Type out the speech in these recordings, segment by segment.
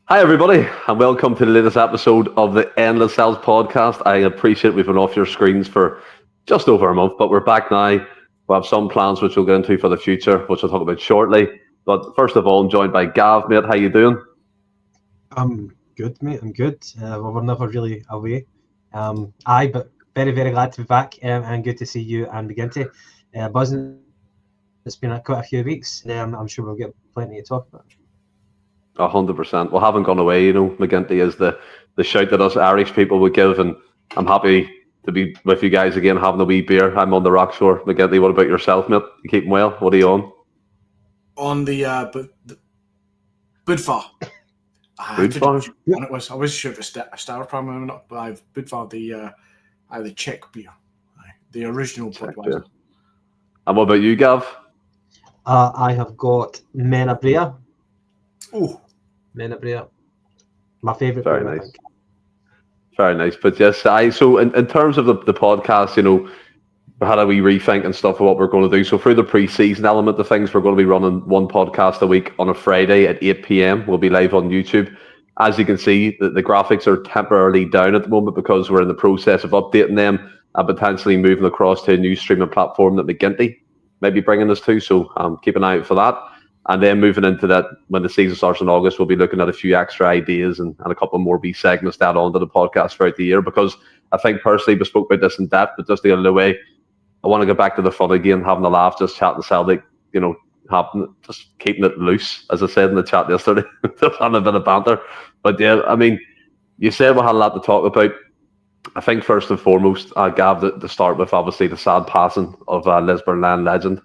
Hi, everybody, and welcome to the latest episode of the Endless Cells podcast. I appreciate we've been off your screens for just over a month, but we're back now. We have some plans which we'll get into for the future, which we'll talk about shortly. But first of all, I'm joined by Gav, mate. How you doing? I'm good, mate. I'm good. We were never really away. But very, very glad to be back and good to see you and McGinty. Buzzing. It's been quite a few weeks. I'm sure we'll get plenty to talk about. 100%. We haven't gone away, McGinty is the shout that us Irish people would give, and I'm happy to be with you guys again, having a wee beer. I'm on the rock shore. McGinty, what about yourself, mate? You keeping well? What are you on? On the Budvar. Budvar? And it was, I wasn't sure if it's a Star Prime or not, but I've Budvar the Czech beer, the original Budweiser. And what about you, Gav? I have got Menabrea. Oh, Menabrea. My favourite. Very nice. Very nice. But yes, so in terms of the podcast, we had a wee rethink and stuff of what we're going to do. So through the pre-season element of things, we're going to be running one podcast a week on a Friday at 8 p.m. We'll be live on YouTube. As you can see, the graphics are temporarily down at the moment because we're in the process of updating them and potentially moving across to a new streaming platform that McGinty may be bringing us to. So keep an eye out for that. And then moving into that, when the season starts in August, we'll be looking at a few extra ideas and a couple more wee segments to add on to the podcast throughout the year. Because I think personally, we spoke about this in depth, but just to get it away, I want to get back to the fun again, having a laugh, just chatting Celtic, just keeping it loose, as I said in the chat yesterday, just having a bit of banter. But yeah, I mean, you said we had a lot to talk about. I think first and foremost, Gav, to start with, obviously, the sad passing of Lisburn Land legend,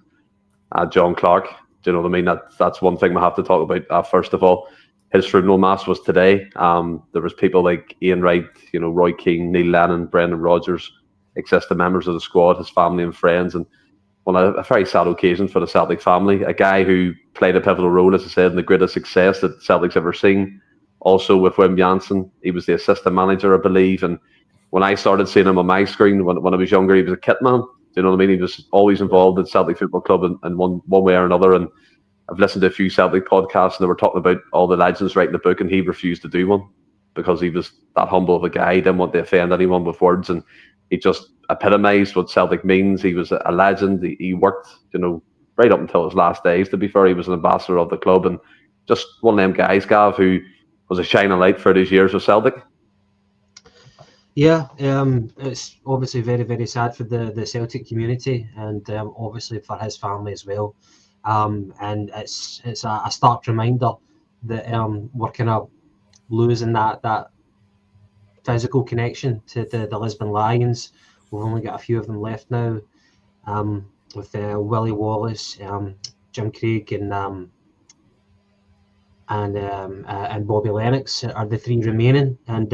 John Clarke. Do you know what I mean? That's one thing we have to talk about. First of all, his funeral mass was today. There was people like Ian Wright, Roy Keane, Neil Lennon, Brendan Rodgers, existing members of the squad, his family and friends, and on a very sad occasion for the Celtic family. A guy who played a pivotal role, as I said, in the greatest success that Celtic's ever seen. Also with Wim Jansen, he was the assistant manager, I believe, and when I started seeing him on my screen when I was younger, he was a kit man. Do you know what I mean? He was always involved in Celtic Football Club in one way or another. And I've listened to a few Celtic podcasts, and they were talking about all the legends writing the book, and he refused to do one because he was that humble of a guy. He didn't want to offend anyone with words, and he just epitomised what Celtic means. He was a legend. He worked, right up until his last days. To be fair, he was an ambassador of the club, and just one of them guys, Gav, who was a shining light for his years with Celtic. Yeah, it's obviously very, very sad for the Celtic community and obviously for his family as well. And it's a stark reminder that we're kind of losing that physical connection to the Lisbon Lions. We've only got a few of them left now, with Willie Wallace, Jim Craig, and Bobby Lennox are the three remaining. And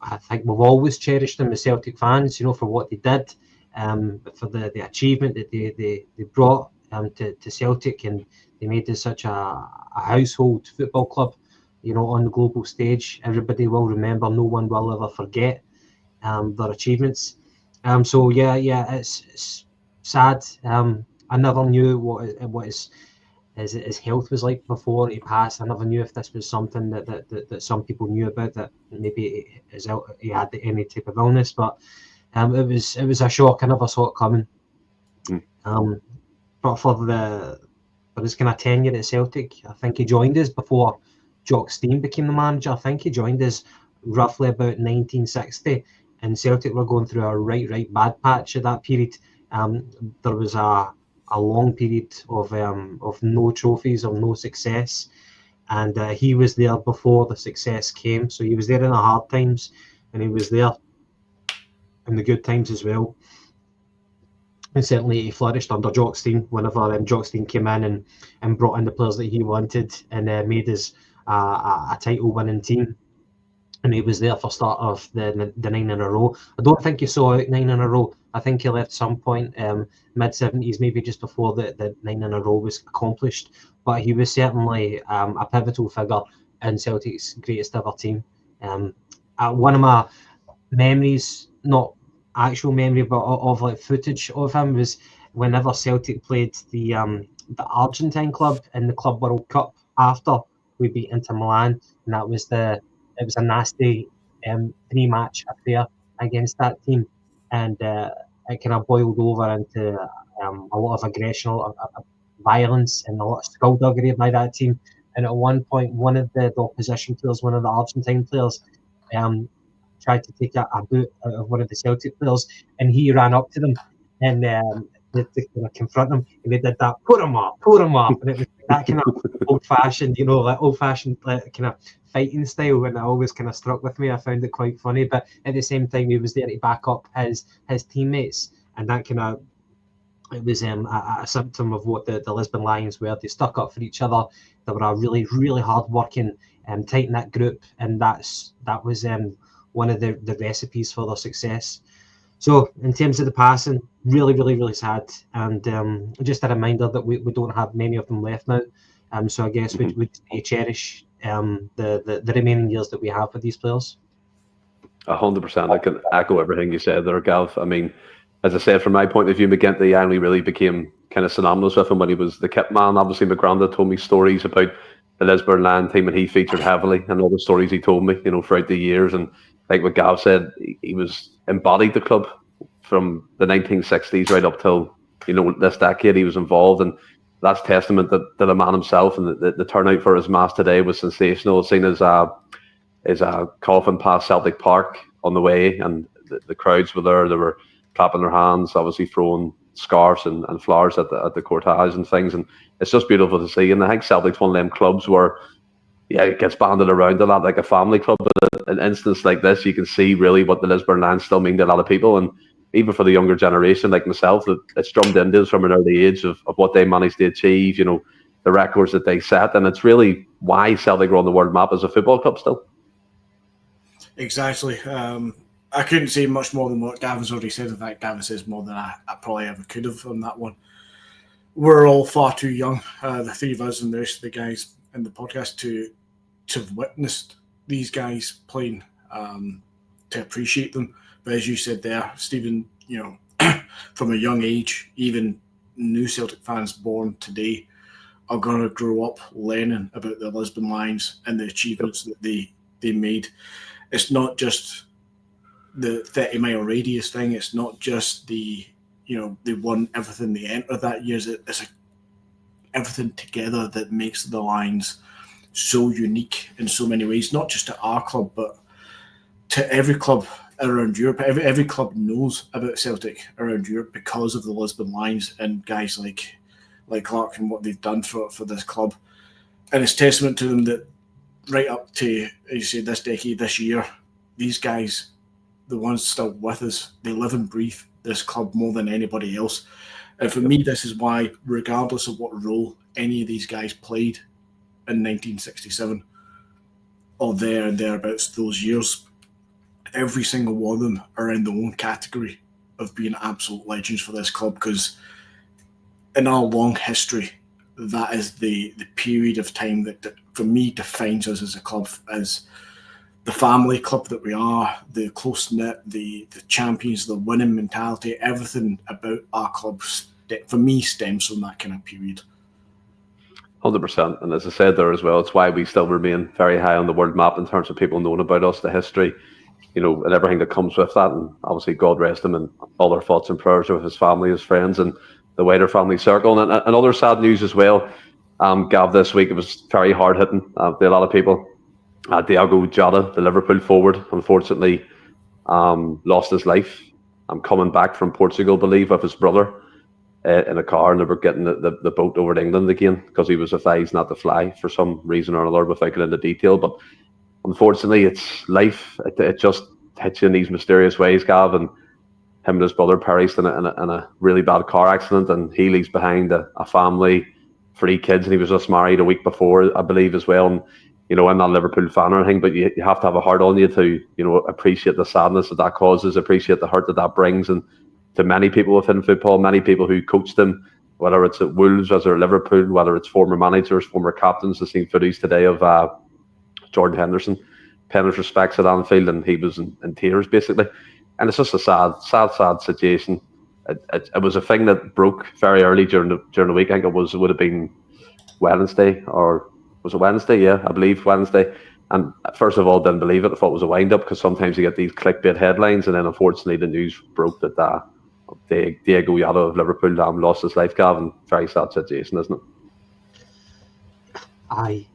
I think we've always cherished them as Celtic fans, for what they did, for the achievement that they brought to Celtic, and they made it such a household football club, on the global stage. Everybody will remember. No one will ever forget their achievements. So it's sad. I never knew what his health was like before he passed. I never knew if this was something that some people knew about, that maybe he had any type of illness, but it was a shock. I never saw it coming. But for his kind of tenure at Celtic, I think he joined us before Jock Stein became the manager. I think he joined us roughly about 1960, and Celtic were going through a right bad patch at that period. There was a long period of no trophies or no success, and he was there before the success came. So he was there in the hard times, and he was there in the good times as well. And certainly he flourished under Jock Stein whenever Jock Stein came in and brought in the players that he wanted, and made us a title-winning team. And he was there for start of the 9 in a row. I don't think he saw out 9 in a row. I think he left some point mid-70s, maybe just before the 9 in a row was accomplished. But he was certainly a pivotal figure in Celtic's greatest ever team. One of my memories, not actual memory, but of like footage of him, was whenever Celtic played the Argentine club in the Club World Cup after we beat Inter Milan, and it was a nasty 3-match affair against that team, and it kind of boiled over into a lot of aggression, a lot of violence, and a lot of skullduggery by that team. And at one point, one of the opposition players, one of the Argentine players, tried to take a boot out of one of the Celtic players, and he ran up to them and to kind of confront them, and they did that, put him up, and it was that kind of old-fashioned, kind of fighting style, and it always kind of struck with me. I found it quite funny, but at the same time, he was there to back up his teammates, and that kind of, it was a symptom of what the Lisbon Lions were. They stuck up for each other. They were a really, really hard-working, tight-knit group, and that was one of the recipes for their success. So in terms of the passing, really, really, really sad, and just a reminder that we don't have many of them left now. So I guess we cherish the remaining years that we have with these players. 100%. I can echo everything you said there, Gav. I mean, as I said, from my point of view, McGinty, I only really became kind of synonymous with him when he was the kit man. Obviously, my granddad told me stories about the Lisburn Lion team, and he featured heavily, and all the stories he told me, throughout the years. And like what Gav said, he was embodied the club from the 1960s right up till this decade. He was involved, and that's testament to the man himself. And the turnout for his mass today was sensational. Seen as a coffin past Celtic Park on the way, and the crowds were there. They were clapping their hands, obviously throwing scarves and flowers at the cortege and things, and it's just beautiful to see. And I think Celtic's one of them clubs where it gets banded around a lot like a family club. But in an instance like this, you can see really what the Lisburn Lions still mean to a lot of people, and even for the younger generation like myself, that it's drummed into us from an early age of what they managed to achieve, the records that they set, and it's really why Celtic are on the world map as a football club still. Exactly. I couldn't say much more than what Gavin's already said. In fact, Gavin says more than I probably ever could have on that one. We're all far too young, the three of us and the rest of the guys in the podcast, to have witnessed these guys playing, to appreciate them. But as you said there, Stephen, from a young age, even new Celtic fans born today are going to grow up learning about the Lisbon Lions and the achievements that they made. It's not just the 30-mile radius thing. It's not just they won everything they entered that year. It's everything together that makes the Lions so unique in so many ways, not just to our club, but to every club around Europe. Every club knows about Celtic around Europe because of the Lisbon Lions and guys like Clark and what they've done for this club. And it's testament to them that right up to, as you say, this decade, this year, these guys, the ones still with us, they live and breathe this club more than anybody else. And for me, this is why, regardless of what role any of these guys played in 1967 or there and thereabouts those years, every single one of them are in their own category of being absolute legends for this club, because in our long history, that is the period of time that for me defines us as a club, as the family club that we are, the close-knit, the champions, the winning mentality. Everything about our club, for me, stems from that kind of period. 100%. And as I said there as well, it's why we still remain very high on the world map in terms of people knowing about us, the history, and everything that comes with that. And obviously, God rest him, and all our thoughts and prayers with his family, his friends, and the wider family circle. And other sad news as well, Gav, this week, it was very hard-hitting to a lot of people. Diogo Jota, the Liverpool forward, unfortunately lost his life. Coming back from Portugal, I believe, with his brother in a car, and they were getting the boat over to England again because he was advised not to fly for some reason or another, without getting into detail. But unfortunately, it's life. It just hits you in these mysterious ways, Gav. And him and his brother perished in a really bad car accident, and he leaves behind a family, 3 kids, and he was just married a week before, I believe, as well. And I'm not a Liverpool fan or anything, but you have to have a heart on you to, appreciate the sadness that causes, appreciate the hurt that brings, and to many people within football, many people who coached him, whether it's at Wolves, whether at Liverpool, whether it's former managers, former captains. I've seen footage today of Jordan Henderson paying his respects at Anfield, and he was in tears, basically. And it's just a sad situation. It was a thing that broke very early during the week. I think would have been Wednesday or was it Wednesday? Yeah, I believe Wednesday. And first of all, didn't believe it. I thought it was a wind up because sometimes you get these clickbait headlines, and then unfortunately the news broke that Diego Yalo of Liverpool lost his life. Gavin, very sad situation, isn't it? Aye.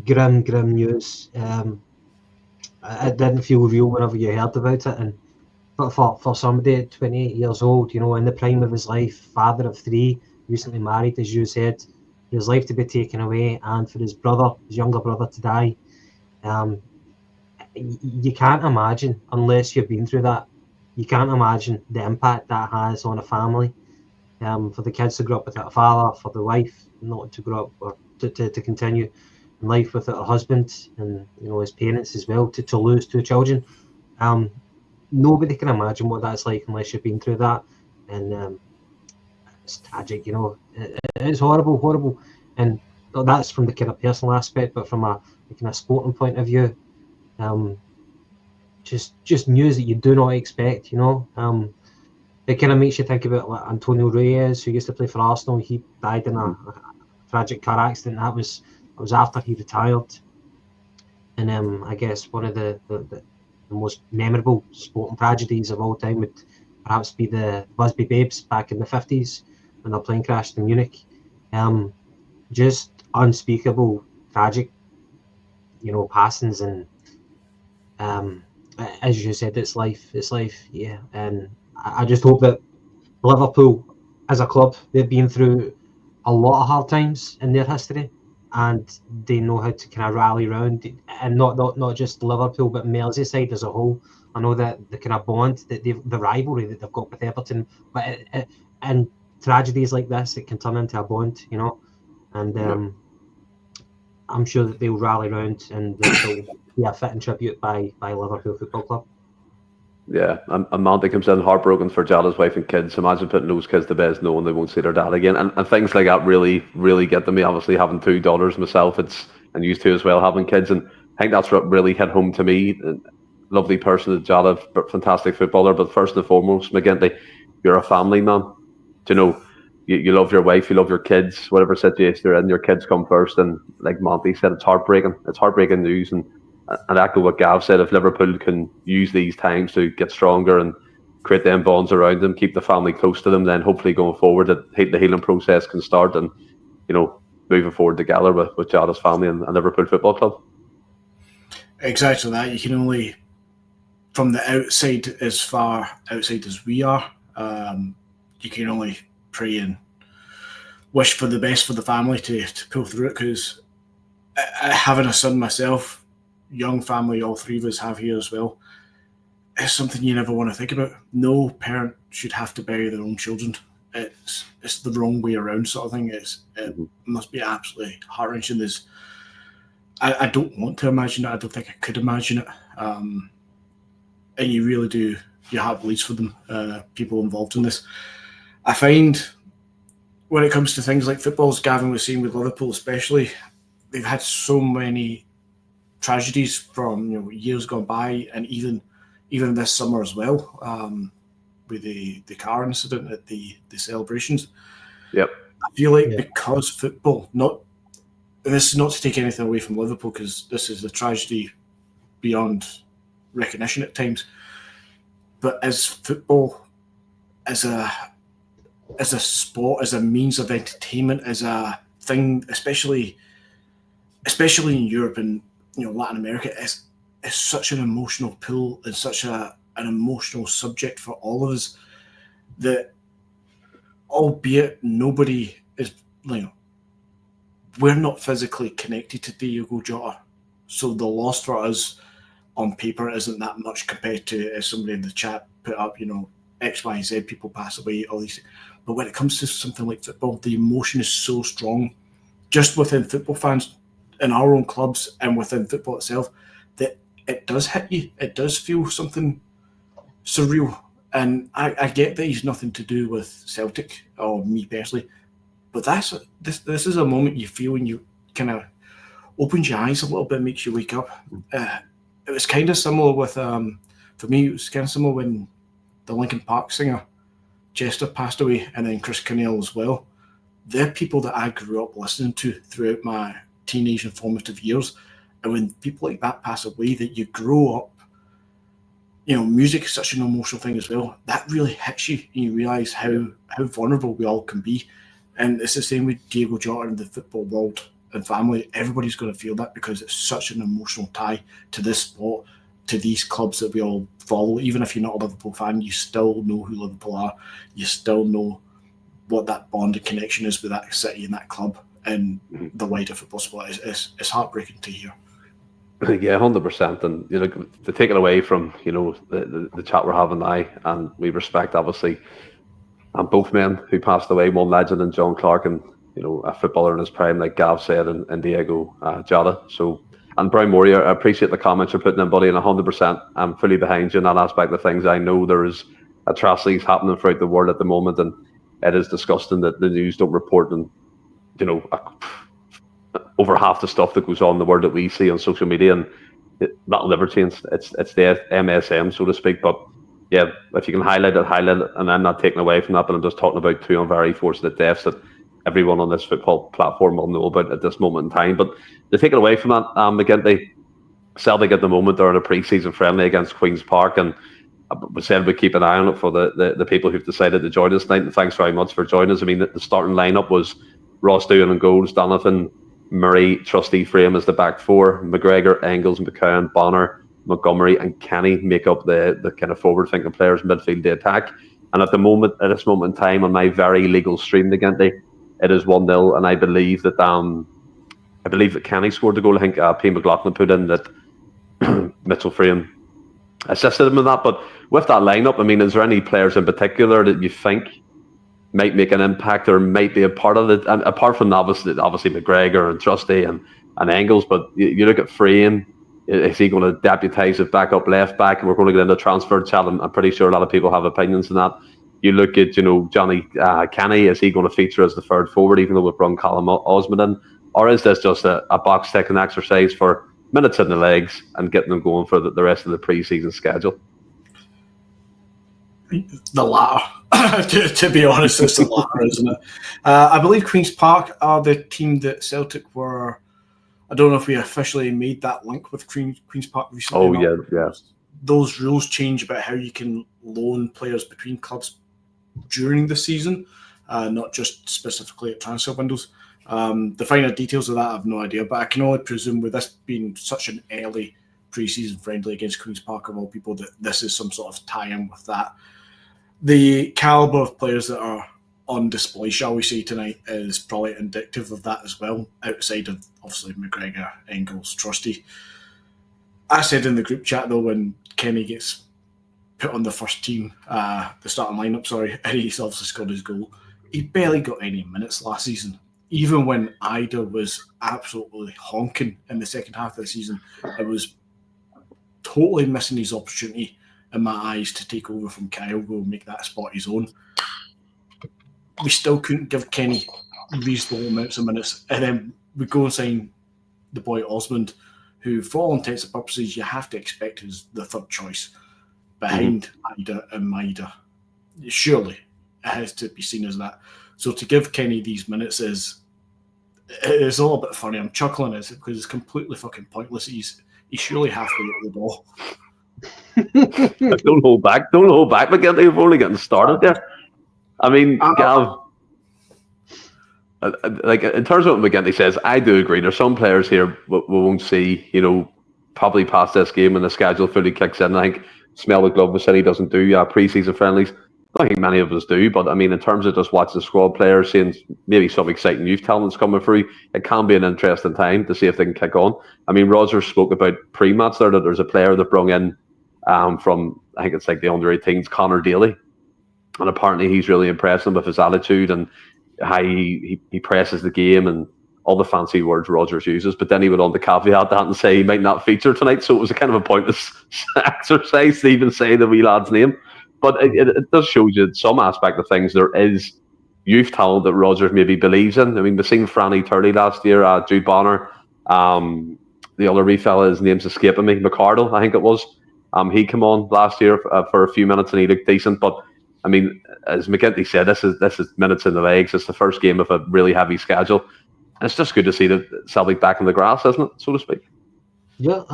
Grim news. It didn't feel real whenever you heard about it, and but for somebody at 28 years old, you know, in the prime of his life, father of 3, recently married, as you said, for his life to be taken away, and for his younger brother, to die. You can't imagine, unless you've been through that, you can't imagine the impact that has on a family. For the kids to grow up without a father, for the wife not to grow up or to continue in life without a husband, and you know, his parents as well, to lose 2 children. Nobody can imagine what that's like unless you've been through that, and it's tragic, you know. It's horrible, and that's from the kind of personal aspect. But from a kind of sporting point of view, just news that you do not expect, you know. It kind of makes you think about like Antonio Reyes, who used to play for Arsenal. He died in a tragic car accident. That was after he retired, and I guess one of the most memorable sporting tragedies of all time would perhaps be the Busby Babes back in the 50s when their plane crashed in Munich. Just unspeakable, tragic, you know, passings, and as you said, it's life, yeah. And I just hope that Liverpool, as a club, they've been through a lot of hard times in their history, and they know how to kind of rally around, and not just Liverpool, but Merseyside as a whole. I know that the kind of bond that the rivalry that they've got with Everton, but and tragedies like this, it can turn into a bond, you know. And I'm sure that they'll rally around, and they'll be a fitting tribute by Liverpool Football Club. Yeah, and Monty comes in heartbroken for Jada's wife and kids. Imagine putting those kids to bed knowing they won't see their dad again. And things like that really, really get to me. Obviously, having 2 daughters myself, and used to as well, having kids. And I think that's what really hit home to me. Lovely person, Jada, fantastic footballer. But first and foremost, McGinty, you're a family man. Do you know, you love your wife, you love your kids, whatever situation you're in, your kids come first. And like Monty said, it's heartbreaking. It's heartbreaking news. And echo what Gav said, if Liverpool can use these times to get stronger and create them bonds around them, keep the family close to them, then hopefully going forward, the healing process can start, and, you know, moving forward together with Jada's family and Liverpool Football Club. Exactly that. You can only, from the outside, as far outside as we are, you can only pray and wish for the best for the family to pull through it, because having a son myself, young family, all 3 of us have here as well, it's something you never want to think about. No parent should have to bury their own children. It's the wrong way around, sort of thing. It must be absolutely heart-wrenching. I don't want to imagine it. I don't think I could imagine it. And you really do, your heart bleeds for them, people involved in this. I find when it comes to things like football, as Gavin was saying with Liverpool especially, they've had so many tragedies from, you know, years gone by, and even this summer as well, with the car incident at the celebrations. Yep. I feel like because football, and this is not to take anything away from Liverpool, because this is a tragedy beyond recognition at times, but as football, as a sport, as a means of entertainment, as a thing, especially in Europe and, you know, Latin America, is such an emotional pull and such an emotional subject for all of us, that albeit nobody is, you know, we're not physically connected to Diogo Jota, so the loss for us on paper isn't that much compared to, as somebody in the chat put up, you know, X, Y, Z people pass away, all these. But when it comes to something like football, the emotion is so strong, just within football fans, in our own clubs and within football itself, that it does hit you. It does feel something surreal. And I get that he's nothing to do with Celtic or me personally, but this is a moment you feel when you kind of opens your eyes a little bit, makes you wake up. It was kind of similar with, for me, it was kind of similar when the Linkin Park singer Chester passed away, and then Chris Cornell as well. they're people that I grew up listening to throughout my teenage and formative years. And when people like that pass away, that you grow up, music is such an emotional thing as well. That really hits you, and you realise how vulnerable we all can be. And it's the same with Diego Jota in the football world and family. Everybody's going to feel that because it's such an emotional tie to this sport, to these clubs that we all follow. Even if you're not a Liverpool fan, you still know who Liverpool are. You still know what that bond and connection is with that city and that club and the wider football sport. It's heartbreaking to hear. Yeah, 100%. And to take it away from the chat we're having now, and we respect obviously, and both men who passed away, one legend and John Clark, and a footballer in his prime, like Gav said, and Diego Jota. So, and Brian Moria, I appreciate the comments you're putting in, buddy, and 100%. I'm fully behind you in that aspect of things. I know there is atrocities happening throughout the world at the moment, and it is disgusting that the news don't report and over half the stuff that goes on in the world that we see on social media, and that'll never change. It's the MSM, so to speak. But yeah, if you can highlight it, and I'm not taking away from that, but I'm just talking about two very unfortunate deaths that everyone on this football platform will know about at this moment in time. But to take it away from that, McGinty, Celtic at the moment are in a pre-season friendly against Queen's Park, and we said we'd keep an eye on it for the people who've decided to join us tonight, and thanks very much for joining us. I mean, the starting lineup was Ross Doohan in goals, Donovan, Murray, Trusty, Frame as the back four, McGregor, Engels, McCann, Bonner, Montgomery and Kenny make up the kind of forward-thinking players midfield to attack. And at this moment in time, on my very legal stream, Genty, it is 1-0, and I believe that Kenny scored the goal. I think P. McLaughlin put in that Mitchell Frame assisted him in that. But with that lineup, I mean, is there any players in particular that you think might make an impact or might be a part of it? And apart from obviously McGregor and Trusty and Engels, but you look at Frame, is he going to deputise as backup left back? And we're going to get into transfer chat. I'm pretty sure a lot of people have opinions on that. You look at, Johnny Kenny, is he going to feature as the third forward, even though we've brought Callum Osmond in? Or is this just a box-ticking exercise for minutes in the legs and getting them going for the rest of the pre-season schedule? The latter. to be honest, it's the latter, isn't it? I believe Queen's Park are the team that Celtic were. I don't know if we officially made that link with Queen's Park recently. Oh, yeah. Those rules change about how you can loan players between clubs during the season, not just specifically at transfer windows. The finer details of that, I have no idea, but I can only presume with this being such an early pre-season friendly against Queen's Park of all people, that this is some sort of tie-in with that. The calibre of players that are on display, shall we say, tonight is probably indicative of that as well, outside of obviously McGregor, Engels, Trusty. I said in the group chat though, when Kenny gets put on the first team, the starting lineup, and he's obviously scored his goal, he barely got any minutes last season. Even when Ida was absolutely honking in the second half of the season, it was totally missing his opportunity in my eyes to take over from Kyle, who will make that spot his own. We still couldn't give Kenny reasonable amounts of minutes, and then we go and sign the boy Osmond, who, for all intents and purposes, you have to expect is the third choice behind Ida and Maida. Surely it has to be seen as that. So to give Kenny these minutes it's all a bit funny. I'm chuckling at it because it's completely fucking pointless. He's surely halfway at the ball. Don't hold back, McGinty. You've only getting started there. I mean, Gav, like in terms of what McGinty says, I do agree. There's some players here we won't see, probably past this game when the schedule fully kicks in. I think Smell the Glove was said he doesn't do pre-season friendlies. I think many of us do, but I mean, in terms of just watching the squad players, seeing maybe some exciting youth talents coming through, it can be an interesting time to see if they can kick on. I mean, Roger spoke about pre-match there that there's a player that brought in from, I think it's like the under-18s, Connor Daly, and apparently he's really impressing with his attitude and how he presses the game and all the fancy words Rogers uses. But then he went on to caveat that and say he might not feature tonight, so it was a kind of a pointless exercise to even say the wee lad's name. But it does show you some aspect of things. There is youth talent that Rogers maybe believes in. I mean, we've seen Franny Turley last year, Jude Bonner, the other wee fella, his name's escaping me, McCardle, I think it was. He came on last year for a few minutes and he looked decent. But I mean, as McGinty said, this is minutes in the legs. It's the first game of a really heavy schedule. And it's just good to see the Celtic back in the grass, isn't it, so to speak? Yeah,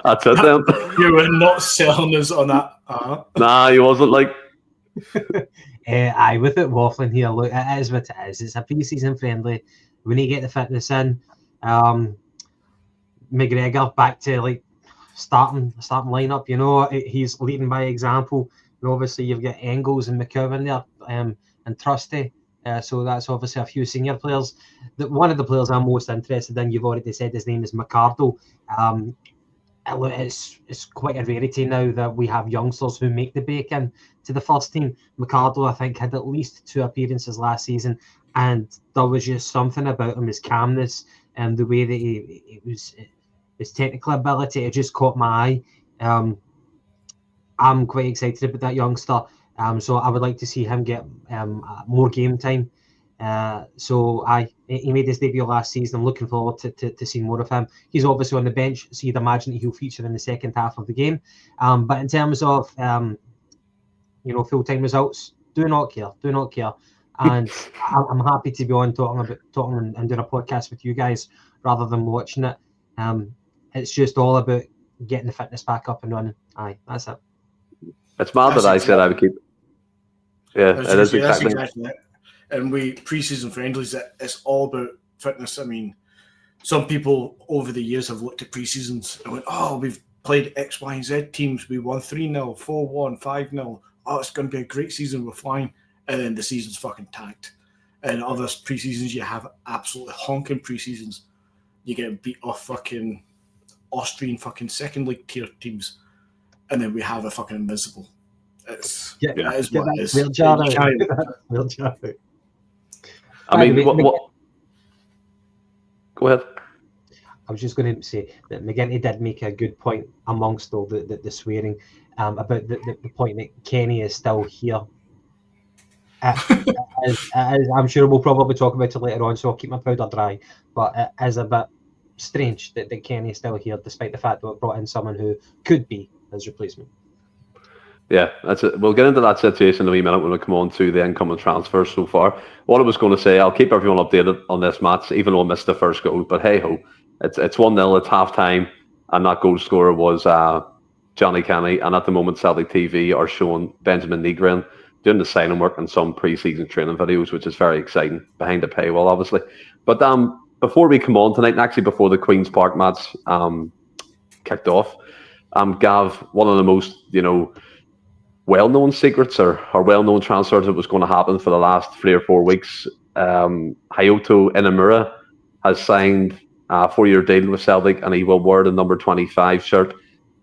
That's it then. You were not selling us on that. Nah, he wasn't like. Aye, with it waffling here, look, it is what it is. It's a pre-season friendly. We need to get the fitness in. McGregor back to like starting lineup. You know, he's leading by example. And obviously, you've got Engels and McCowan there, and Trusty. So that's obviously a few senior players. One of the players I'm most interested in, you've already said his name is McArdle. It's quite a rarity now that we have youngsters who make the break in to the first team. McArdle, I think, had at least 2 appearances last season, and there was just something about him, his calmness and the way that his technical ability. It just caught my eye. I'm quite excited about that youngster. So I would like to see him get more game time. So he made his debut last season. I'm looking forward to seeing more of him. He's obviously on the bench, so you'd imagine that he'll feature in the second half of the game. But in terms of full-time results, do not care. And I'm happy to be on talking and doing a podcast with you guys rather than watching it. It's just all about getting the fitness back up and running. Aye, that's it. It's mad that I said I would keep. Yeah, it is exactly it. And pre-season friendlies, it's all about fitness. I mean, some people over the years have looked at pre-seasons and went, "Oh, we've played X, Y, and Z teams. We won 3-0, 4-1, 5-0. Oh, it's going to be a great season. We're flying." And then the season's fucking tanked. And other pre-seasons, you have absolutely honking pre-seasons. You get beat off fucking Austrian fucking second league tier teams. And then we have a fucking invisible. That is what it is. Real Jardo. I mean, what? Go ahead. I was just going to say that McGinty did make a good point amongst all the swearing about the point that Kenny is still here. As I'm sure we'll probably talk about it later on, so I'll keep my powder dry. But it is a bit strange that Kenny is still here, despite the fact that we brought in someone who could be his replacement. Yeah, that's it. We'll get into that situation in a wee minute when we come on to the incoming transfers so far. What I was going to say, I'll keep everyone updated on this match, even though I missed the first goal. But hey ho, it's 1-0 at half time, and that goal scorer was Johnny Kenny. And at the moment, Celtic TV are showing Benjamin Nygren doing the signing work and some pre-season training videos, which is very exciting, behind the paywall, obviously. But before we come on tonight, and actually before the Queen's Park match kicked off, Gav, one of the most, well-known secrets or well-known transfers that was going to happen for the last 3 or 4 weeks. Hayato Inamura has signed a 4-year deal with Celtic, and he will wear the number 25 shirt.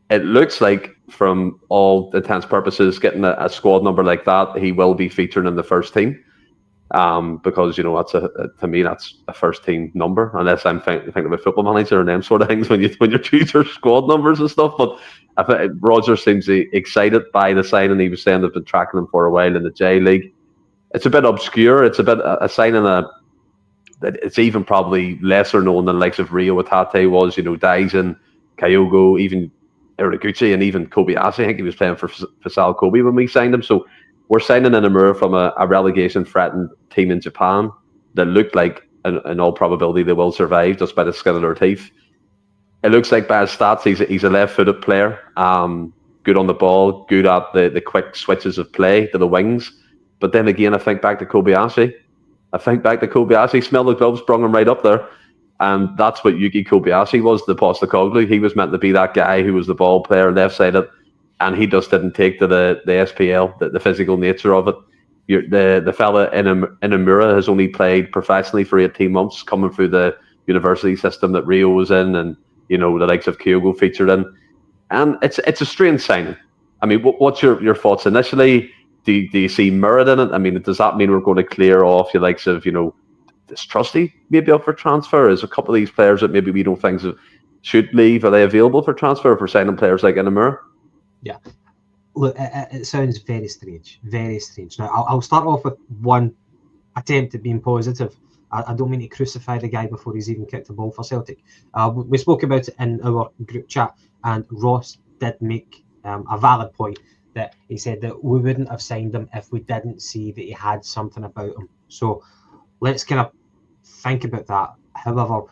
It looks like, from all intents and purposes, getting a squad number like that, he will be featured in the first team. Because that's to me that's a first team number, unless I'm thinking about Football Manager and them sort of things when you choose your squad numbers and stuff. But Roger seems excited by the signing. He was saying they've been tracking him for a while in the J League. It's a bit obscure. It's a bit a signing that it's even probably lesser known than the likes of Rio Watate was. Dyson, Kyogo, even Iraguchi, and even Kobayashi. I think he was playing for Faisal Kobe when we signed him. So we're signing Inamura from a relegation-threatened team in Japan that looked like, in all probability, they will survive just by the skin of their teeth. It looks like by his stats, he's a left-footed player, good on the ball, good at the quick switches of play to the wings. But then again, I think back to Kobayashi. Smell the gloves, sprung him right up there. And that's what Yuki Kobayashi was, the Postecoglou. He was meant to be that guy who was the ball player, left-sided. And he just didn't take to the SPL, the physical nature of it. The fella Inamura has only played professionally for 18 months, coming through the university system that Rio was in, and the likes of Kyogo featured in. And it's a strange signing. I mean, what's your thoughts initially? Do you see merit in it? I mean, does that mean we're going to clear off the likes of this Trusty maybe up for transfer? Is a couple of these players that maybe we don't think should leave, are they available for transfer for signing players like Inamura? Yeah, look, it sounds very strange, very strange. Now, I'll start off with one attempt at being positive. I don't mean to crucify the guy before he's even kicked a ball for Celtic. We spoke about it in our group chat, and Ross did make a valid point that he said that we wouldn't have signed him if we didn't see that he had something about him. So let's kind of think about that. However,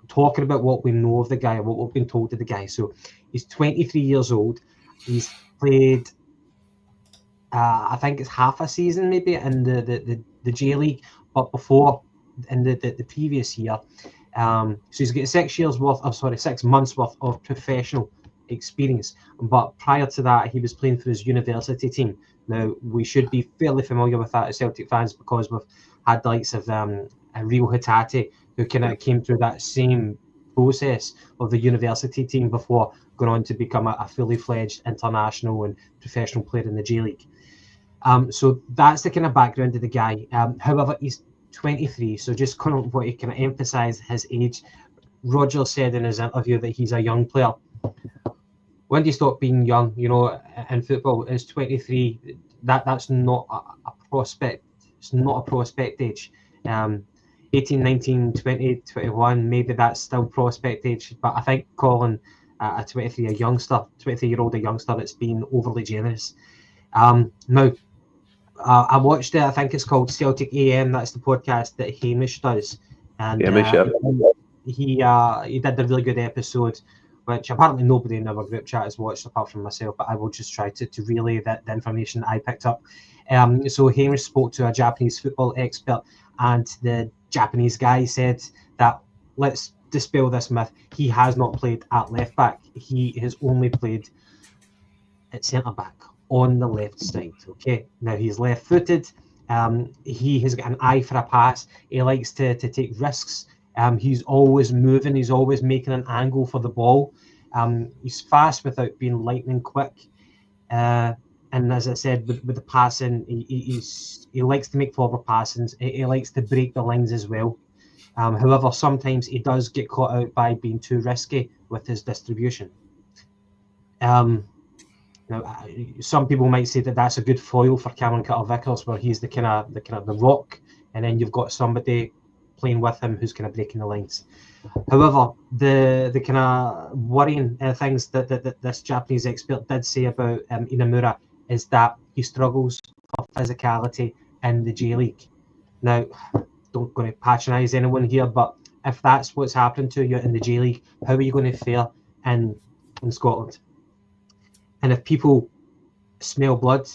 talking about what we know of the guy, what we've been told of the guy. So he's 23 years old. He's played, I think it's half a season maybe in the J League, but before in the previous year. So he's got 6 months worth of professional experience. But prior to that, he was playing for his university team. Now, we should be fairly familiar with that as Celtic fans because we've had the likes of Rio Hatate, who kind of came through that same process of the university team before going on to become a fully fledged international and professional player in the J League. So that's the kind of background of the guy. However, he's 23, so just kind of want to kind of emphasise his age. Roger said in his interview that he's a young player. When do you stop being young? You know, in football, is 23. That's not a prospect. It's not a prospect age. 18, 19, 20, 21, maybe that's still prospect age. But I think calling a 23-year-old a youngster, it's been overly generous. Now, I watched it. I think it's called Celtic AM. That's the podcast that Hamish does, and he did a really good episode, which apparently nobody in our group chat has watched apart from myself. But I will just try to relay the information I picked up. So Hamish spoke to a Japanese football expert, and the Japanese guy said that let's dispel this myth. He has not played at left back. He has only played at centre back on the left side. Okay, now he's left footed. He has got an eye for a pass. He likes to take risks. He's always moving. He's always making an angle for the ball. He's fast without being lightning quick. And as I said, with the passing, he likes to make forward passings. He likes to break the lines as well. However, sometimes he does get caught out by being too risky with his distribution. Now, some people might say that that's a good foil for Cameron Carter-Vickers, where he's the kind of the rock, and then you've got somebody playing with him who's kind of breaking the lines. However, the kind of worrying things that this Japanese expert did say about Inamura is that he struggles for physicality in the J League. Now, don't going to patronise anyone here, but if that's what's happening to you in the J League, how are you going to fare in Scotland? And if people smell blood,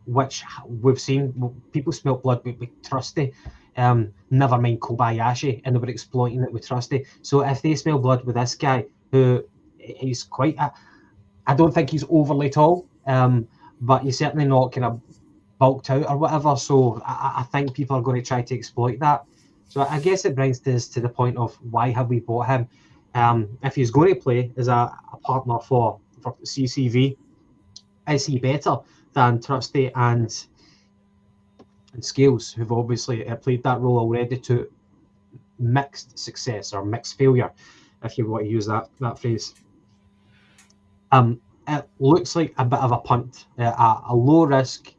which we've seen, people smell blood with Trusty, never mind Kobayashi, and they were exploiting it with Trusty. So if they smell blood with this guy, who is quite, I don't think he's overly tall, but he's certainly not kind of bulked out or whatever. So I think people are going to try to exploit that. So I guess it brings us to the point of why have we bought him? If he's going to play as a partner for CCV, is he better than Trusty and Scales, who've obviously played that role already to mixed success or mixed failure, if you want to use that phrase? It looks like a bit of a punt, a low risk,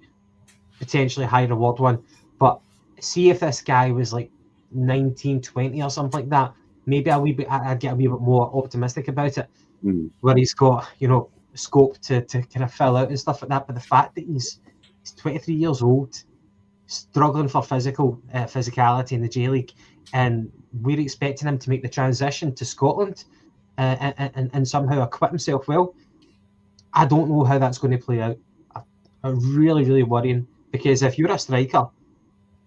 potentially high reward one. But see if this guy was like 19, 20 or something like that, maybe I'd get a wee bit more optimistic about it, where he's got, scope to kind of fill out and stuff like that. But the fact that he's 23 years old, struggling for physicality in the J League, and we're expecting him to make the transition to Scotland and somehow acquit himself well, I don't know how that's going to play out. Really, really worrying, because if you're a striker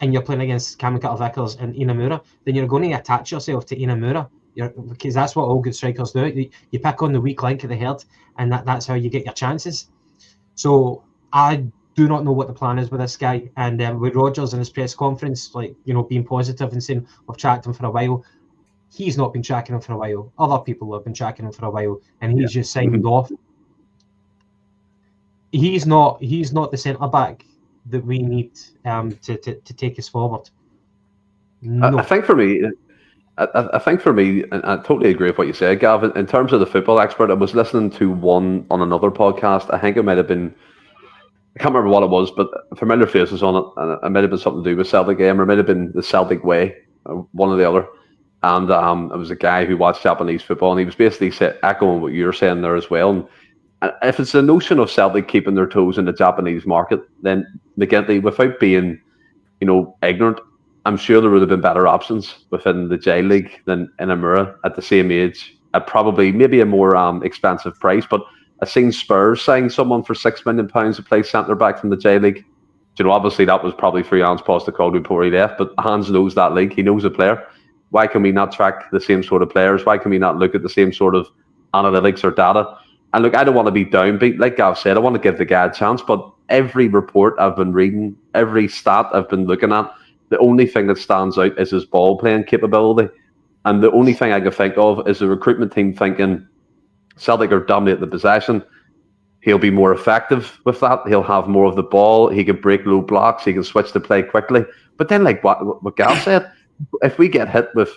and you're playing against Cameron Carter-Vickers and Inamura, then you're going to attach yourself to Inamura, because that's what all good strikers do. You pick on the weak link of the herd, and that's how you get your chances. So I do not know what the plan is with this guy. And with Rodgers in his press conference, being positive and saying we've tracked him for a while, he's not been tracking him for a while. Other people have been tracking him for a while, and he's just signed off. He's not the centre back that we need to take us forward. No. I think for me, and I totally agree with what you said, Gavin. In terms of the football expert, I was listening to one on another podcast. I think it might have been, I can't remember what it was, but familiar faces on it, and it might have been something to do with Celtic Game, or it might have been the Celtic Way, one or the other. And it was a guy who watched Japanese football, and he was basically echoing what you're saying there as well. And if it's the notion of Celtic keeping their toes in the Japanese market, then McGinty, without being, ignorant, I'm sure there would have been better options within the J League than Inamura at the same age, at probably maybe a more expensive price. But I've seen Spurs sign someone for £6 million to play centre back from the J League. Obviously that was probably through Hans Postecoglou before he left, but Hans knows that league. He knows the player. Why can we not track the same sort of players? Why can we not look at the same sort of analytics or data? And look, I don't want to be downbeat. Like Gav said, I want to give the guy a chance, but every report I've been reading, every stat I've been looking at, the only thing that stands out is his ball playing capability. And the only thing I can think of is the recruitment team thinking Celtic are dominating the possession. He'll be more effective with that. He'll have more of the ball. He can break low blocks. He can switch the play quickly. But then, like what Gav said, if we get hit with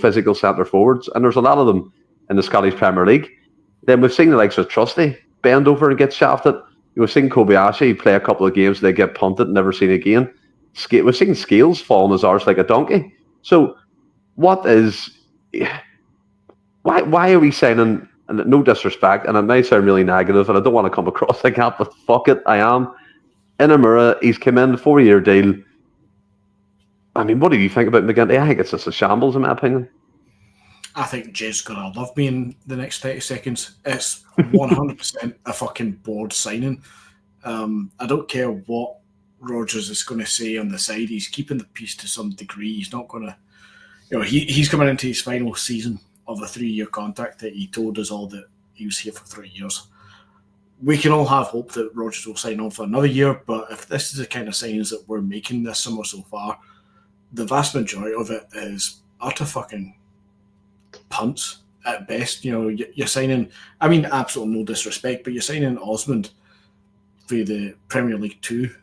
physical centre forwards, and there's a lot of them in the Scottish Premier League, then we've seen the likes of Trusty bend over and get shafted. We've seen Kobayashi play a couple of games, they get punted, never seen again. We've seen Scales fall on his arse like a donkey. So, why are we signing? And no disrespect, and it may sound really negative, and I don't want to come across like that, but fuck it, I am. Inamura, he's come in, 4-year deal. I mean, what do you think about McGinty? I think it's just a shambles, in my opinion. I think Jay's going to love me in the next 30 seconds. It's 100% a fucking board signing. I don't care what Rodgers is going to say on the side. He's keeping the peace to some degree. He's not going to... he's coming into his final season of a 3-year contract that he told us all that he was here for 3 years. We can all have hope that Rodgers will sign on for another year, but if this is the kind of signings that we're making this summer so far, the vast majority of it is utter fucking punts at best. You're signing, I mean, absolute no disrespect, but you're signing Osmond for the Premier League 2,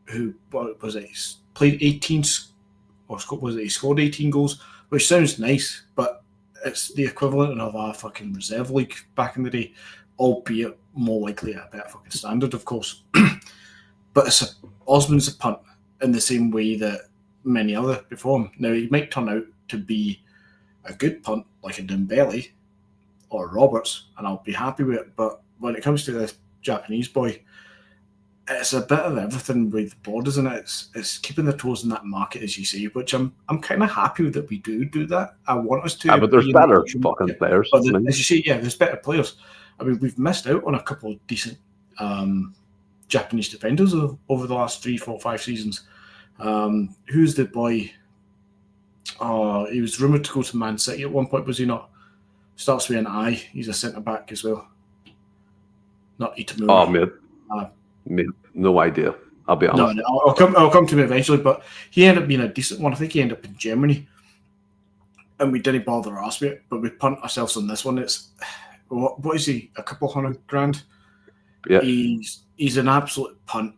who, what was it, played 18, or was it, he scored 18 goals, which sounds nice, but it's the equivalent of a fucking reserve league back in the day, albeit more likely at a better fucking standard, of course. But Osmond's a punt in the same way that many other before him. Now, he might turn out to be a good punt, like a Dembele or Roberts, and I'll be happy with it. But when it comes to this Japanese boy, it's a bit of everything with the borders, and it's keeping the toes in that market, as you say, which I'm kind of happy that we do that. I want us to. Yeah, but there's better fucking players. But as you say, there's better players. I mean, we've missed out on a couple of decent Japanese defenders over the last 3, 4, 5 seasons. Who's the boy? He was rumoured to go to Man City at one point, was he not? Starts with an I. He's a centre back as well. Not Itamura. Oh, mate, no idea. I'll be honest. No, I'll come to him eventually, but he ended up being a decent one. I think he ended up in Germany, and we didn't bother our ass with it, but we punt ourselves on this one. It's what is he? A couple $100,000. Yeah, he's an absolute punt,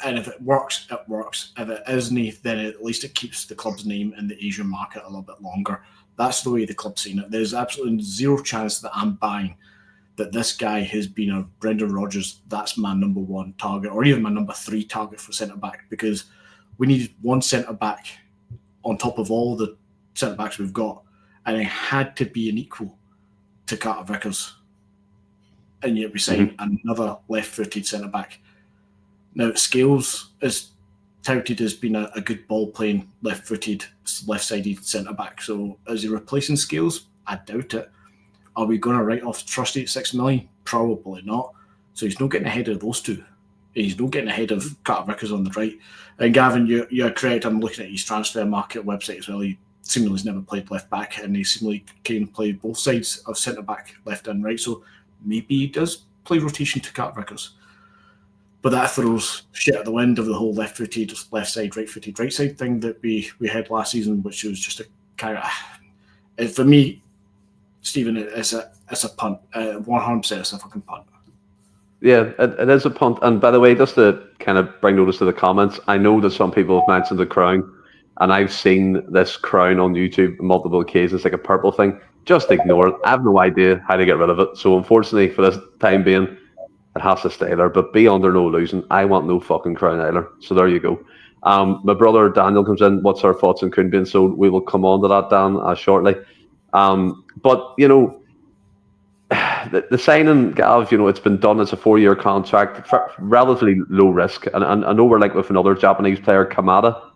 and if it works, it works. If it isn't, then at least it keeps the club's name in the Asian market a little bit longer. That's the way the club's seen it. There's absolutely zero chance that I'm buying that this guy has been a Brendan Rodgers, that's my number 1 target, or even my number 3 target for centre-back, because we needed one centre-back on top of all the centre-backs we've got, and it had to be an equal to Carter Vickers. And yet we signed another left-footed centre-back. Now, Scales is touted as being a good ball-playing, left-footed, left-sided centre-back, so is he replacing Scales? I doubt it. Are we going to write off Trusty at $6 million? Probably not. So he's not getting ahead of those two. He's not getting ahead of Carter Vickers on the right. And Gavin, you're correct. I'm looking at his transfer market website as well. He seemingly has never played left back, and he seemingly can play both sides of centre back, left and right. So maybe he does play rotation to Carter Vickers. But that throws shit at the wind of the whole left-footed, left side, right-footed, right side thing that we had last season, which was just a kind of, for me, Stephen, it's a punt. 100% it's a fucking punt. Yeah, it is a punt. And by the way, just to kind of bring notice to the comments, I know that some people have mentioned the crown, and I've seen this crown on YouTube on multiple occasions, like a purple thing. Just ignore it. I have no idea how to get rid of it. So unfortunately, for this time being, it has to stay there. But be under no illusion, I want no fucking crown either. So there you go. My brother Daniel comes in. What's our thoughts on Kuhn being sold? We will come on to that, Dan, shortly. But, the signing, Gav, it's been done as a 4-year contract, relatively low risk. And I know we're linked with another Japanese player, Kamada,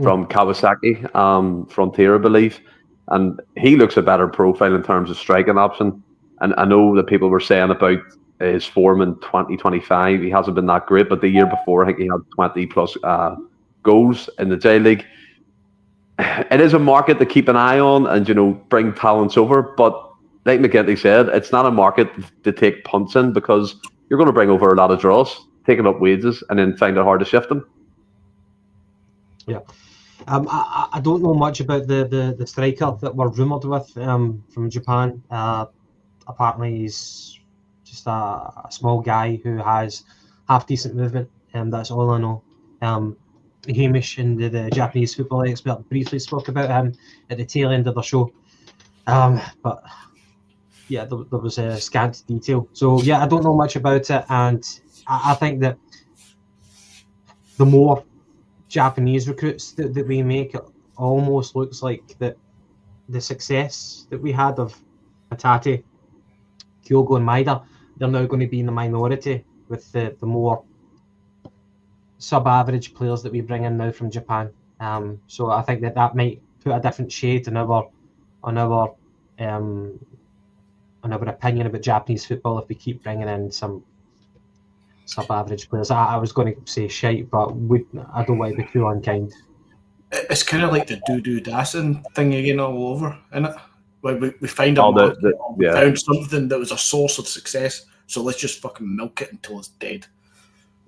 from Kawasaki, Frontier, I believe. And he looks a better profile in terms of striking option. And I know that people were saying about his form in 2025, he hasn't been that great, but the year before, I think he had 20 plus goals in the J League. It is a market to keep an eye on and, bring talents over. But like McGinty said, it's not a market to take punts in, because you're going to bring over a lot of draws, taking up wages, and then find it hard to shift them. Yeah. I don't know much about the striker that we're rumoured with from Japan. Apparently he's just a small guy who has half decent movement, and that's all I know. Hamish and the Japanese football expert briefly spoke about him at the tail end of the show. But yeah, there was a scant detail. So yeah, I don't know much about it, and I think that the more Japanese recruits that we make, it almost looks like that the success that we had of Hatate, Kyogo and Maeda, they're now going to be in the minority with the more sub-average players that we bring in now from Japan. So I think that might put a different shade on our opinion about Japanese football if we keep bringing in some sub-average players. I was going to say shite, but I don't want to be too unkind. It's kind of like the Dudu Dassen thing again all over, isn't it? Like we find we found something that was a source of success, so let's just fucking milk it until it's dead.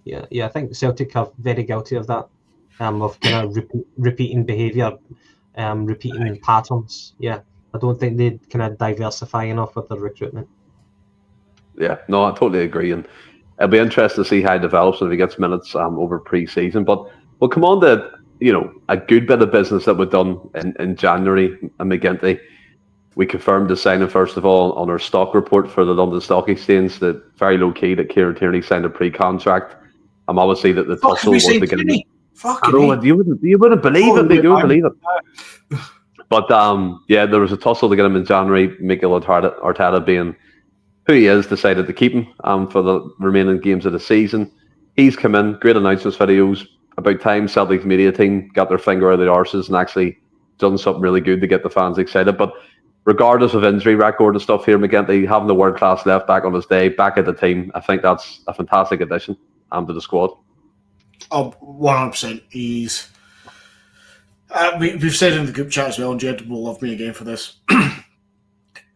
Yeah, I think Celtic are very guilty of that, of kind of repeating behaviour, repeating patterns. Yeah, I don't think they kind of diversify enough with their recruitment. Yeah, no, I totally agree, and it'll be interesting to see how it develops if he gets minutes over pre-season. But we'll come on to a good bit of business that we've done in January. And McGinty, we confirmed the signing first of all on our stock report for the London Stock Exchange that very low key that Kieran Tierney signed a pre-contract. Obviously that the tussle was beginning. You wouldn't believe it. You wouldn't believe it. But there was a tussle to get him in January. Mikel Arteta, being who he is, decided to keep him for the remaining games of the season. He's come in, great announcements videos. About time Celtic's media team got their finger out of their arses and actually done something really good to get the fans excited. But regardless of injury record and stuff here, McGinty, having the world-class left-back on his day, back at the team, I think that's a fantastic addition to the squad. 100%. He's... we've said in the group chat as well, and Jed will love me again for this.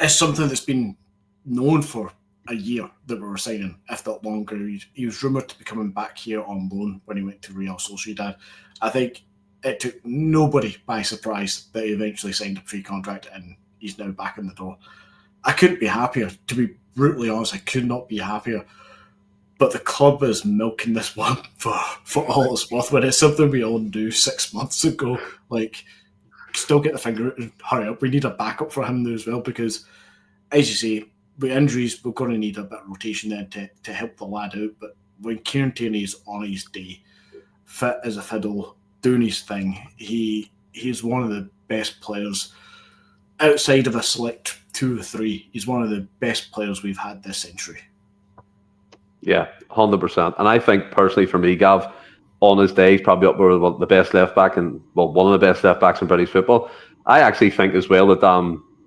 It's something that's been known for a year that we were signing, if not longer. He was rumoured to be coming back here on loan when he went to Real Sociedad. I think it took nobody by surprise that he eventually signed a pre-contract and he's now back in the door. I couldn't be happier. To be brutally honest, I could not be happier. But the club is milking this one for all it's worth, when it's something we all knew 6 months ago. Like, still get the finger out and hurry up. We need a backup for him there as well, because, as you say, with injuries, we're going to need a bit of rotation then to help the lad out. But when Kieran Tierney's on his day, fit as a fiddle, doing his thing, he's one of the best players outside of a select 2 or 3. He's one of the best players we've had this century. Yeah, 100%. And I think personally for me, Gav, on his day, he's probably up with the best left back and one of the best left backs in British football. I actually think as well that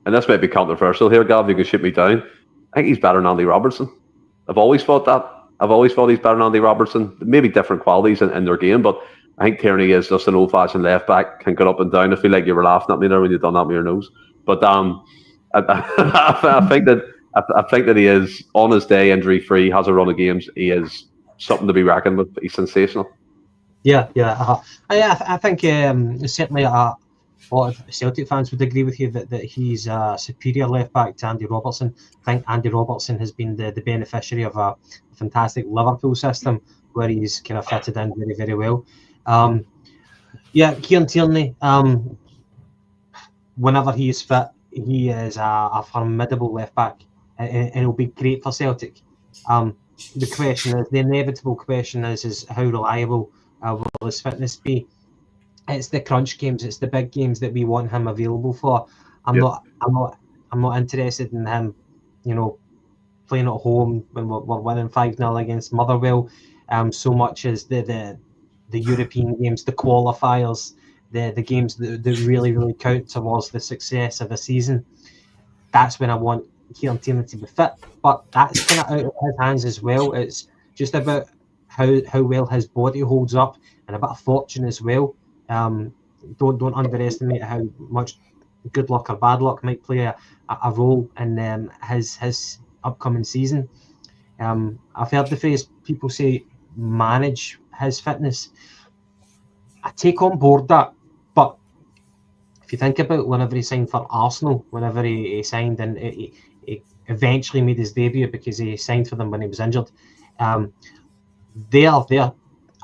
and this might be controversial here, Gav, you can shoot me down. I think he's better than Andy Robertson. I've always thought that. I've always thought he's better than Andy Robertson. Maybe different qualities in their game, but I think Tierney is just an old-fashioned left back, can get up and down. I feel like you were laughing at me there when you done that with your nose. But I think that he is, on his day, injury-free, has a run of games. He is something to be reckoned with. He's sensational. Yeah. I think certainly a lot of Celtic fans would agree with you that he's a superior left-back to Andy Robertson. I think Andy Robertson has been the beneficiary of a fantastic Liverpool system where he's kind of fitted in very, very well. Kieran Tierney, whenever he is fit, he is a formidable left-back, and it'll be great for Celtic. The inevitable question is how reliable will his fitness be? It's the crunch games, it's the big games that we want him available for. I'm not interested in him playing at home when we're winning 5-0 against Motherwell, so much as the European games, the qualifiers, the games that really, really count towards the success of a season. That's when I want Kieran Tierney to be fit. But that's kind of out of his hands as well. It's just about how well his body holds up and a bit of fortune as well. Don't underestimate how much good luck or bad luck might play a role in his upcoming season. I've heard the phrase people say manage his fitness. I take on board that, but if you think about whenever he signed for Arsenal, whenever he signed and he eventually made his debut because he signed for them when he was injured, they're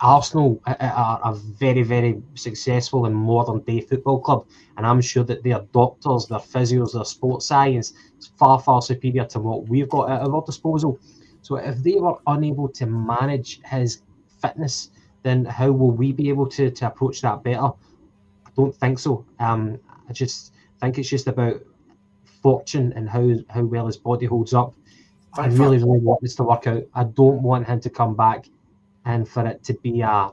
Arsenal are a very, very successful and modern day football club, and I'm sure that their doctors, their physios, their sports science is far, far superior to what we've got at our disposal. So if they were unable to manage his fitness, then how will we be able to approach that better? I don't think so. I just think it's just about fortune and how well his body holds up. I really, really want this to work out. I don't want him to come back and for it to be an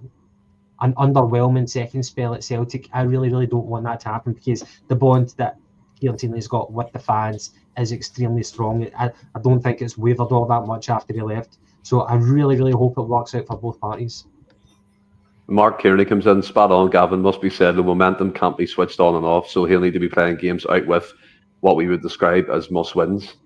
underwhelming second spell at Celtic. I really, really don't want that to happen because the bond that Kieran Tierney's got with the fans is extremely strong. I don't think it's wavered all that much after he left. So I really, really hope it works out for both parties. Mark Kearney comes in, spot on, Gavin. Must be said, the momentum can't be switched on and off, so he'll need to be playing games out with what we would describe as must-wins.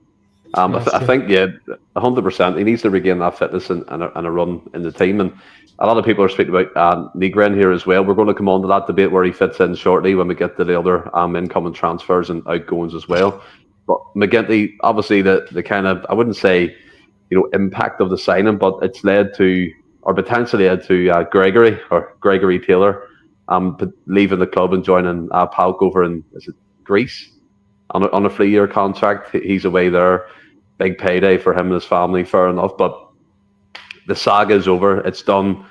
I think, 100%. He needs to regain that fitness and a run in the team. And a lot of people are speaking about Nygren here as well. We're going to come on to that debate where he fits in shortly when we get to the other incoming transfers and outgoings as well. But McGinty, obviously, the kind of, I wouldn't say, impact of the signing, but it's led to, or potentially led to Gregory Taylor leaving the club and joining PAOK over in, is it Greece? On a 3-year contract. He's away there. Big payday for him and his family, fair enough. But the saga is over. It's done.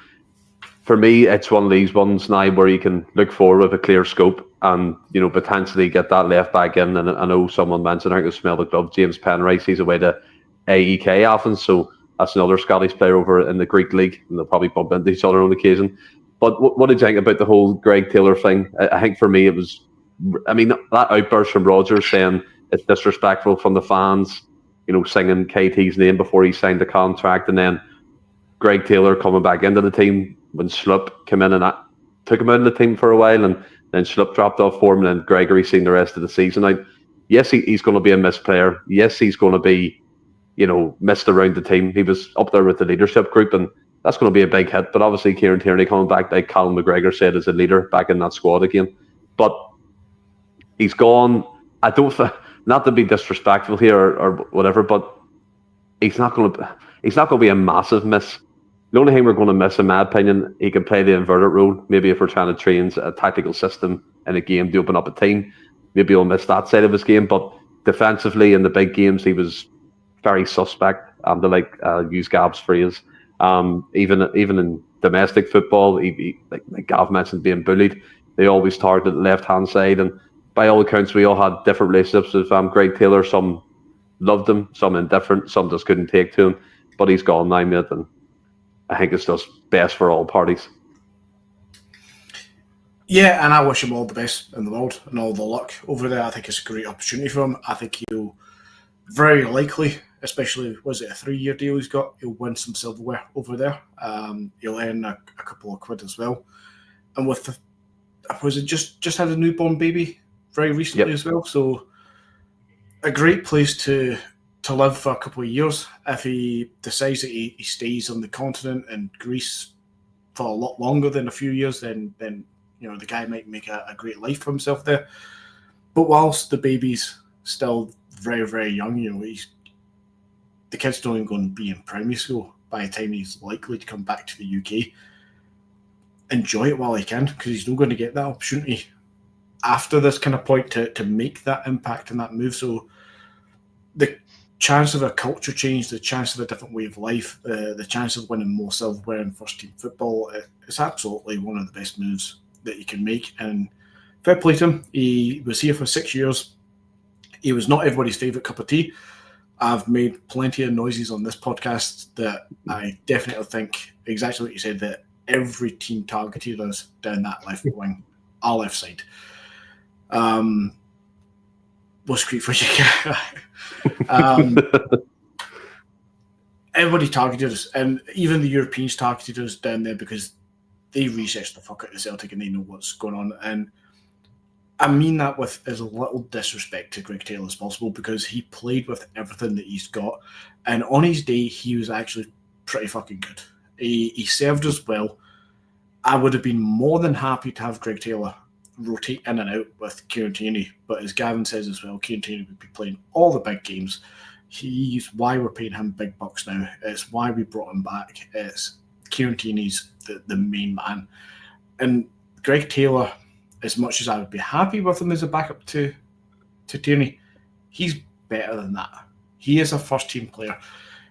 For me, it's one of these ones now where you can look forward with a clear scope and, potentially get that left back in. And I know someone mentioned, I can smell the glove, James Penrice, he's away to AEK Athens. So that's another Scottish player over in the Greek league. And they'll probably bump into each other on occasion. But what did you think about the whole Greg Taylor thing? I think for me, it was, that outburst from Rodgers saying it's disrespectful from the fans, singing KT's name before he signed the contract, and then Greg Taylor coming back into the team when Schlupp came in and took him out of the team for a while, and then Schlupp dropped off for him, and then Gregory seen the rest of the season out. Yes, he's going to be a missed player. Yes, he's going to be, missed around the team. He was up there with the leadership group, and that's going to be a big hit. But obviously, Kieran Tierney coming back, like Callum McGregor said, as a leader back in that squad again. But he's gone. I don't, not to be disrespectful here or whatever, but he's not going to be a massive miss. The only thing we're going to miss, in my opinion, he can play the inverted role. Maybe if we're trying to train a tactical system in a game to open up a team, maybe he'll miss that side of his game. But defensively in the big games, he was very suspect. To use Gav's phrase, even in domestic football, he like Gav mentioned, being bullied. They always targeted the left-hand side, and by all accounts, we all had different relationships with Greg Taylor. Some loved him, some indifferent, some just couldn't take to him. But he's gone now, mate, and I think it's just best for all parties. Yeah, and I wish him all the best in the world and all the luck over there. I think it's a great opportunity for him. I think he'll very likely, especially, was it a 3-year deal he's got, he'll win some silverware over there. He'll earn a couple of quid as well. And with was it just had a newborn baby very recently as well, so a great place to live for a couple of years. If he decides that he stays on the continent in Greece for a lot longer than a few years, then the guy might make a great life for himself there. But whilst the baby's still very, very young, the kid's not even going to be in primary school by the time he's likely to come back to the UK. Enjoy it while he can, because he's not going to get that opportunity after this kind of point to make that impact and that move. So the chance of a culture change, the chance of a different way of life, the chance of winning more silverware in first team football, it's absolutely one of the best moves that you can make. And fair play to him. He was here for 6 years. He was not everybody's favourite cup of tea. I've made plenty of noises on this podcast that I definitely think exactly what you said, that every team targeted us down that left wing, our left side. What's great for you? Everybody targeted us, and even the Europeans targeted us down there because they researched the fuck out of Celtic and they know what's going on. And I mean that with as little disrespect to Greg Taylor as possible, because he played with everything that he's got, and on his day he was actually pretty fucking good. He served us well. I would have been more than happy to have Greg Taylor rotate in and out with Kieran Tierney, but as Gavin says as well, Kieran Tierney would be playing all the big games. He's why we're paying him big bucks now. It's why we brought him back. It's Kieran Tierney's the main man. And Greg Taylor, as much as I would be happy with him as a backup to Tierney, he's better than that. He is a first-team player.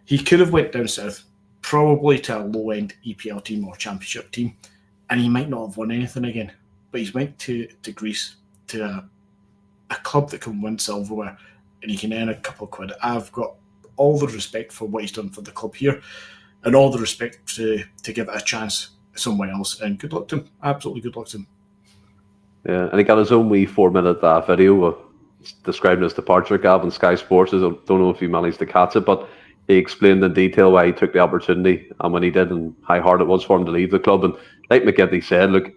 He could have went down south, probably to a low-end EPL team or championship team, and he might not have won anything again. But he's went to Greece, to a club that can win silverware, and he can earn a couple of quid. I've got all the respect for what he's done for the club here, and all the respect to give it a chance somewhere else. And good luck to him. Absolutely good luck to him. Yeah, and he got his own wee 4-minute video describing his departure, Gavin, Sky Sports. I don't know if you managed to catch it, but he explained in detail why he took the opportunity and when he did, and how hard it was for him to leave the club. And like McGinty said, look,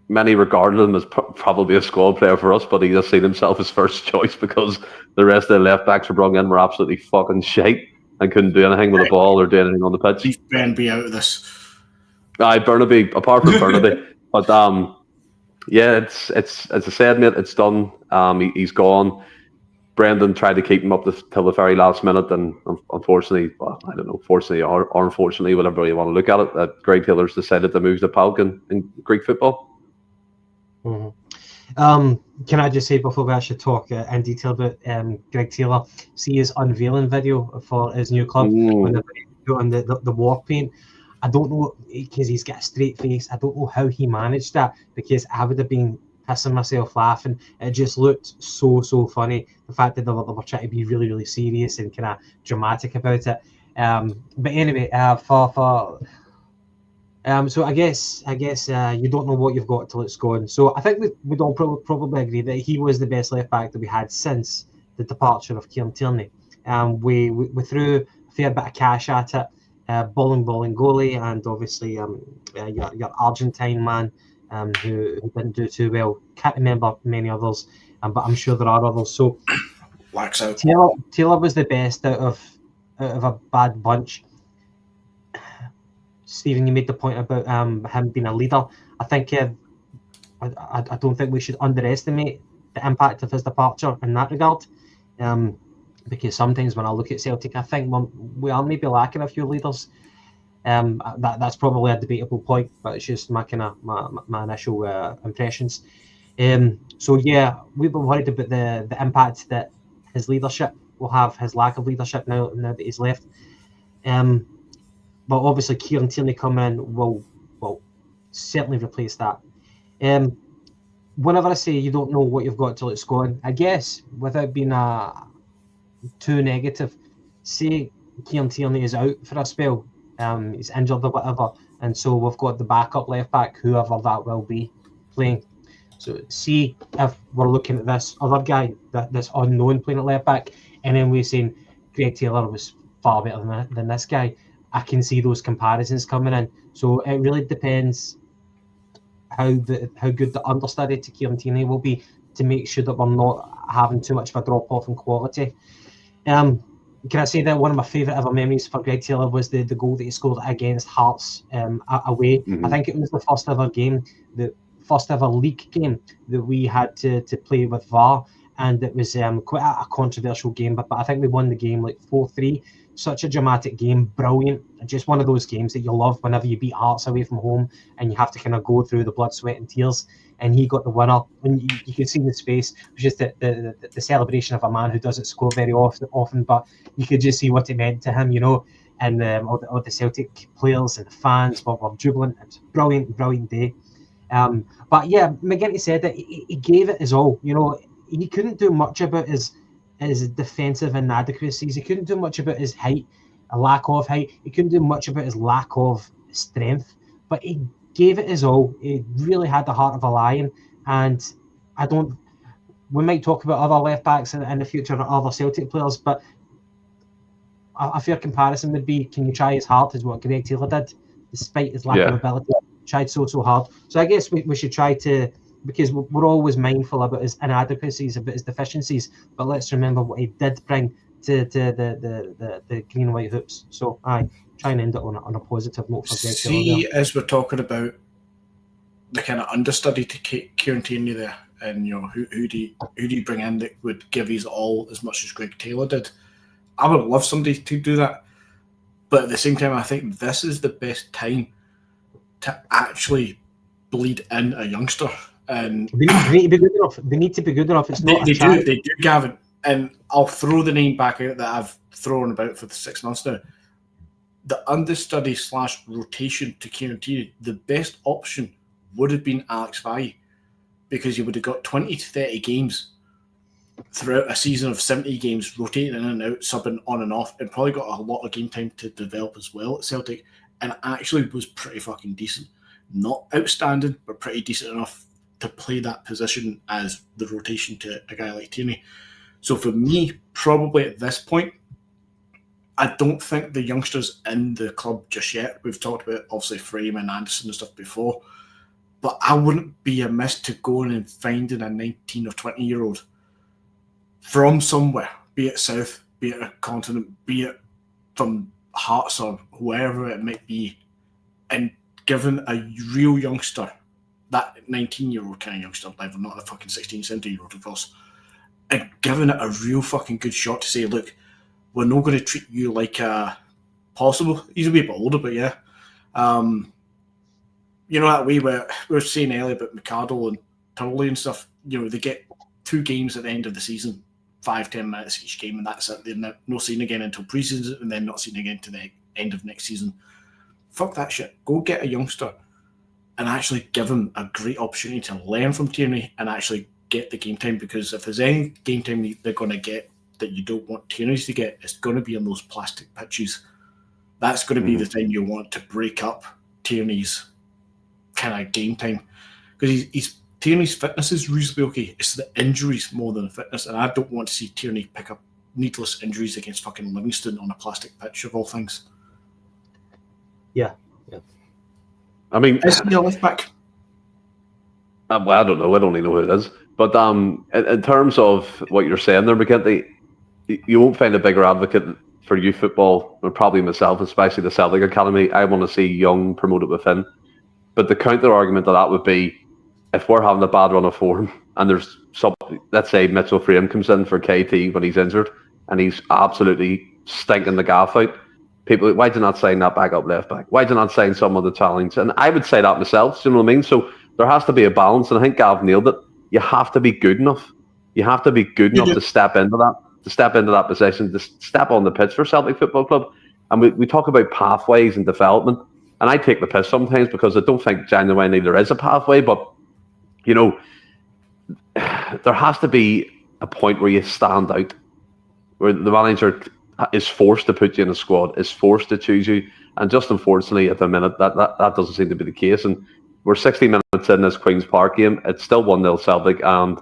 many regarded him as probably a squad player for us, but he just seen himself as first choice because the rest of the left backs were brought in were absolutely fucking shite and couldn't do anything with the ball or do anything on the pitch. Leave Burnby out of this. Aye, Burnaby, apart from Burnaby. But yeah, it's as I said, mate, it's done. He's gone. Brendan tried to keep him up till the very last minute, and unfortunately, well, I don't know, fortunately or unfortunately, whatever you want to look at it, Greg Taylor's decided to move to PAOK in Greek football. Mm-hmm. Can I just say before we actually talk in detail about Greg Taylor, see his unveiling video for his new club when they put on the war paint. I don't know, because he's got a straight face. I don't know how he managed that, because I would have been pissing myself laughing. It just looked so funny. The fact that they were trying to be really, really serious and kind of dramatic about it. But anyway, so I guess you don't know what you've got till it's gone. So I think we'd all probably agree that he was the best left back that we had since the departure of Kieran Tierney. We threw a fair bit of cash at it. Bowling goalie, and obviously your Argentine man who didn't do too well. Can't remember many others, but I'm sure there are others. So Taylor was the best out of a bad bunch. Stephen, you made the point about him being a leader. I think I don't think we should underestimate the impact of his departure in that regard. Because sometimes when I look at Celtic, I think we are maybe lacking a few leaders. That's probably a debatable point, but it's just my initial impressions. So yeah, we've been worried about the impact that his leadership will have, his lack of leadership now that he's left. But obviously Kieran Tierney coming in will certainly replace that. Whenever I say you don't know what you've got till it's gone, I guess without being too negative, say Kieran Tierney is out for a spell, he's injured or whatever, and so we've got the backup left back, whoever that will be, playing. So see if we're looking at this other guy, this unknown playing at left back, and then we're saying Greg Taylor was far better than this guy. I can see those comparisons coming in. So it really depends how good the understudy to Kieran Tierney will be to make sure that we're not having too much of a drop off in quality. Can I say that one of my favourite ever memories for Greg Taylor was the goal that he scored against Hearts away. Mm-hmm. I think it was the first ever game, the first ever league game that we had to play with VAR, and it was quite a controversial game, but I think we won the game like 4-3. Such a dramatic game, brilliant. Just one of those games that you love whenever you beat Hearts away from home and you have to kind of go through the blood, sweat and tears. And he got the winner, and you could see in his face, it was just the celebration of a man who doesn't score very often, but you could just see what it meant to him, you know. And all the Celtic players and the fans were jubilant. It was a brilliant day. But yeah, McGinty said that he gave it his all. You know, he couldn't do much about his his defensive inadequacies. He couldn't do much about his height, a lack of height. He couldn't do much about his lack of strength, but he gave it his all. He really had the heart of a lion, and we might talk about other left backs in the future or other Celtic players, but a fair comparison would be, can you try as hard as what Greg Taylor did, despite his lack of ability? Tried so hard. So I guess we should try to, because we're always mindful about his inadequacies, about his deficiencies, but let's remember what he did bring to the green and white hoops. So I try and end it on a positive note for Greg Taylor. See, as we're talking about the kind of understudy to Kieran Tierney there, and who do you bring in that would give his all as much as Greg Taylor did? I would love somebody to do that, but at the same time, I think this is the best time to actually bleed in a youngster. And they need to be good enough. They need to be good enough. It's not they do, Gavin. And I'll throw the name back out that I've thrown about for the 6 months now. The understudy / rotation to Kieran Tierney, the best option would have been Alex Faye, because you would have got 20 to 30 games throughout a season of 70 games, rotating in and out, subbing on and off, and probably got a lot of game time to develop as well at Celtic, and actually was pretty fucking decent. Not outstanding, but pretty decent enough to play that position as the rotation to a guy like Tierney. So for me, probably at this point, I don't think the youngsters in the club just yet. We've talked about, obviously, Frame and Anderson and stuff before, but I wouldn't be amiss to going and finding a 19 or 20-year-old from somewhere, be it South, be it a continent, be it from Hearts or wherever it might be, and giving a real youngster, that 19-year-old kind of youngster level, not a fucking 16, 17-year-old, of course, and giving it a real fucking good shot to say, look, we're not going to treat you like a possible. He's a wee bit older, but yeah. You know, that way where we were saying earlier about McArdle and Turley and stuff, you know, they get 2 games at the end of the season, 5-10 minutes each game, and that's it. They're not seen again until pre-season, and then not seen again to the end of next season. Fuck that shit. Go get a youngster and actually give him a great opportunity to learn from Tierney and actually get the game time, because if there's any game time they're going to get that you don't want Tierney's to get, it's going to be on those plastic pitches. That's going to be the time you want to break up Tierney's kind of game time, because Tierney's fitness is reasonably okay. It's the injuries more than the fitness, and I don't want to see Tierney pick up needless injuries against fucking Livingston on a plastic pitch of all things. Yeah. I mean, is he a left back? Well, I don't know. I don't even know who it is. But in terms of what you're saying there, McGinty, you won't find a bigger advocate for youth football, or probably myself, especially the Celtic Academy. I want to see young promoted within. But the counter argument to that would be, if we're having a bad run of form and there's something, let's say Mitchell Frame comes in for KT when he's injured and he's absolutely stinking the gaff out, people, why do you not sign that backup left back? Why do you not sign some of the talents? And I would say that myself, do you know what I mean? So there has to be a balance, and I think Gav nailed it. You have to be good enough. You have to be good enough to step into that position, to step on the pitch for Celtic Football Club. And we talk about pathways and development, and I take the piss sometimes because I don't think genuinely there is a pathway, but you know, there has to be a point where you stand out, where the manager is forced to put you in a squad, is forced to choose you, and just unfortunately at the minute that doesn't seem to be the case. And we're 60 minutes in this Queen's Park game. It's still 1-0 Celtic, and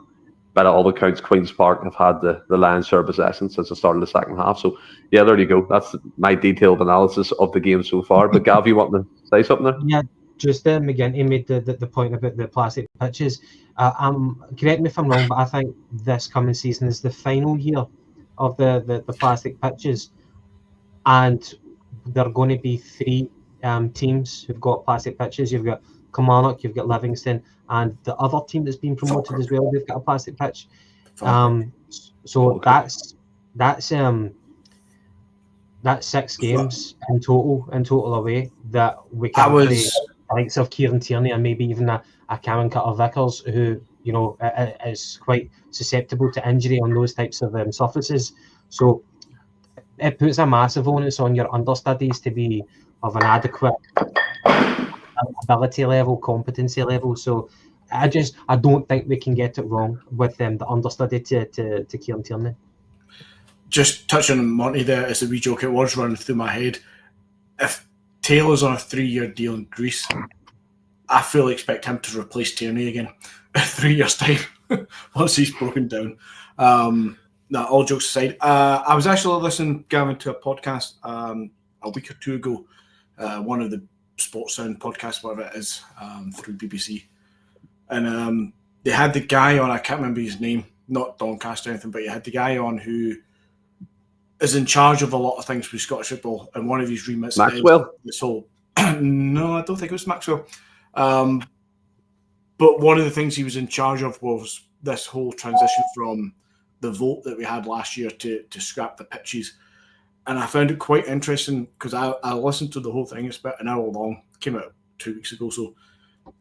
by all accounts, Queen's Park have had the lion's share of possession since the start of the second half. So yeah, there you go. That's my detailed analysis of the game so far. But Gav, you want to say something there? Yeah, just McGinty made the point about the plastic pitches. Correct me if I'm wrong, but I think this coming season is the final year of the plastic pitches, and there are going to be 3 teams who've got plastic pitches. You've got Kilmarnock, you've got Livingston, and the other team that's been promoted as well, they've got a plastic pitch. So that's 6 games in total away that we can play the likes of Kieran Tierney and maybe even a Cameron Cutter-Vickers, who, you know, is quite susceptible to injury on those types of surfaces. So it puts a massive onus on your understudies to be of an adequate ability level, competency level. So I don't think we can get it wrong with the understudy to Kieran Tierney. just touching on Monty there, as a wee joke, it was running through my head. If Taylor's on a 3-year deal in Greece, I fully expect him to replace Tierney again in 3 years' time once he's broken down. All jokes aside, I was actually listening, Gavin, to a podcast a week or two ago, one of the Sports Sound podcasts, whatever it is, through BBC. And they had the guy on, I can't remember his name, not Doncaster or anything, but you had the guy on who is in charge of a lot of things with Scottish football, and one of his remits Maxwell? This whole no, I don't think it was Maxwell. But one of the things he was in charge of was this whole transition from the vote that we had last year to scrap the pitches. And I found it quite interesting because I listened to the whole thing. It's about an hour long. It came out 2 weeks ago.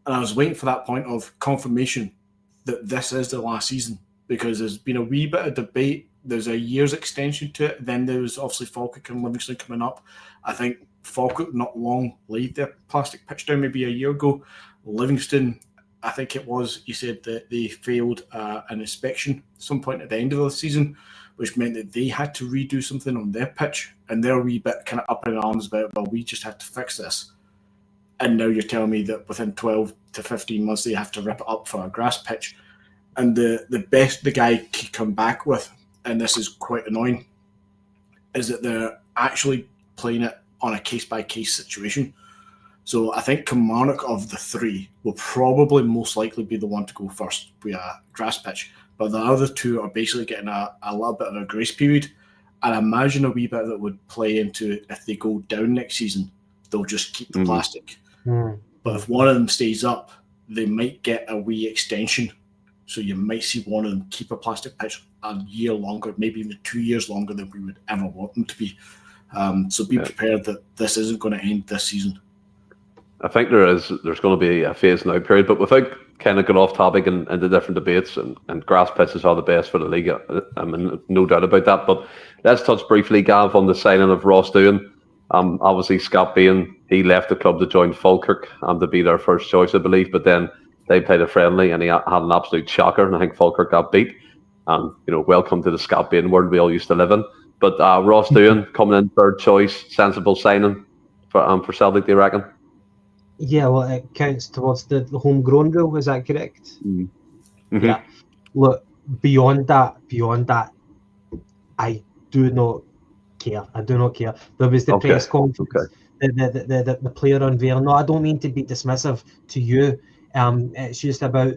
And I was waiting for that point of confirmation that this is the last season, because there's been a wee bit of debate. There's a year's extension to it. Then there was obviously Falkirk and Livingston coming up. I think Falkirk not long laid their plastic pitch down maybe a year ago. Livingston, I think it was, you said that they failed an inspection at some point at the end of the season, which meant that they had to redo something on their pitch, and they're a wee bit kind of up in arms about, well, we just had to fix this. And now you're telling me that within 12 to 15 months they have to rip it up for a grass pitch. And the best the guy could come back with, and this is quite annoying, is that they're actually playing it on a case-by-case situation. So I think Kilmarnock of the three will probably most likely be the one to go first with a grass pitch. But the other two are basically getting a little bit of a grace period. And I imagine a wee bit that would play into if they go down next season, they'll just keep the plastic. But if one of them stays up, they might get a wee extension. So you might see one of them keep a plastic pitch a year longer, maybe even 2 years longer than we would ever want them to be. So be prepared that this isn't going to end this season. I think there's going to be a phase now period, but without kind of going off topic and into different debates, and grass pitches are the best for the league. I mean, no doubt about that. But let's touch briefly, Gav, on the signing of Ross Doohan. Obviously, Scott Bain, he left the club to join Falkirk to be their first choice, I believe. But then they played a friendly, and he had an absolute shocker, and I think Falkirk got beat. Welcome to the Scott Bain world we all used to live in. But Ross Doohan coming in third choice, sensible signing for Celtic, do you reckon? Yeah, well, it counts towards the homegrown rule. Is that correct? Mm-hmm. Yeah. Look, beyond that, I do not care. I do not care. There was the press conference, the player unveiling. No, I don't mean to be dismissive to you. It's just about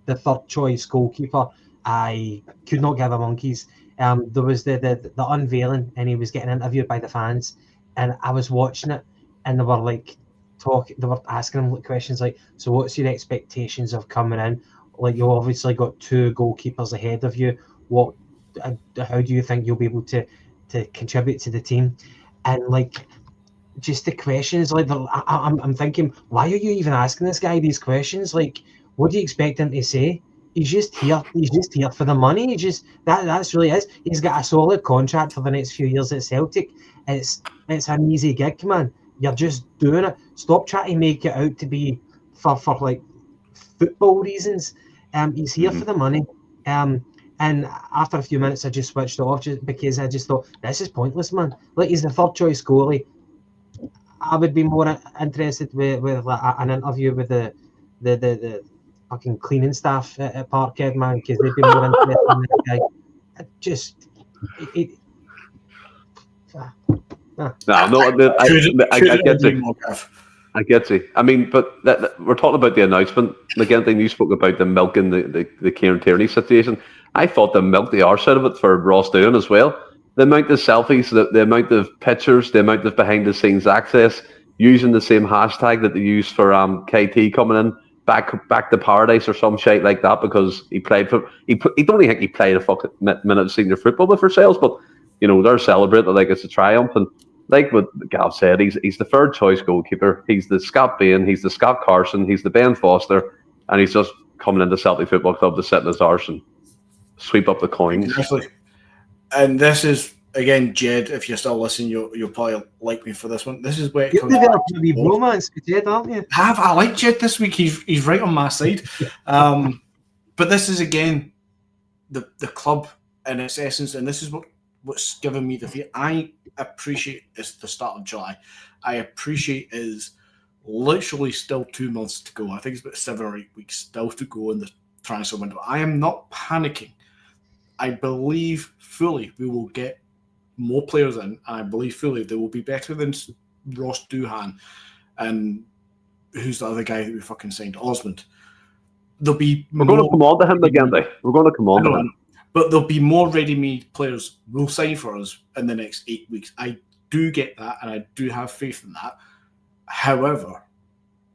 the third choice goalkeeper. I could not give a monkeys. There was the unveiling, and he was getting interviewed by the fans, and I was watching it, and they were asking him questions like, so what's your expectations of coming in? Like, you obviously got two goalkeepers ahead of you. How do you think you'll be able to contribute to the team? And like, just the questions, like, I'm thinking, why are you even asking this guy these questions? Like, what do you expect him to say? He's just here for the money. That's really is. He's got a solid contract for the next few years at Celtic. It's an easy gig, man. You're just doing it. Stop trying to make it out to be for like football reasons. He's here for the money. And after a few minutes, I just switched off just because I just thought, this is pointless, man. Like, he's the third choice goalie. I would be more interested with like an interview with the fucking cleaning staff at Parkhead, man, because they'd be more interested in that guy. I get you. I mean, but we're talking about the announcement. Again, then you spoke about the milking the Kieran Tierney situation. I thought they milked the arse out of it for Ross Doohan as well. The amount of selfies, the amount of pictures, the amount of behind-the-scenes access, using the same hashtag that they used for KT coming in, back to paradise or some shit like that, because he played for... He don't even think he played a fucking minute of senior football with ourselves, but, they're celebrating like it's a triumph. And like what Gav said, he's the third choice goalkeeper. He's the Scott Bain, he's the Scott Carson, he's the Ben Foster, and he's just coming into Celtic Football Club to sit in his arse and sweep up the coins. Exactly. And this is, again, Jed, if you're still listening, you'll probably like me for this one. This is where it comes back. You're romance with Jed, aren't you? I like Jed this week. He's right on my side. But this is, again, the club in its essence, and this is what what's given me the fear. I appreciate it's the start of July. I appreciate is literally still 2 months to go. I think it's about 7 or 8 weeks still to go in the transfer window. I am not panicking. I believe fully we will get more players in, and I believe fully they will be better than Ross Doohan and who's the other guy that we fucking signed? Osmond. There'll be We're going to come on to him again, though. We're going to come on to him. But there'll be more ready-made players will sign for us in the next 8 weeks. I do get that, and I do have faith in that. However,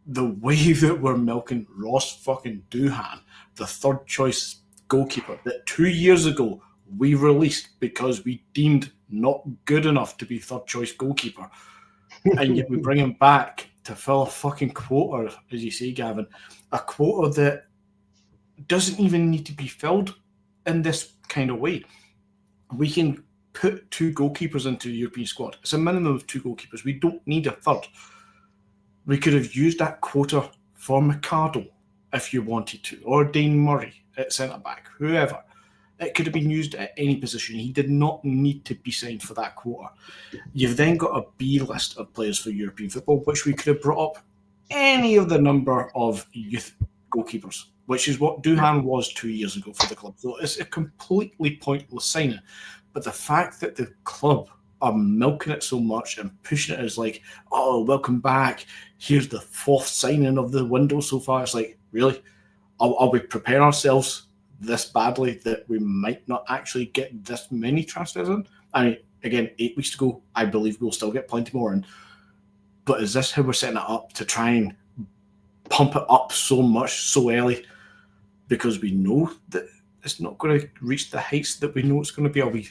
the way that we're milking Ross fucking Doohan, the third choice goalkeeper that 2 years ago we released because we deemed not good enough to be third choice goalkeeper, and yet we bring him back to fill a fucking quota, as you say, Gavin, a quota that doesn't even need to be filled in this kind of way. We can put 2 goalkeepers into the European squad. It's a minimum of 2 goalkeepers. We don't need a third. We could have used that quota for Mikado if you wanted to, or Dane Murray at centre-back, whoever. It could have been used at any position. He did not need to be signed for that quota. You've then got a B list of players for European football, which we could have brought up any of the number of youth goalkeepers, which is what Doohan was 2 years ago for the club. So it's a completely pointless signing. But the fact that the club are milking it so much and pushing it as like, oh, welcome back, here's the 4th signing of the window so far. It's like, really? Are we preparing ourselves this badly that we might not actually get this many transfers in? I mean, again, 8 weeks to go. I believe we'll still get plenty more in. But is this how we're setting it up to try and pump it up so much so early because we know that it's not going to reach the heights that we know it's going to be?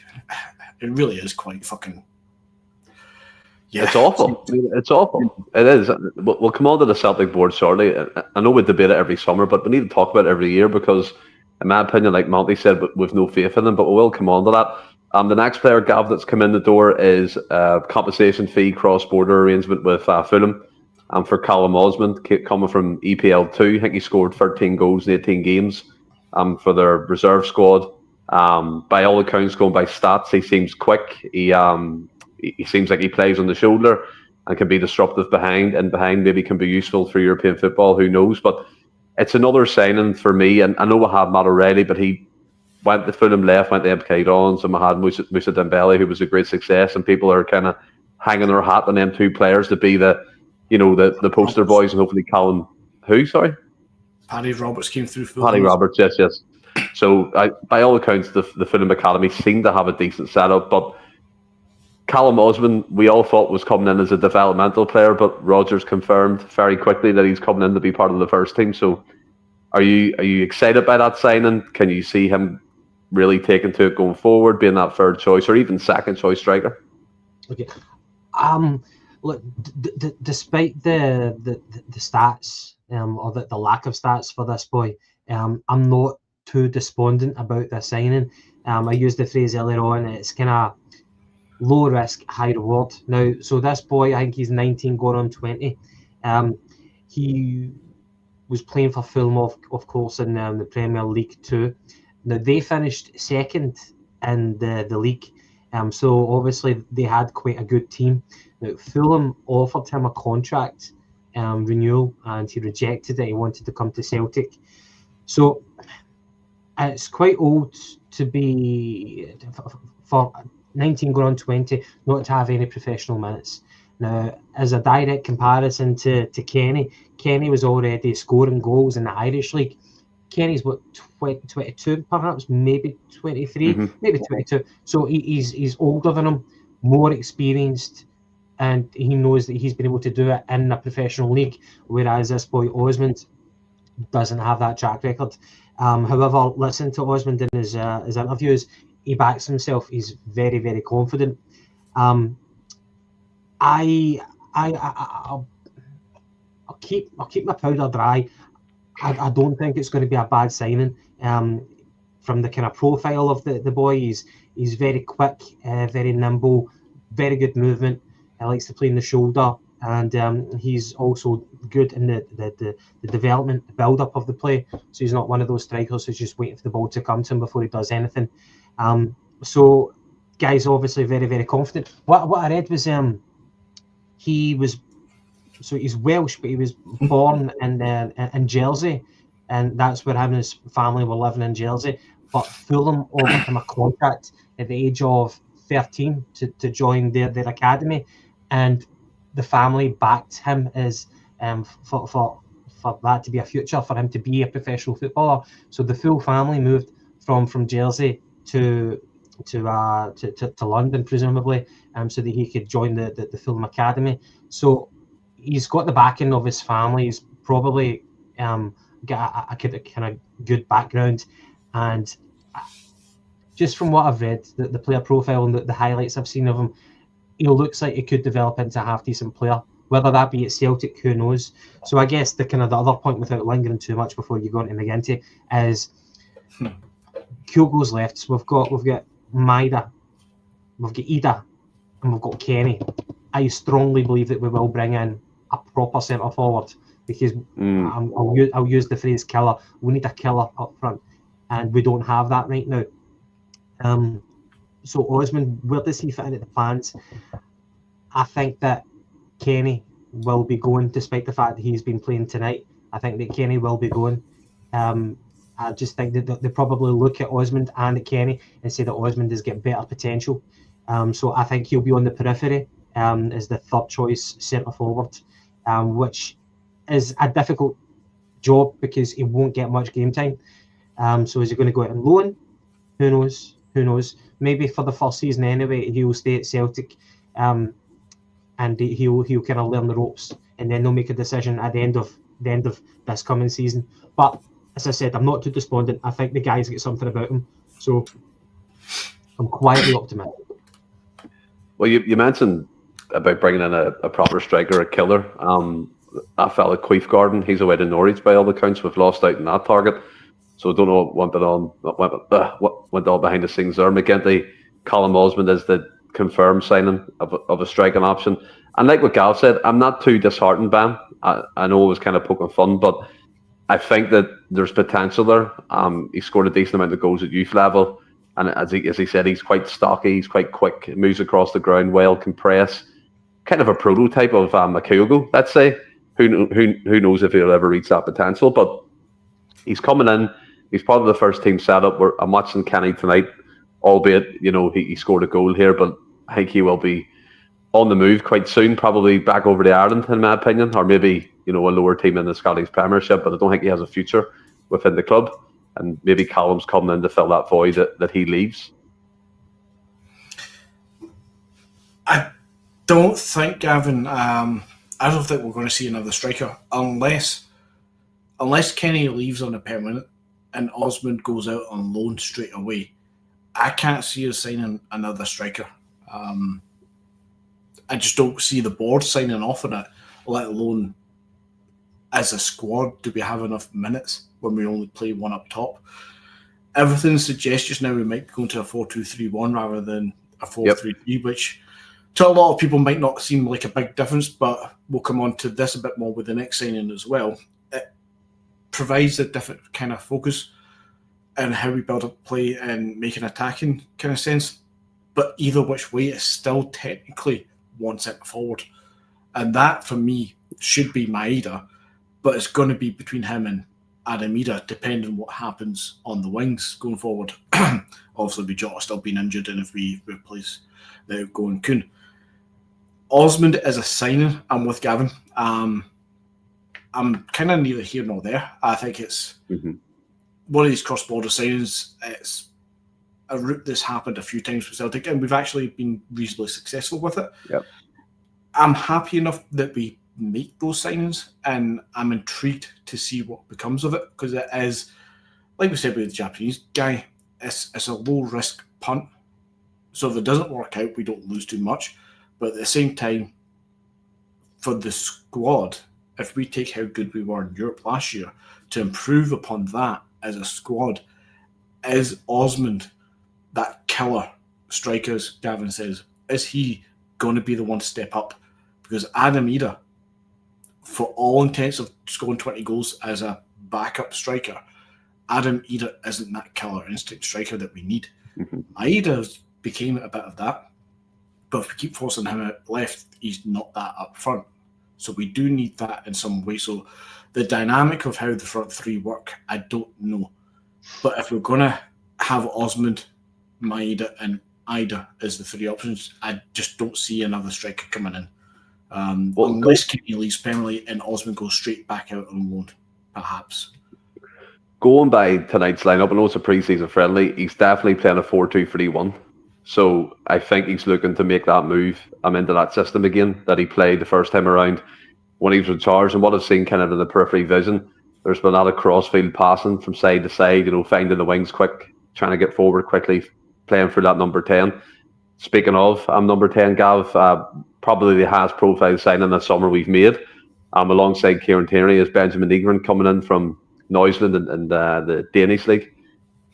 It really is quite fucking... Yeah. It's awful. It's awful. It is. We'll come on to the Celtic board shortly. I know we debate it every summer, but we need to talk about it every year because, in my opinion, like Monty said, we've no faith in them, but we will come on to that. The next player, Gav, that's come in the door is compensation fee cross-border arrangement with Fulham for Callum Osmond, coming from EPL 2. I think he scored 13 goals in 18 games for their reserve squad. By all accounts, going by stats, he seems quick. He seems like he plays on the shoulder and can be disruptive behind, maybe can be useful for European football, who knows. But it's another signing for me, and I know I had Matt O'Reilly, but he went to Fulham left, went to MK Dons, and we had Moussa Dembele, who was a great success, and people are kind of hanging their hat on them 2 players to be the poster boys, and hopefully Callum... Who, sorry? Paddy Roberts came through Fulham. Paddy Roberts, yes. So, by all accounts, the Fulham Academy seemed to have a decent setup, but Callum Osmond, we all thought was coming in as a developmental player, but Rodgers confirmed very quickly that he's coming in to be part of the first team. So, are you excited by that signing? Can you see him really taking to it going forward, being that third choice or even second choice striker? Okay. Look, despite the stats or the lack of stats for this boy, I'm not too despondent about this signing. I used the phrase earlier on. It's kind of low risk, high reward. Now, so this boy, I think he's 19 going on 20. He was playing for Fulham, of course, in the Premier League 2. Now, they finished second in the league. So, obviously, they had quite a good team. Now, Fulham offered him a contract renewal, and he rejected it. He wanted to come to Celtic. So, it's quite old to be... for 19 going on 20, not to have any professional minutes. Now, as a direct comparison to Kenny was already scoring goals in the Irish League. Kenny's 22 perhaps, maybe 23, maybe 22. So he's older than him, more experienced, and he knows that he's been able to do it in a professional league, whereas this boy Osmond doesn't have that track record. However, listen to Osmond in his interviews. He backs himself. He's very, very confident. I'll keep my powder dry. I don't think it's going to be a bad signing. From the kind of profile of the boy, he's very quick, very nimble, very good movement. He likes to play in the shoulder, and he's also good in the development, the build-up of the play. So he's not one of those strikers who's just waiting for the ball to come to him before he does anything. So guy's obviously very, very confident. What I read was he's Welsh, but he was born in Jersey, and that's where him and his family were living in Jersey. But Fulham offered him a contract at the age of 13 to join their academy, and the family backed him as for that to be a future, for him to be a professional footballer. So the full family moved from Jersey to London, presumably, so that he could join the Fulham Academy. So he's got the backing of his family. He's probably got a kind of good background, and just from what I've read, the player profile and the highlights I've seen of him, he looks like he could develop into a half-decent player. Whether that be at Celtic, who knows? So I guess the other point, without lingering too much before you go into McGinty, is Kyogo's left. So we've got Maeda, we've got Ida, and we've got Kenny. I strongly believe that we will bring in a proper centre forward, because I'll use the phrase killer. We need a killer up front, and we don't have that right now. So Osman, where does he fit into the plans? I think that Kenny will be going, despite the fact that he's been playing tonight. I think that Kenny will be going. I just think that they probably look at Osmond and at Kenny and say that Osmond has got better potential. So I think he'll be on the periphery as the third choice centre forward, which is a difficult job because he won't get much game time. So is he going to go out on loan? Who knows? Who knows? Maybe for the first season anyway, he'll stay at Celtic, and he'll kind of learn the ropes, and then they'll make a decision at the end of this coming season. But as I said, I'm not too despondent. I think the guy's got something about him, so I'm quietly optimistic. Well, you mentioned about bringing in a proper striker, a killer. That fella Queef Gordon, he's away to Norwich by all accounts. We've lost out on that target. So I don't know what went on behind the scenes there. McGinty, Callum Osmond is the confirmed signing of a striking option. And like what Gal said, I'm not too disheartened by him. I know it was kind of poking fun, but I think that there's potential there. He scored a decent amount of goals at youth level. And as he said, he's quite stocky, he's quite quick, he moves across the ground well, can press. Kind of a prototype of Kyogo, let's say. Who knows if he'll ever reach that potential, but he's coming in. He's part of the first team setup. I'm watching Kenny tonight, albeit, he scored a goal here, but I think he will be on the move quite soon, probably back over to Ireland, in my opinion, or maybe, a lower team in the Scottish Premiership, but I don't think he has a future within the club, and maybe Callum's coming in to fill that void that he leaves. I don't think, Gavin, I don't think we're going to see another striker unless Kenny leaves on a permanent and Osmond goes out on loan straight away. I can't see us signing another striker. I just don't see the board signing off on it, let alone as a squad. Do we have enough minutes when we only play one up top? Everything suggests just now we might be going to a 4-2-3-1 rather than a 4-3-3, which to a lot of people might not seem like a big difference, but we'll come on to this a bit more with the next signing as well. It provides a different kind of focus and how we build up play and make an attacking kind of sense. But either which way, it's still technically one centre forward. And that, for me, should be Maeda, but it's going to be between him and Adam Ida, depending on what happens on the wings going forward. Obviously, with Jota still being injured, and if we replace the outgoing Kuhn. Osmond is a signing. I'm with Gavin. I'm kind of neither here nor there. I think it's one of these cross-border signings. It's a route that's happened a few times for Celtic, and we've actually been reasonably successful with it. Yep. I'm happy enough that we make those signings, and I'm intrigued to see what becomes of it, because it is, like we said with the Japanese guy, it's a low-risk punt. So if it doesn't work out, we don't lose too much. But at the same time, for the squad, if we take how good we were in Europe last year, to improve upon that as a squad, is Osmond that killer striker, as Gavin says? Is he going to be the one to step up? Because Adam Ida, for all intents of scoring 20 goals as a backup striker, Adam Ida isn't that killer instinct striker that we need. Aida's became a bit of that. But if we keep forcing him out left, he's not that up front. So we do need that in some way. So the dynamic of how the front three work, I don't know. But if we're going to have Osmond, Maeda and Ida as the three options, I just don't see another striker coming in. Unless Kenny leaves permanently and Osmond goes straight back out on loan, perhaps. Going by tonight's lineup, I know it's a pre-season friendly, he's definitely playing a 4-2-3-1. So I think he's looking to make that move into that system again that he played the first time around when he was in charge. And what I've seen kind of in the periphery vision, there's been a lot of cross-field passing from side to side, finding the wings quick, trying to get forward quickly, playing for that number 10. Speaking of number 10, Gav, probably the highest profile signing this summer we've made. Alongside Kieran Tierney is Benjamin Negron coming in from Neuseeland and the Danish League.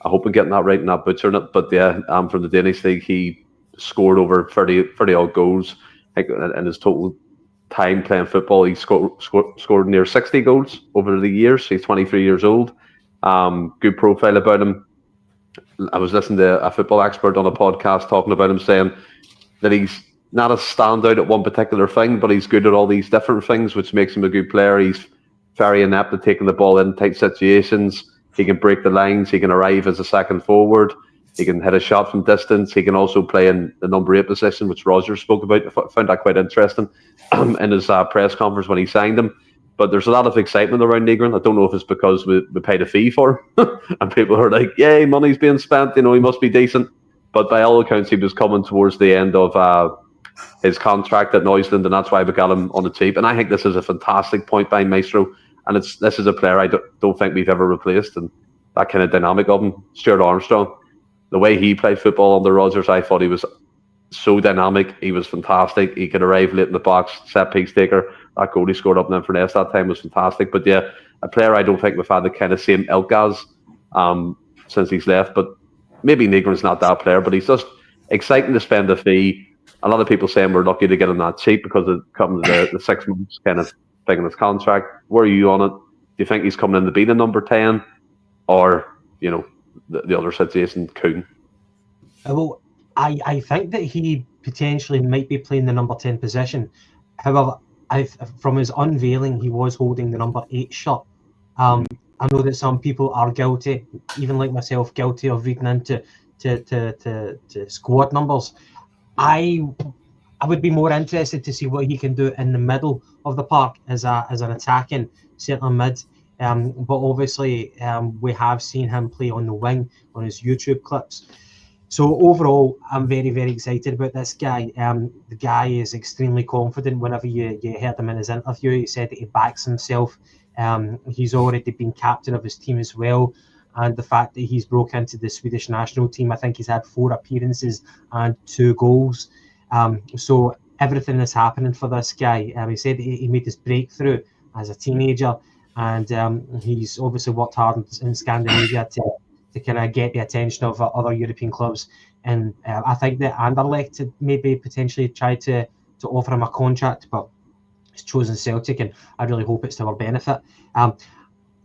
I hope I'm getting that right and not butchering it. But yeah, from the Danish League, he scored over 30 odd goals. I think in his total time playing football, he scored near 60 goals over the years. He's 23 years old. Good profile about him. I was listening to a football expert on a podcast talking about him, saying that he's not a standout at one particular thing, but he's good at all these different things, which makes him a good player. He's very inept at taking the ball in tight situations. He can break the lines. He can arrive as a second forward. He can hit a shot from distance. He can also play in the number 8 position, which Roger spoke about. I found that quite interesting in his press conference when he signed him. But there's a lot of excitement around Negron. I don't know if it's because we paid a fee for him and people are like, yay, money's being spent, he must be decent. But by all accounts, he was coming towards the end of his contract at Neuseeland, and that's why we got him on the cheap. And I think this is a fantastic point by Maestro. And this is a player I don't think we've ever replaced. And that kind of dynamic of him, Stuart Armstrong, the way he played football under Rodgers, I thought he was so dynamic. He was fantastic. He could arrive late in the box, set piece taker. That goal he scored up in Inverness that time was fantastic. But yeah, a player I don't think we've had the kind of same ilk as since he's left. But maybe Negron's not that player, but he's just exciting to spend the fee. A lot of people saying we're lucky to get him that cheap because it comes to the 6 months kind of thing in his contract. Where are you on it? Do you think he's coming in to be the number 10? Or, the other situation, Kuhn? Well, I think that he potentially might be playing the number 10 position. However, from his unveiling, he was holding the number 8 shirt. I know that some people are guilty, even like myself, guilty of reading into to squad numbers. I would be more interested to see what he can do in the middle of the park as an attacking centre mid. But obviously, we have seen him play on the wing on his YouTube clips. So overall, I'm very, very excited about this guy. The guy is extremely confident. Whenever you heard him in his interview, he said that he backs himself. He's already been captain of his team as well. And the fact that he's broke into the Swedish national team, I think he's had 4 appearances and 2 goals. So everything is happening for this guy. He said he made his breakthrough as a teenager, and he's obviously worked hard in Scandinavia to kind of get the attention of other European clubs. And I think that Anderlecht to maybe potentially try to offer him a contract, but he's chosen Celtic, and I really hope it's to our benefit.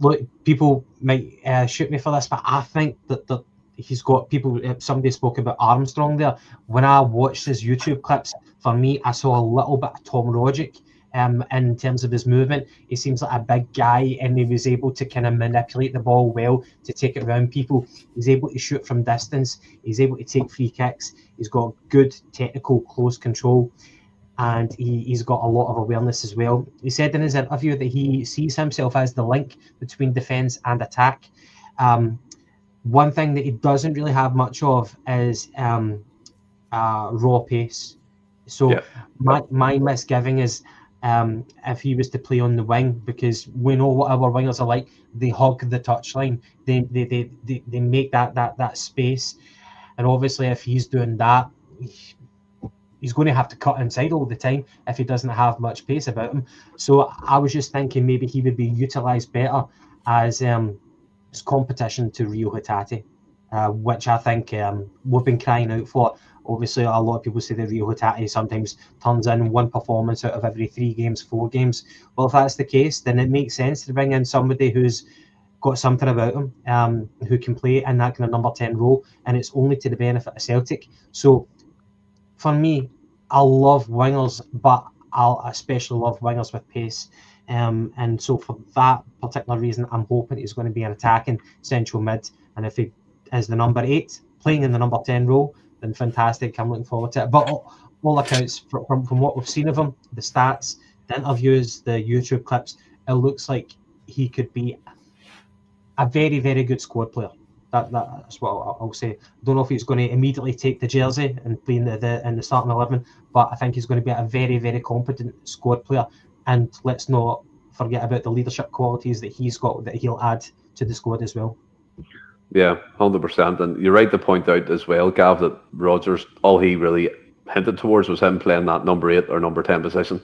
Look, people might shoot me for this, but I think that he's got people. Somebody spoke about Armstrong there. When I watched his YouTube clips, for me, I saw a little bit of Tom Rogic in terms of his movement. He seems like a big guy, and he was able to kind of manipulate the ball well to take it around people. He's able to shoot from distance. He's able to take free kicks. He's got good technical close control. And he's got a lot of awareness as well. He said in his interview that he sees himself as the link between defence and attack. One thing that he doesn't really have much of is raw pace. So my misgiving is if he was to play on the wing, because we know what our wingers are like. They hug the touchline. They make that space. And obviously, if he's doing that, he's going to have to cut inside all the time if he doesn't have much pace about him. So I was just thinking maybe he would be utilised better as competition to Rio Hatate, which I think we've been crying out for. Obviously, a lot of people say that Rio Hatate sometimes turns in one performance out of every 3 games, 4 games. Well, if that's the case, then it makes sense to bring in somebody who's got something about him who can play in that kind of number 10 role, and it's only to the benefit of Celtic. So for me, I love wingers, but I'll especially love wingers with pace. And so for that particular reason, I'm hoping he's going to be an attacking central mid. And if he is the number 8, playing in the number 10 role, then fantastic. I'm looking forward to it. But all accounts from what we've seen of him, the stats, the interviews, the YouTube clips, it looks like he could be a very, very good squad player. That's what I'll say. I don't know if he's going to immediately take the jersey and play in the starting 11, but I think he's going to be a very, very competent squad player. And let's not forget about the leadership qualities that he's got that he'll add to the squad as well. Yeah, 100%. And you're right to point out as well, Gav, that Rodgers, all he really hinted towards was him playing that number 8 or number 10 position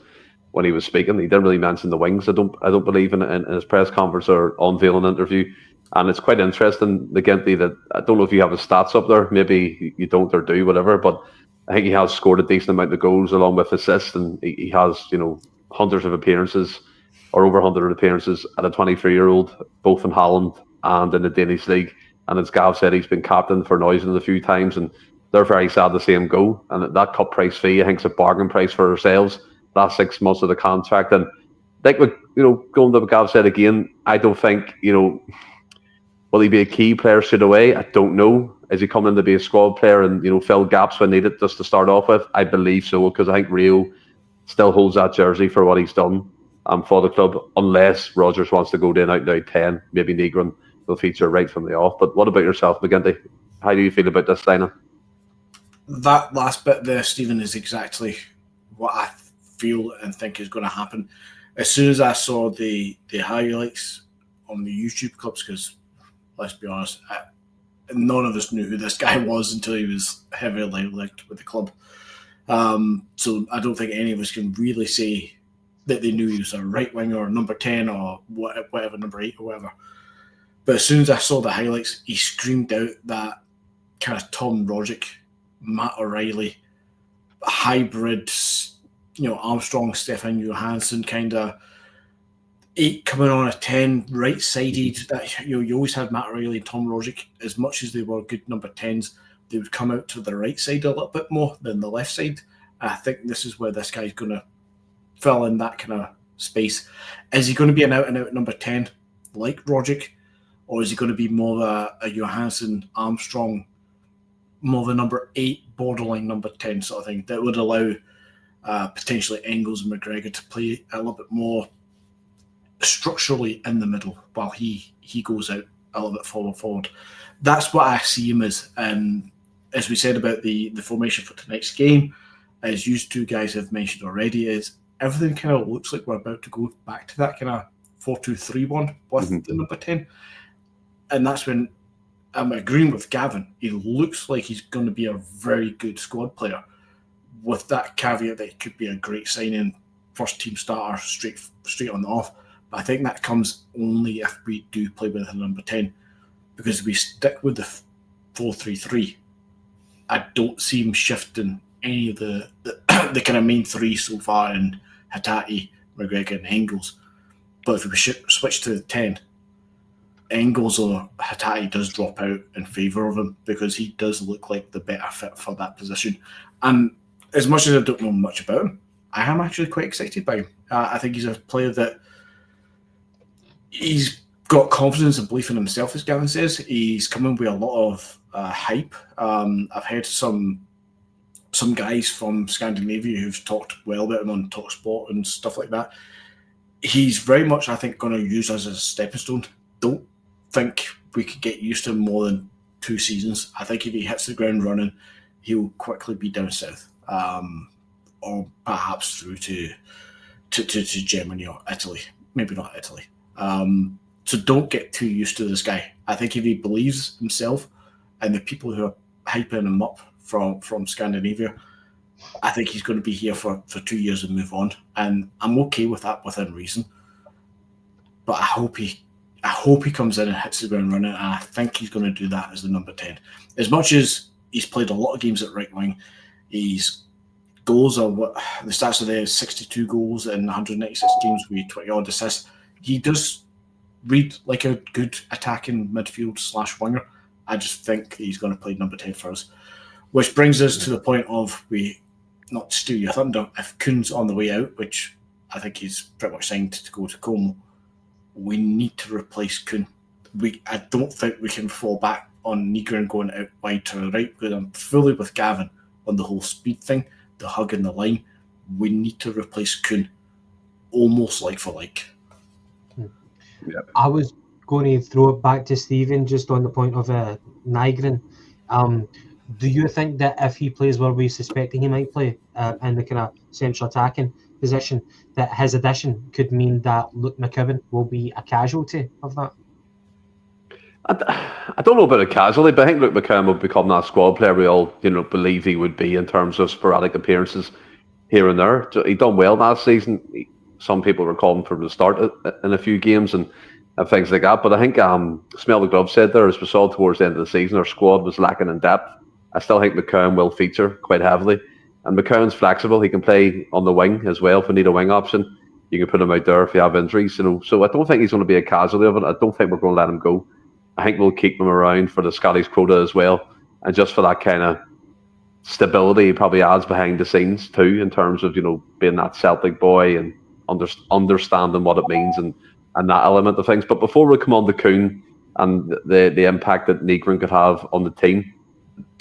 when he was speaking. He didn't really mention the wings, I don't believe, in his press conference or unveiling interview. And it's quite interesting, McGinty, that I don't know if you have his stats up there. Maybe you don't or do, whatever. But I think he has scored a decent amount of goals along with assists, and he has, hundreds of appearances or over 100 appearances at a 23-year-old, both in Holland and in the Danish league. And as Gav said, he's been captain for Neusen a few times, and they're very sad to see him go. And that cut price fee, I think, is a bargain price for ourselves. Last 6 months of the contract, and I think going to what Gav said again, I don't think will he be a key player straight away? I don't know. Is he coming in to be a squad player and fill gaps when needed just to start off with? I believe so, because I think Rio still holds that jersey for what he's done for the club, unless Rodgers wants to go down out now 10, maybe Negron will feature right from the off. But what about yourself, McGinty? How do you feel about this signing? That last bit there, Stephen, is exactly what I feel and think is going to happen. As soon as I saw the highlights on the YouTube clips, because let's be honest, none of us knew who this guy was until he was heavily linked with the club. So I don't think any of us can really say that they knew he was a right winger or number 10 or whatever, number 8 or whatever. But as soon as I saw the highlights, he screamed out that kind of Tom Rogic, Matt O'Reilly, hybrid, Armstrong, Stefan Johansson kind of 8 coming on a 10, right-sided. That you always had Matt O'Reilly and Tom Rogic. As much as they were good number 10s, they would come out to the right side a little bit more than the left side. I think this is where this guy's going to fill in that kind of space. Is he going to be an out-and-out number 10 like Rogic, or is he going to be more of a Johansson, Armstrong, more of a number 8, borderline number 10 sort of thing that would allow potentially Engels and McGregor to play a little bit more structurally in the middle while he goes out a little bit forward. That's what I see him as. As we said about the formation for tonight's game, as you two guys have mentioned already, is everything kind of looks like we're about to go back to that kind of 4-2-3-1 with the number 10. And that's when I'm agreeing with Gavin. He looks like he's going to be a very good squad player, with that caveat that it could be a great signing, first team starter, straight on the off. But I think that comes only if we do play with the number 10. Because if we stick with the 4-3-3, I don't see him shifting any of the kind of main three so far in Hatate, McGregor and Engels. But if we switch to the 10, Engels or Hatate does drop out in favour of him, because he does look like the better fit for that position. And as much as I don't know much about him, I am actually quite excited by him. I think he's a player that he's got confidence and belief in himself, as Gavin says. He's coming with a lot of hype. I've heard some guys from Scandinavia who've talked well about him on TalkSport and stuff like that. He's very much, I think, going to use us as a stepping stone. Don't think we could get used to him more than 2 seasons. I think if he hits the ground running, he'll quickly be down south, or perhaps through to Germany or Italy. Maybe not Italy. So don't get too used to this guy. I think if he believes himself and the people who are hyping him up from Scandinavia, I think he's going to be here for 2 years and move on. And I'm okay with that within reason. But I hope he comes in and hits the ground running, and I think he's going to do that as the number 10. As much as he's played a lot of games at right wing, his goals are what the stats are there: 62 goals in 196 games with 20 odd assists. He does read like a good attacking midfield / winger. I just think he's going to play number 10 for us. Which brings us to the point of not steal your thunder. If Kuhn's on the way out, which I think he's pretty much signed to go to Como, we need to replace Kuhn. I don't think we can fall back on Nygren going out wide to the right, because I'm fully with Gavin on the whole speed thing, the hug in the line. We need to replace Kuhn almost like for like. Yep. I was going to throw it back to Stephen just on the point of Nygren. Do you think that if he plays where we're suspecting he might play in the kind of central attacking position, that his addition could mean that Luke McKibben will be a casualty of that? I don't know about a casualty, but I think Luke McKibben will become that squad player we all believe he would be in terms of sporadic appearances here and there. He done well last season. Some people were calling for him to start in a few games and things like that. But I think Smell the Glove said there, as we saw towards the end of the season, our squad was lacking in depth. I still think McKeown will feature quite heavily. And McKeown's flexible. He can play on the wing as well if we need a wing option. You can put him out there if you have injuries. So I don't think he's going to be a casualty of it. I don't think we're going to let him go. I think we'll keep him around for the Scottish quota as well. And just for that kind of stability he probably adds behind the scenes too, in terms of, being that Celtic boy and understanding what it means and that element of things. But before we come on to Kuhn and the impact that Nygren could have on the team,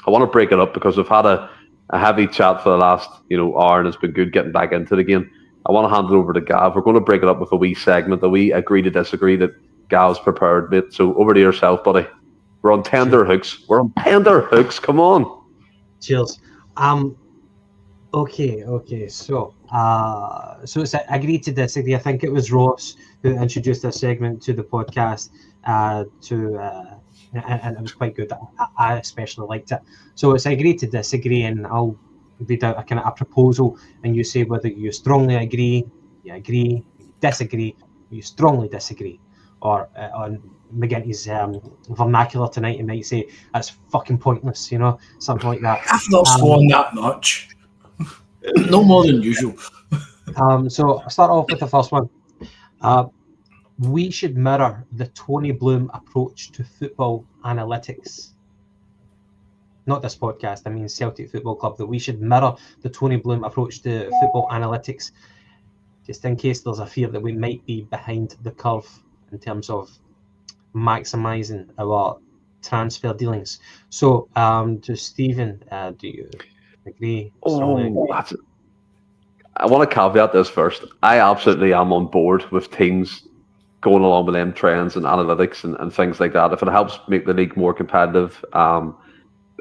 I want to break it up because we've had a heavy chat for the last hour, and it's been good getting back into the game. I want to hand it over to Gav. We're going to break it up with a wee segment, a wee agree to disagree that Gav's prepared, mate. So over to yourself, buddy. We're on tender hooks. We're on tender hooks. Come on. Cheers. Okay. So it's agree to disagree. I think it was Ross who introduced this segment to the podcast. And it was quite good. I especially liked it. So it's agree to disagree, and I'll read out a proposal, and you say whether you strongly agree, you agree, you disagree, you strongly disagree. Or on McGinty's vernacular tonight, you might say that's fucking pointless, something like that. I've not sworn that much. No more than usual. So I'll start off with the first one. We should mirror the Tony Bloom approach to football analytics. Not this podcast, I mean Celtic Football Club, that we should mirror the Tony Bloom approach to football analytics, just in case there's a fear that we might be behind the curve in terms of maximising our transfer dealings. So, to Stephen, do you agree? I want to caveat this first. I absolutely am on board with teams going along with them trends and analytics and things like that. If it helps make the league more competitive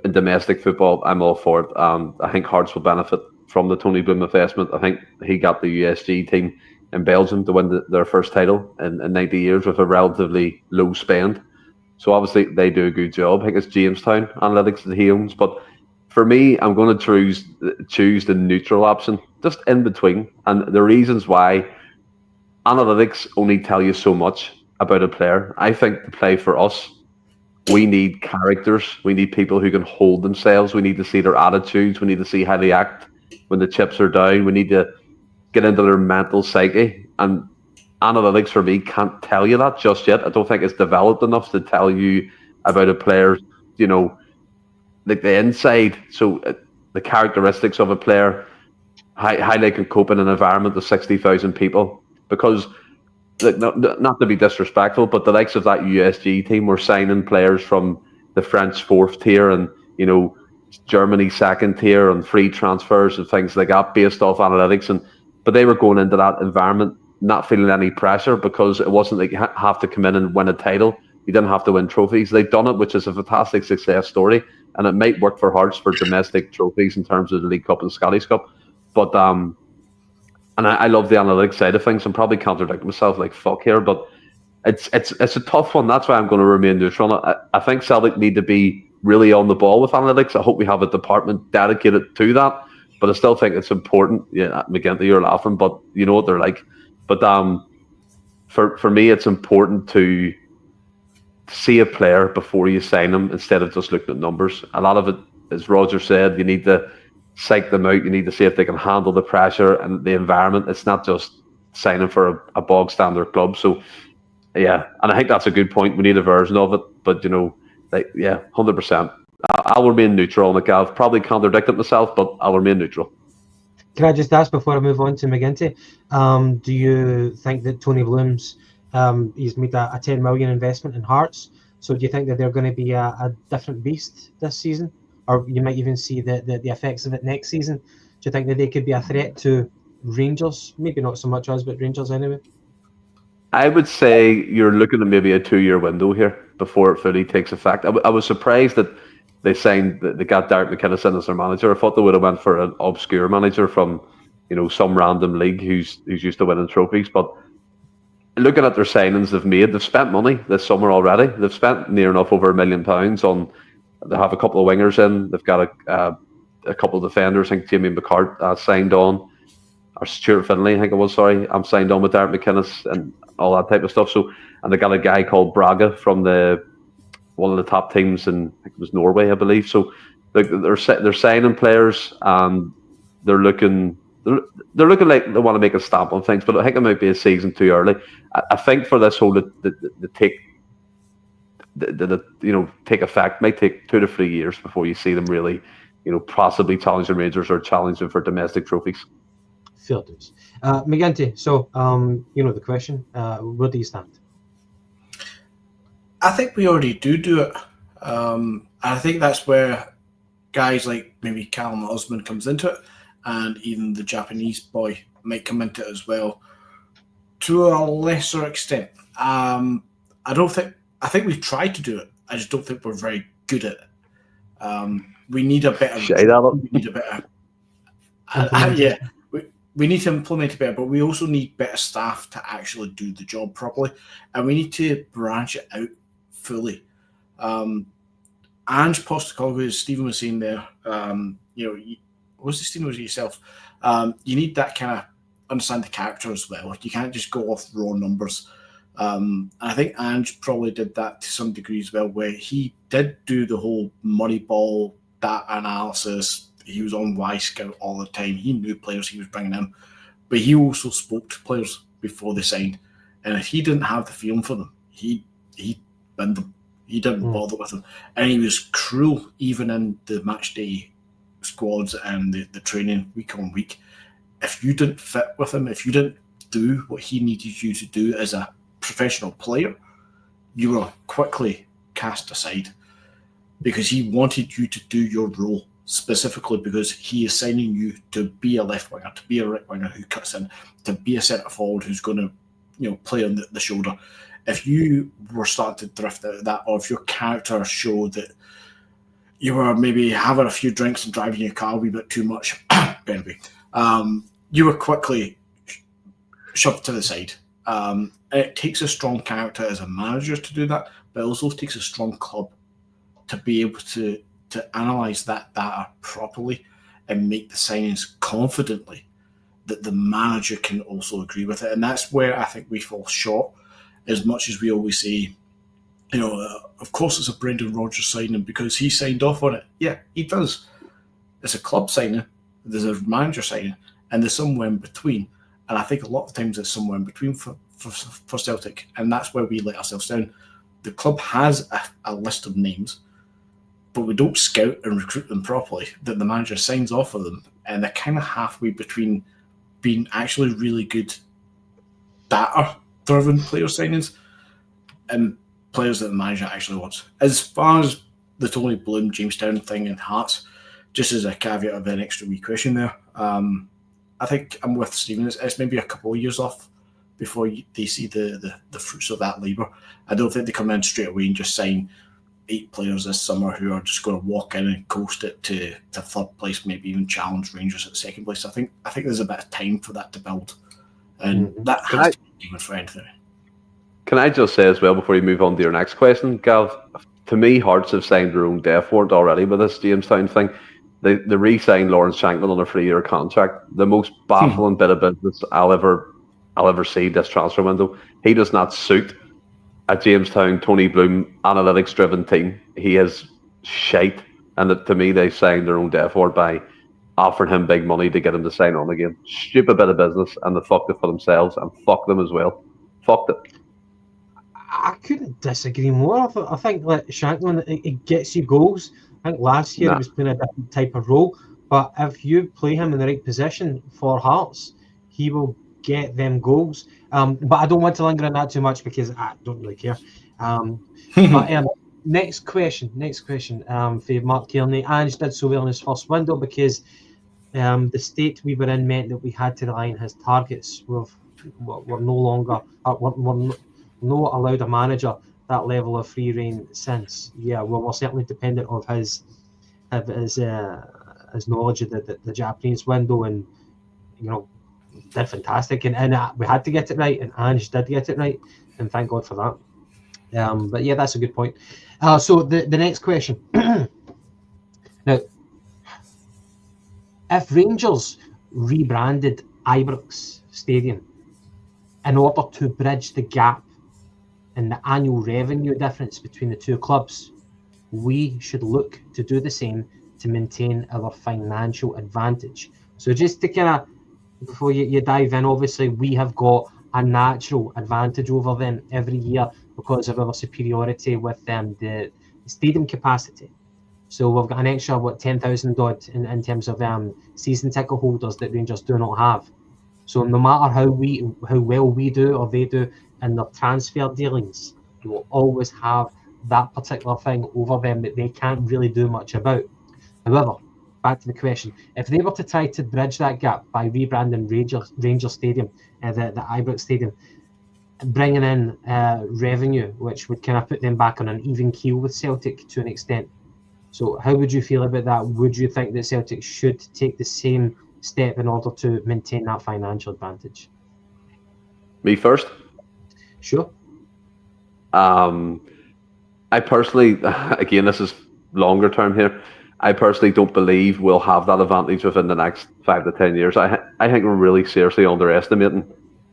in domestic football, I'm all for it. I think Hearts will benefit from the Tony Bloom investment. I think he got the USG team in Belgium to win their first title in 90 years with a relatively low spend. So obviously they do a good job. I think it's Jamestown Analytics that he owns. But for me, I'm going to choose the neutral option, just in between. And the reasons why: analytics only tell you so much about a player. I think to play for us, we need characters. We need people who can hold themselves. We need to see their attitudes. We need to see how they act when the chips are down. We need to get into their mental psyche. And analytics for me can't tell you that just yet. I don't think it's developed enough to tell you about a player, like the inside. So the characteristics of a player, how they can cope in an environment of 60,000 people. Because, not to be disrespectful, but the likes of that USG team were signing players from the French 4th tier and, Germany 2nd tier and free transfers and things like that based off analytics. But they were going into that environment not feeling any pressure, because it wasn't like you have to come in and win a title. You didn't have to win trophies. They've done it, which is a fantastic success story. And it might work for Hearts for domestic trophies in terms of the League Cup and Scottish Cup. But and I love the analytics side of things. I'm probably contradicting myself like fuck here, but it's a tough one. That's why I'm going to remain neutral. I think Celtic need to be really on the ball with analytics. I hope we have a department dedicated to that. But I still think it's important. Yeah, McGinty, you're laughing, but you know what they're like. But for me, it's important to see a player before you sign them instead of just looking at numbers. A lot of it, as Roger said, you need to psych them out. You need to see if they can handle the pressure and the environment. It's not just signing for a bog standard club. So Yeah, and I think that's a good point. We need a version of it, but 100%. I'll remain neutral on it, Gav. Probably contradicted myself, but I'll remain neutral. Can I just ask before I move on to McGinty? Do you think that Tony Bloom's he's made a 10 million investment in Hearts? So do you think that they're going to be a different beast this season, or you might even see the effects of it next season? Do you think that they could be a threat to Rangers? Maybe not so much us, but Rangers anyway. I would say you're looking at maybe a 2-year window here before it fully takes effect. I was surprised that they got Derek McInnes in as their manager. I thought they would have went for an obscure manager from, some random league who's used to winning trophies. But looking at their signings they've spent money this summer already. They've spent near enough over £1 million on. They have a couple of wingers in. They've got a couple of defenders. I think Jamie McCart signed on, or Stuart Finlay, I think it was. Sorry, I'm signed on with Derek McInnes and all that type of stuff. So, and they got a guy called Braga from one of the top teams in, I think it was Norway, I believe. So they're signing players, and they're looking like they want to make a stamp on things. But I think it might be a season too early. I think for this whole the take effect might take 2 to 3 years before you see them really, possibly challenging Rangers or challenging for domestic trophies. Fair dues. McGinty, so the question, where do you stand? I think we already do it. I think that's where guys like maybe Callum Osman comes into it, and even the Japanese boy might come into it as well, to a lesser extent. I think we've tried to do it. I just don't think we're very good at it. We need a better. We need a better. We need to implement it better, but we also need better staff to actually do the job properly, and we need to branch it out fully. Ange Postecoglou, as Stephen was saying there, was it Stephen, was it yourself? You need that kind of understand the character as well. You can't just go off raw numbers. And I think Ange probably did that to some degree as well, where he did do the whole Moneyball data analysis. He was on Y-Scout all the time. He knew players he was bringing in, but he also spoke to players before they signed. And if he didn't have the feeling for them, he binned them. He didn't bother with them. And he was cruel even in the match day squads and the training week on week. If you didn't fit with him, if you didn't do what he needed you to do as a professional player, you were quickly cast aside, because he wanted you to do your role, specifically because he is signing you to be a left winger, to be a right winger who cuts in, to be a centre forward who's going to play on the shoulder. If you were starting to drift out of that, or if your character showed that you were maybe having a few drinks and driving your car a wee bit too much, anyway, you were quickly shoved to the side. It takes a strong character as a manager to do that, but it also takes a strong club to be able to analyse that data properly and make the signings confidently that the manager can also agree with it. And that's where I think we fall short, as much as we always say, of course it's a Brendan Rodgers signing because he signed off on it. Yeah, he does. It's a club signing, there's a manager signing, and there's somewhere in between. And I think a lot of times it's somewhere in between for Celtic, and that's where we let ourselves down. The club has a list of names, but we don't scout and recruit them properly, that the manager signs off of them, and they're kind of halfway between being actually really good data-driven player signings and players that the manager actually wants. As far as the Tony Bloom, Jamestown thing and Hearts, just as a caveat of an extra wee question there, I think I'm with Stephen. It's maybe a couple of years off before they see the fruits of that labour. I don't think they come in straight away and just sign 8 players this summer who are just going to walk in and coast it to third place, maybe even challenge Rangers at second place. I think there's a bit of time for that to build, and that has to be given for anything. Can I just say as well, before you move on to your next question, Gav, to me, Hearts have signed their own death warrant already with this Jamestown thing. They re-signed Lawrence Shankland on a 3-year contract. The most baffling bit of business I'll ever see this transfer window. He does not suit a Jamestown Tony Bloom analytics-driven team. He is shite, and to me, they signed their own death warrant by offering him big money to get him to sign on again. Stupid bit of business, and they fucked it for themselves, and fuck them as well. Fucked it. I couldn't disagree more. I think like Shanklin, it gets you goals. I think last year he was playing a different type of role, but if you play him in the right position for Hearts, he will get them goals. But I don't want to linger on that too much because I don't really care. But next question for Mark Kearney. Ange did so well in his first window because the state we were in meant that we had to rely on his targets. We're no longer we're not allowed a manager that level of free reign since. Yeah, well, we're certainly dependent of his knowledge of the Japanese window, and did fantastic, and we had to get it right, and Ange did get it right, and thank God for that. But yeah, that's a good point. So the next question. Now, if Rangers rebranded Ibrox Stadium in order to bridge the gap in the annual revenue difference between the two clubs, we should look to do the same to maintain our financial advantage. So just to kind of, before you dive in, obviously we have got a natural advantage over them every year because of our superiority with the stadium capacity. So we've got an extra 10,000 odd in terms of season ticket holders that Rangers do not have. So no matter how well we do or they do in their transfer dealings, you will always have that particular thing over them that they can't really do much about. However, back to the question: if they were to try to bridge that gap by rebranding Rangers Stadium, the Ibrox Stadium, bringing in revenue, which would kind of put them back on an even keel with Celtic to an extent. So how would you feel about that? Would you think that Celtic should take the same step in order to maintain that financial advantage? Me first? Sure. I personally, again, this is longer term here, I personally don't believe we'll have that advantage within the next 5 to 10 years. I think we're really seriously underestimating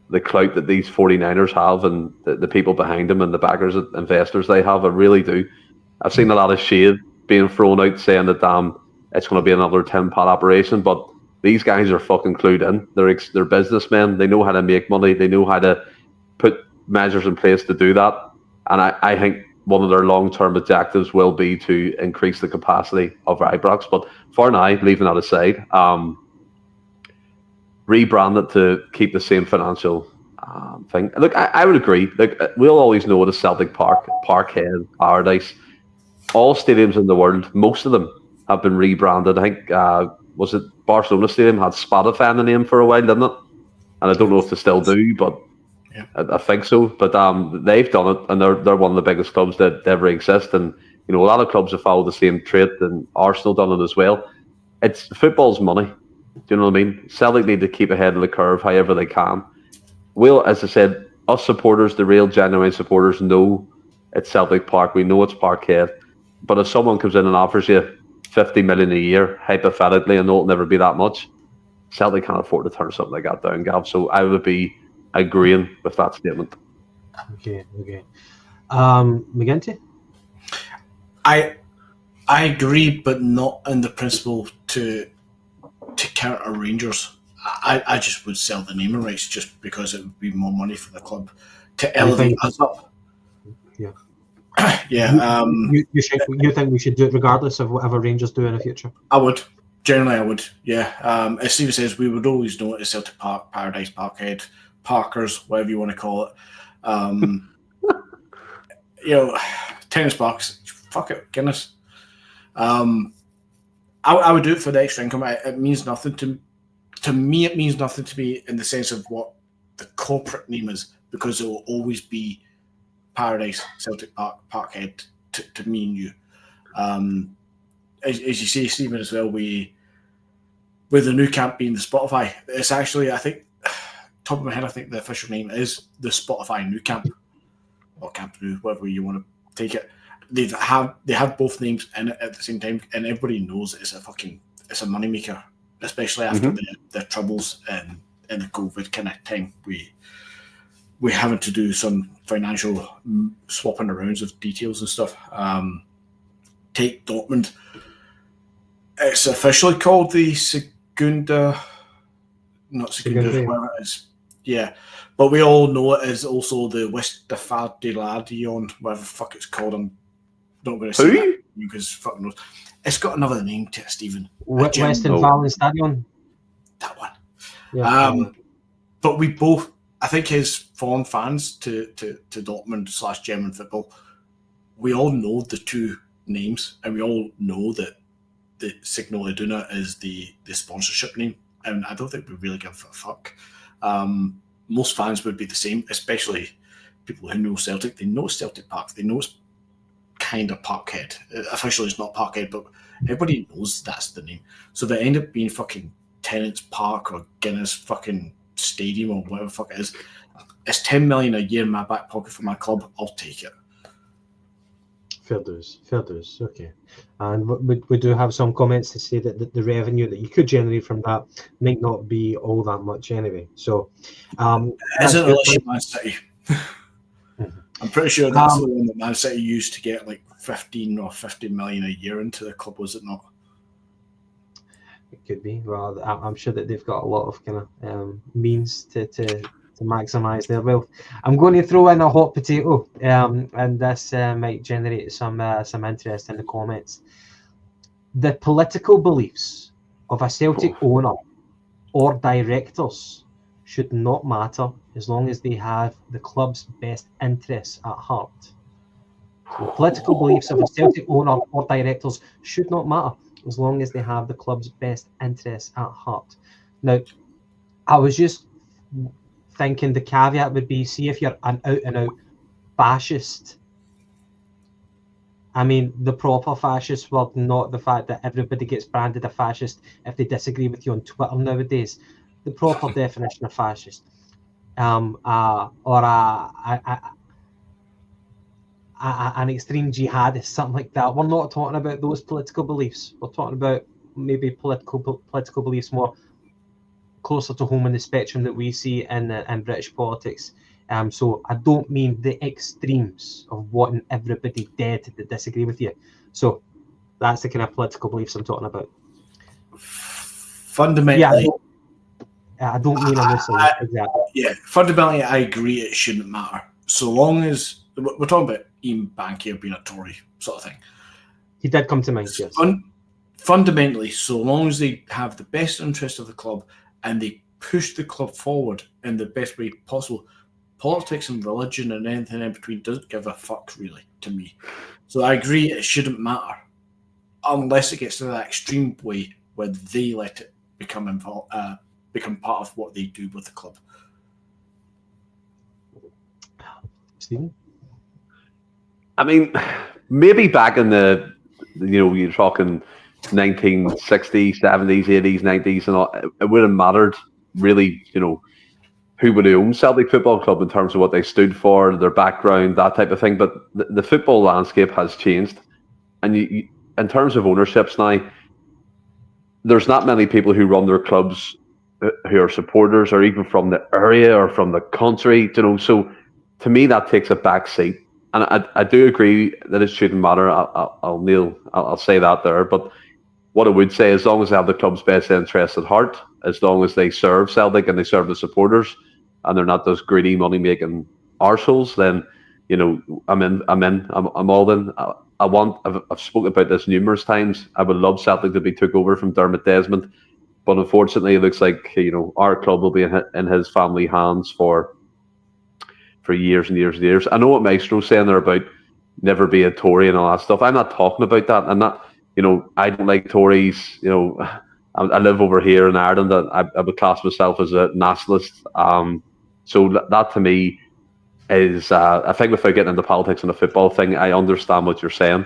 the clout that these 49ers have and the people behind them and the backers and investors they have. I really do. I've seen a lot of shade being thrown out saying that it's going to be another Tim Pat operation, but these guys are fucking clued in. They're businessmen. They know how to make money. They know how to put measures in place to do that. And I think one of their long-term objectives will be to increase the capacity of Ibrox. But for now, leaving that aside, rebrand it to keep the same financial thing. Look, I would agree. Look, we'll always know it as Celtic Park, Parkhead, Paradise. All stadiums in the world, most of them have been rebranded. I think, was it Barcelona Stadium had Spotify in the name for a while, didn't it? And I don't know if they still do, but yeah. I think so. But they've done it, and they're one of the biggest clubs that ever exist. And a lot of clubs have followed the same trait, and Arsenal done it as well. It's football's money. Do you know what I mean? Celtic need to keep ahead of the curve however they can. We'll, as I said, us supporters, the real genuine supporters, know it's Celtic Park. We know it's Parkhead. But if someone comes in and offers you 50 million a year, hypothetically, and it'll never be that much, Celtic can't afford to turn something like that down, Gav. So I would be agreeing with that statement. Okay. McGinty? I agree, but not in the principle to counter Rangers. I just would sell the naming rights just because it would be more money for the club to elevate us up. Yeah. Yeah. You think we should do it regardless of whatever Rangers do in the future? I would. Generally, I would. Yeah. As Steve says, we would always know it as Celtic Park, Paradise, Parkhead, Parkers, whatever you want to call it. Tennis box. Fuck it, Guinness. I would do it for the extra income. It means nothing to me. It means nothing to me in the sense of what the corporate name is, because it will always be Paradise, Celtic Park, Parkhead to me and you. As you say, Stephen, as well, with the new camp being the Spotify, it's actually, I think, top of my head, I think the official name is the Spotify New Camp, or Camp Nou, whatever you want to take it. They have both names in it at the same time, and everybody knows it's a moneymaker, especially after the troubles in the COVID kind of time. We're having to do some financial swapping around of details and stuff. Take Dortmund. It's officially called the Segunda, not Segunda, whatever it is. Yeah, but we all know it is also the Westfalen, whatever the fuck it's called. I'm not going to say that because fuck knows. It's got another name to it, Stephen. Westfalen Stadion. That one. Yeah. But we both, I think, as foreign fans to Dortmund / German football, we all know the two names, and we all know that the Signal Iduna is the sponsorship name, and I don't think we really give a fuck. Most fans would be the same, especially people who know Celtic. They know Celtic Park. They know it's kind of Parkhead. Officially, it's not Parkhead, but everybody knows that's the name. So they end up being fucking Tennent's Park or Guinness fucking Stadium or whatever the fuck it is. It's 10 million a year in my back pocket for my club. I'll take it. Fair dues. Okay. And we do have some comments to say that the revenue that you could generate from that might not be all that much anyway. So, isn't it Man City? I'm pretty sure that's the one that Man City used to get like 15 or 50 million a year into the club, was it not? It could be. Well, I'm sure that they've got a lot of kind of means to maximise their wealth. I'm going to throw in a hot potato, and this might generate some interest in the comments. The political beliefs of a Celtic owner or directors should not matter as long as they have the club's best interests at heart. So the political beliefs of a Celtic owner or directors should not matter as long as they have the club's best interests at heart. Now, I was just thinking the caveat would be, see if you're an out-and-out fascist. I mean, the proper fascist word, not the fact that everybody gets branded a fascist if they disagree with you on Twitter nowadays. The proper definition of fascist. Or an extreme jihadist, something like that. We're not talking about those political beliefs. We're talking about maybe political beliefs more closer to home in the spectrum that we see in British politics. So I don't mean the extremes of wanting everybody dead that disagree with you. So that's the kind of political beliefs I'm talking about. Fundamentally, I don't mean a Muslim. Exactly. Yeah, fundamentally, I agree it shouldn't matter. So long as we're talking about Ian Bankier being a Tory sort of thing. He did come to mind, yes. Fundamentally, so long as they have the best interest of the club and they push the club forward in the best way possible, politics and religion and anything in between doesn't give a fuck, really, to me. So I agree it shouldn't matter unless it gets to that extreme way where they let it become part of what they do with the club. Stephen? I mean, maybe back in the, you're talking 1960s, 70s, 80s, 90s, and all, it wouldn't have mattered really, who would own Celtic Football Club in terms of what they stood for, their background, that type of thing. But the football landscape has changed. And you, in terms of ownerships now, there's not many people who run their clubs who are supporters or even from the area or from the country, so to me that takes a back seat. And I do agree that it shouldn't matter. I'll say that there. But what I would say, as long as they have the club's best interests at heart, as long as they serve Celtic and they serve the supporters, and they're not those greedy money-making arseholes, then I'm all in. I've spoken about this numerous times. I would love Celtic to be took over from Dermot Desmond, but unfortunately, it looks like our club will be in his family hands for years and years and years. I know what Maestro's saying there about never be a Tory and all that stuff. I'm not talking about that. I'm not, I don't like Tories. I live over here in Ireland. I would class myself as a nationalist. So that to me is, I think without getting into politics and the football thing, I understand what you're saying.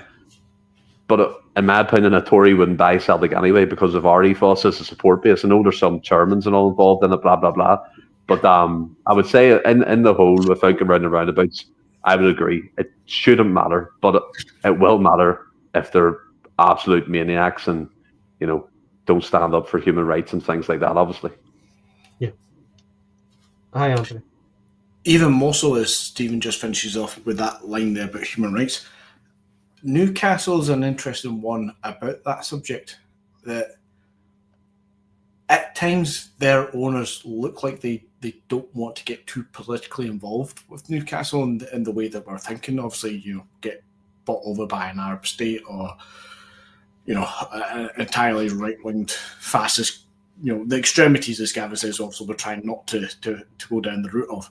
But in my opinion, a Tory wouldn't buy Celtic anyway because of our ethos as a support base. I know there's some chairmans and all involved in it, blah, blah, blah. But I would say in the whole, without going round and roundabouts, I would agree. It shouldn't matter, but it will matter if they're absolute maniacs and, don't stand up for human rights and things like that, obviously. Yeah. Hi, Anthony. Even more so as Stephen just finishes off with that line there about human rights, Newcastle's an interesting one about that subject, that at times their owners look like they they don't want to get too politically involved with Newcastle in the way that we're thinking. Obviously, get bought over by an Arab state or, an entirely right-winged fascist, the extremities, as Gavin says, also we're trying not to go down the route of.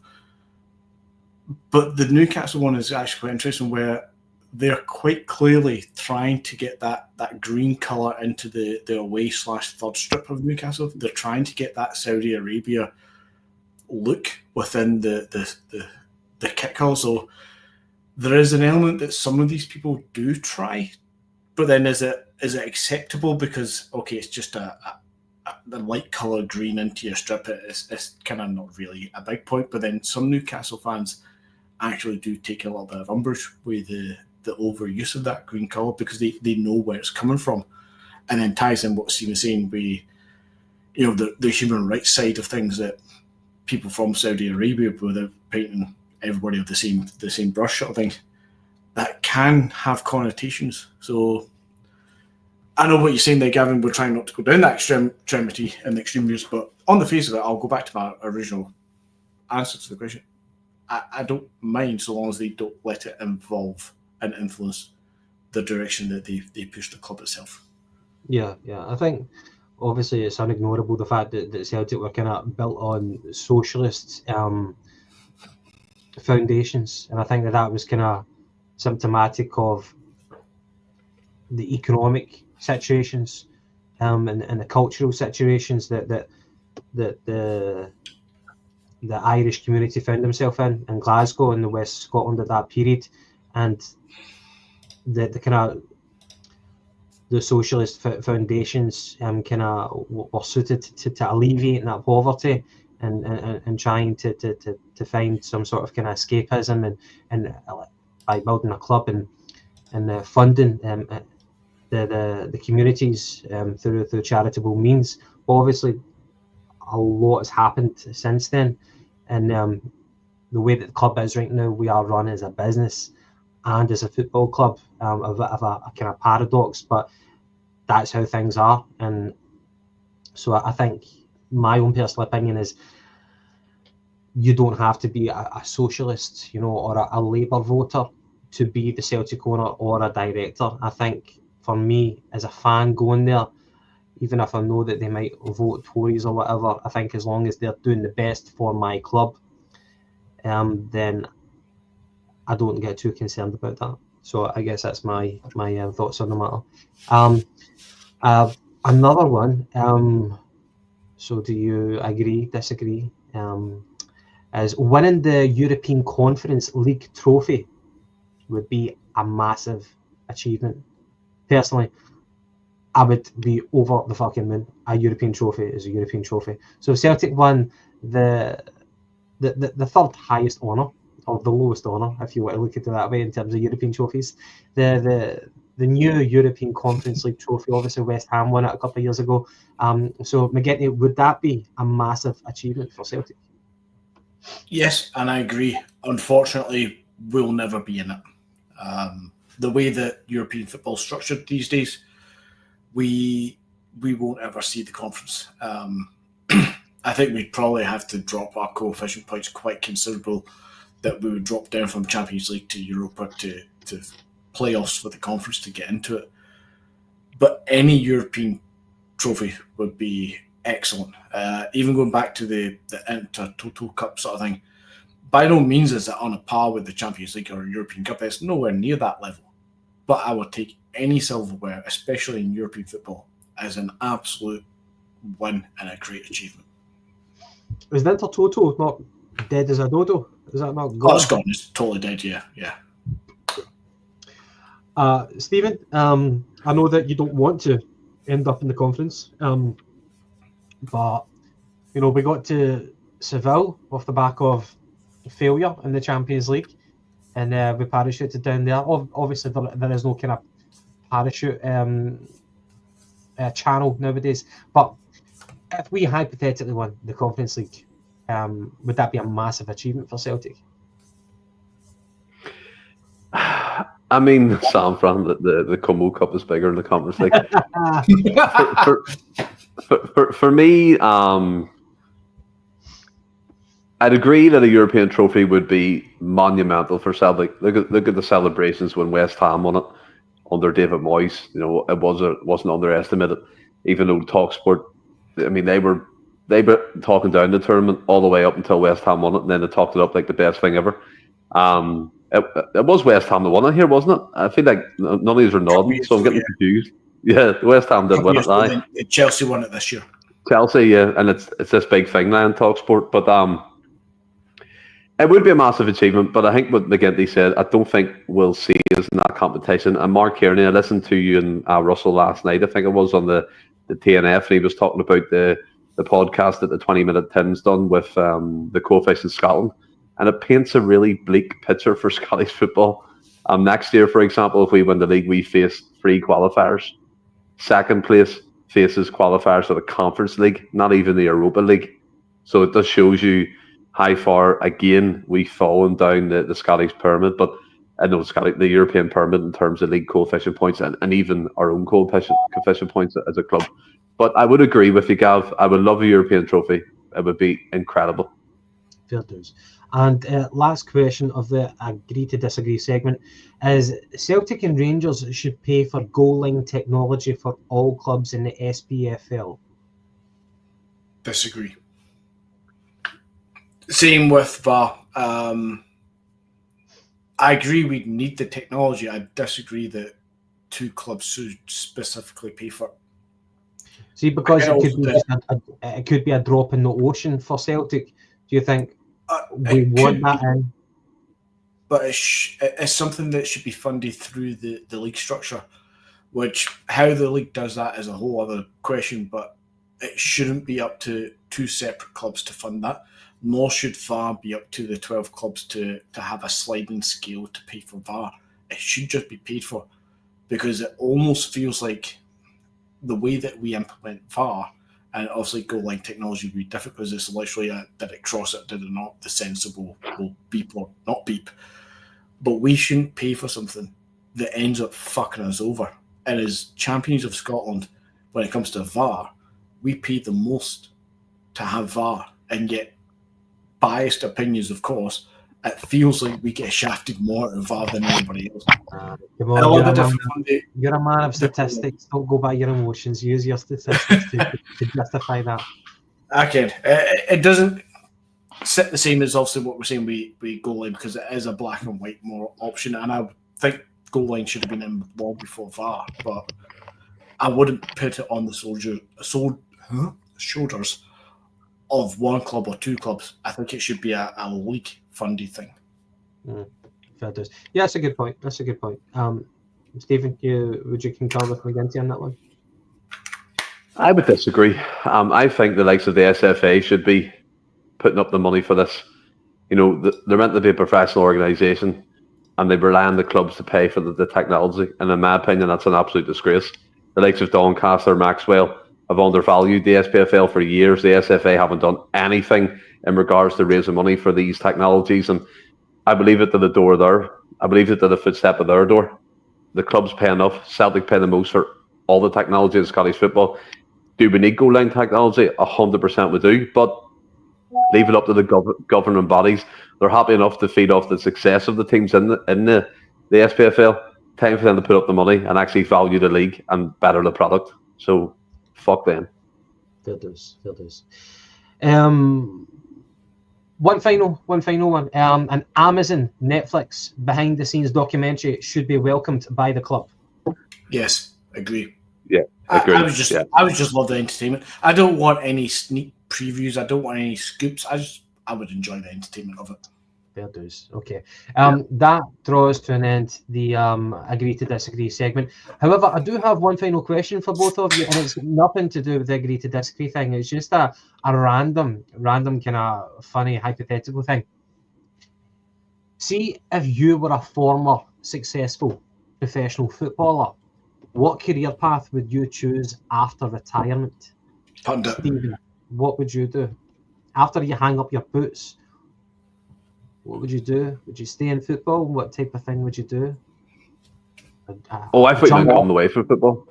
But the Newcastle one is actually quite interesting, where they're quite clearly trying to get that green colour into the away/third strip of Newcastle. They're trying to get that Saudi Arabia look within the kit colour. So there is an element that some of these people do try, but then is it acceptable because, okay, it's just the light colour green into your strip, it's kind of not really a big point. But then some Newcastle fans actually do take a little bit of umbrage with the overuse of that green colour because they know where it's coming from. And then ties in what Steve was saying with, the human rights side of things, that people from Saudi Arabia, without painting everybody with the same brush sort of thing, that can have connotations. So I know what you're saying there, Gavin. We're trying not to go down that extremity and the extreme use, but on the face of it, I'll go back to my original answer to the question. I don't mind so long as they don't let it involve and influence the direction that they push the club itself. Yeah. I think obviously it's unignorable the fact that Celtic were kind of built on socialist foundations, and I think that was kind of symptomatic of the economic situations and the cultural situations that the Irish community found themselves in Glasgow and the West Scotland at that period, and the kind of the socialist foundations kind of were suited to alleviating that poverty and trying to find some sort of kind of escapism and by building a club and funding the communities through charitable means. Obviously, a lot has happened since then, and the way that the club is right now, we are run as a business and as a football club, of a kind of paradox, but that's how things are. And so I think my own personal opinion is you don't have to be a socialist, or a Labour voter to be the Celtic owner or a director. I think for me, as a fan going there, even if I know that they might vote Tories or whatever, I think as long as they're doing the best for my club, then I don't get too concerned about that. So I guess that's my thoughts on the matter. Another one, so do you agree, disagree, is winning the European Conference League trophy would be a massive achievement. Personally, I would be over the fucking moon. A European trophy is a European trophy. So Celtic won the third highest honour, or the lowest honour, if you want to look at it that way, in terms of European trophies. The new European Conference League trophy, obviously West Ham won it a couple of years ago. So McGetty, would that be a massive achievement for Celtic? Yes, and I agree. Unfortunately, we'll never be in it. The way that European football is structured these days, we won't ever see the conference. I think we'd probably have to drop our coefficient points quite considerable, that we would drop down from Champions League to Europa to playoffs for the conference to get into it. But any European trophy would be excellent. Even going back to the Intertoto Cup sort of thing, by no means is it on a par with the Champions League or European Cup. It's nowhere near that level. But I would take any silverware, especially in European football, as an absolute win and a great achievement. Is the Intertoto not dead as a dodo? Is that not gone? Oh, it's gone. It's totally dead, yeah. Stephen, I know that you don't want to end up in the conference, but we got to Seville off the back of failure in the Champions League, and we parachuted down there. Obviously, there is no kind of parachute channel nowadays, but if we hypothetically won the Conference League, would that be a massive achievement for Celtic? I mean, Sam, Fran, the Como Cup is bigger than the Conference League. for me, I'd agree that a European trophy would be monumental for Celtic. Look at the celebrations when West Ham won it under David Moyes. You know, wasn't underestimated. Even though TalkSport, I mean, they were talking down the tournament all the way up until West Ham won it, and then they talked it up like the best thing ever. It was West Ham that won it here, wasn't it? I feel like none of these are nodding, so I'm getting confused. Yeah, West Ham did win it. Now Chelsea won it this year. Chelsea, yeah, and it's this big thing now in TalkSport, but it would be a massive achievement. But I think what McGinty said, I don't think we'll see us in that competition. And Mark Kearney, I listened to you and Russell last night. I think it was on the TNF, and he was talking about the podcast that the 20-minute Tim's done with the Coefficient Scotland, and it paints a really bleak picture for Scottish football. Next year, for example, if we win the league, we face 3 qualifiers. Second place faces qualifiers for the Conference League, not even the Europa League. So it just shows you how far, again, we've fallen down the Scottish pyramid, but I know the European pyramid in terms of league coefficient points and even our own coefficient points as a club. But I would agree with you, Gav. I would love a European trophy. It would be incredible. Fair dues. And last question of the agree to disagree segment is Celtic and Rangers should pay for goal line technology for all clubs in the SPFL. Disagree. Same with VAR. I agree we need the technology. I disagree that 2 clubs should specifically pay for it. See, because it could be a drop in the ocean for Celtic. Do you think we want that in? But it's something that should be funded through the league structure, which how the league does that is a whole other question, but it shouldn't be up to 2 separate clubs to fund that, nor should VAR be up to the 12 clubs to have a sliding scale to pay for VAR. It should just be paid for, because it almost feels like the way that we implement VAR, and obviously goal line technology would be different because it's literally did it cross it, did it not, the sensible will beep or not beep. But we shouldn't pay for something that ends up fucking us over. And as champions of Scotland, when it comes to VAR, we pay the most to have VAR, and yet biased opinions, of course, it feels like we get shafted more at VAR than anybody else. Come on, you're a man of statistics. Don't go by your emotions. Use your statistics to justify that. I can. It doesn't sit the same as obviously what we're saying we goal line, because it is a black and white more option, and I think goal line should have been in long before VAR, but I wouldn't put it on the shoulders of 1 club or 2 clubs. I think it should be a league funded thing. Fair dues. Yeah, that's a good point. Stephen, would you concur with McGinty on that one? I would disagree. I think the likes of the SFA should be putting up the money for this. You know, they're meant to be a professional organisation, and they rely on the clubs to pay for the technology. And in my opinion, that's an absolute disgrace. The likes of Doncaster, Maxwell have undervalued the SPFL for years. The SFA haven't done anything in regards to raising money for these technologies, and I believe it to the door there. I believe it to the footstep of their door. The clubs pay enough. Celtic pay the most for all the technology in Scottish football. Do we need goal line technology? 100% we do, but leave it up to the governing bodies. They're happy enough to feed off the success of the teams in the SPFL. Time for them to put up the money and actually value the league and better the product. So fuck them. Fair dues. One final one. An Amazon Netflix behind the scenes documentary should be welcomed by the club. Yes, agree. Yeah, agree. I would just love the entertainment. I don't want any sneak previews. I don't want any scoops. I would enjoy the entertainment of it. Fair dues. Okay. That draws to an end the agree to disagree segment. However, I do have one final question for both of you, and it's nothing to do with the agree to disagree thing. It's just a random kind of funny hypothetical thing. See, if you were a former successful professional footballer, what career path would you choose after retirement? Pundit. Stephen, what would you do? After you hang up your boots, what would you do? Would you stay in football? What type of thing would you do? I thought you meant come away from football.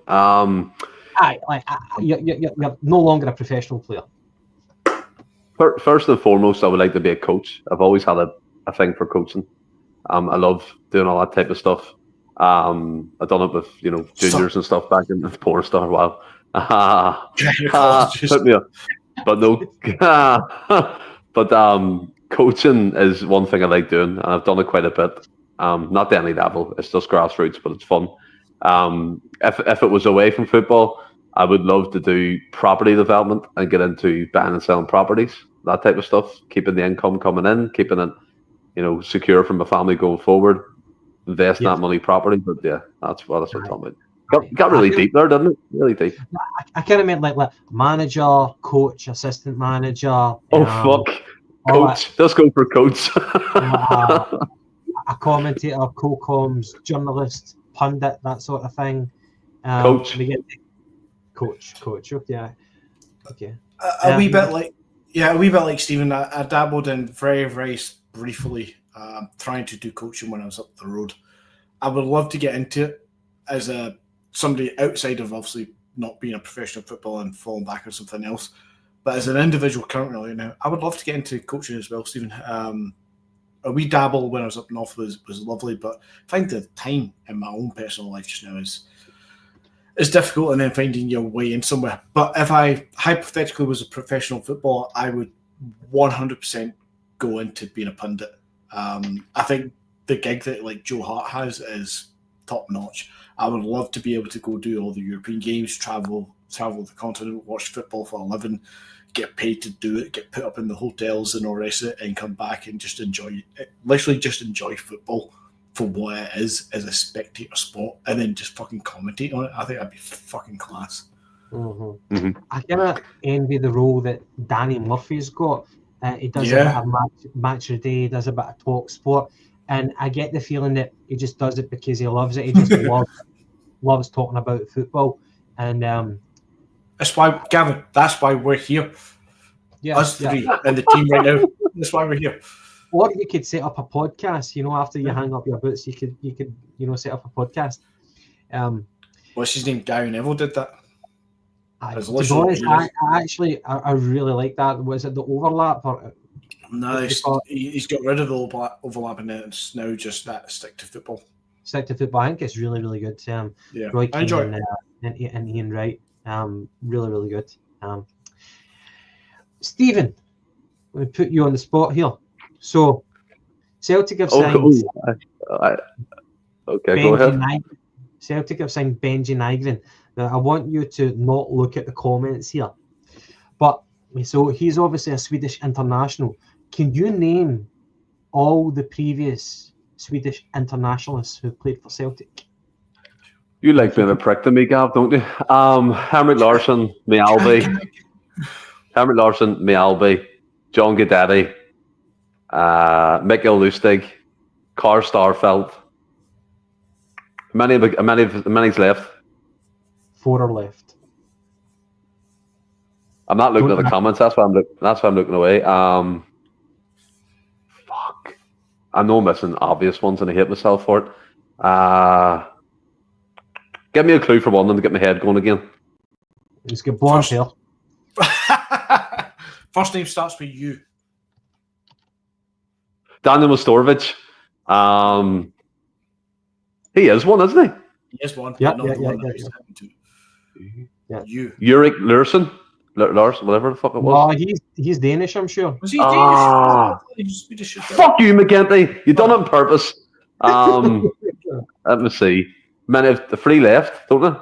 You're no longer a professional player. First and foremost, I would like to be a coach. I've always had a thing for coaching. I love doing all that type of stuff. I've done it with juniors and stuff back in the porn star. Wow, put me up. But no, but coaching is one thing I like doing, and I've done it quite a bit. Not to any level; it's just grassroots, but it's fun. If it was away from football, I would love to do property development and get into buying and selling properties, that type of stuff, keeping the income coming in, keeping it, secure from my family going forward, investing that money properly. But yeah, that's what I'm talking about. Got really deep there, didn't it? Really deep. I kind of meant like manager, coach, assistant manager. Oh, fuck. Coach. Let's go for coach. A commentator, co-coms, journalist, pundit, that sort of thing. Coach. Coach. Okay. A wee bit like Stephen. I dabbled in very, very briefly trying to do coaching when I was up the road. I would love to get into it as somebody outside of obviously not being a professional footballer and falling back on something else. But as an individual currently now, I would love to get into coaching as well, Stephen. A wee dabble when I was up north was lovely, but I find the time in my own personal life just now is difficult, and then finding your way in somewhere. But if I hypothetically was a professional footballer, I would 100% go into being a pundit. I think the gig that like Joe Hart has is top notch. I would love to be able to go do all the European games, travel the continent, watch football for a living, get paid to do it, get put up in the hotels and all the rest of it, and come back and just enjoy it. Literally just enjoy football for what it is as a spectator sport, and then just fucking commentate on it. I think that'd be fucking class. Mm-hmm. Mm-hmm. I kind of envy the role that Danny Murphy's got. He does a bit of match a day, he does a bit of talk sport, and I get the feeling that he just does it because he loves it. He just loves talking about football, and that's why, Gavin. That's why we're here. Yeah, us three and the team right now. That's why we're here. Or you could set up a podcast. After you hang up your boots, you could set up a podcast. What's his name? Gary Neville did that. To be honest, I really like that. Was it the overlap? Or, no, he's got rid of the overlap, and it's now just that stick to football. Stick to football. I think it's really, really good. Roy Keane and Ian Wright. Really, really good. Stephen, I'm going to put you on the spot here. So, Celtic have signed. Okay, go ahead. Celtic have signed Benji Nygren. Now, I want you to not look at the comments here. But, so he's obviously a Swedish international. Can you name all the previous Swedish internationalists who played for Celtic? You like being a prick to me, Gav, don't you? Henrik Larsson, Mjällby, John Guidetti, Mikael Lustig, Carl Starfelt. Many's left. 4 are left. I'm not looking at the comments. That's why I'm looking away. Fuck. I know I'm missing obvious ones, and I hate myself for it. Give me a clue for one, and to get my head going again. Let's get Blanche here. First name starts with U. Daniel Mostorovic. He is one, isn't he? He is one. Yeah. You. Ulrik Larsson, whatever the fuck it was. No, he's Danish, I'm sure. Was he Danish? Fuck you, McGinty. You done it on purpose. Let me see. Many of the 3 left, don't they?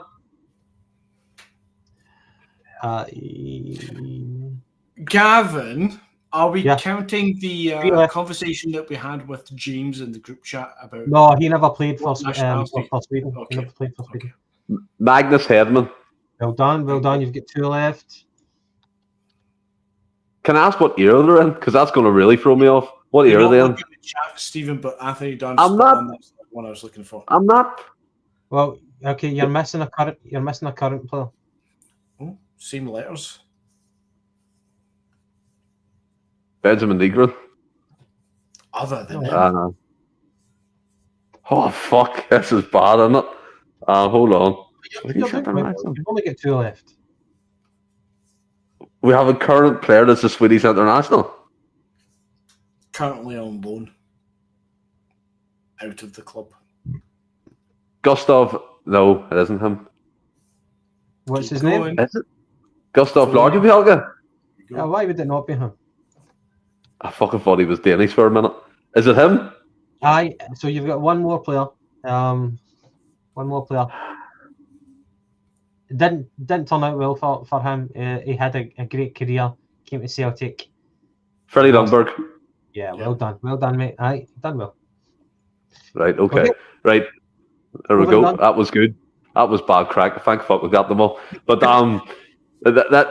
Gavin, are we counting the conversation that we had with James in the group chat about? No, he never played for Sweden. Okay. He never played for Sweden. Magnus Hedman. Well done. You've got 2 left. Can I ask what era they're in? Because that's going to really throw me off. What era are they in? Stephen, but Anthony Dunn. I'm not. That's the one I was looking for. I'm not. Well, okay, you're missing a current player. Oh, same letters. Benjamin Nygren. Other than oh fuck, this is bad, isn't it? Hold on. You've only got 2 left. We have a current player that's a Swedish international. Currently on loan out of the club. Gustav. No, it isn't him. What's Keep his going. name? Is it? Gustav Go on. Lagerbielke? Yeah, why would it not be him? I fucking thought he was Danish for a minute. Is it him? Aye, so you've got one more player. One more player. It didn't turn out well for him. He had a great career. Came to Celtic. Freddie Lundberg. Yeah, well done, mate. Aye, done well. Right, okay. Okay. Right. There we Moving go. on. That was good. That was bad crack. Thank fuck we got them all. But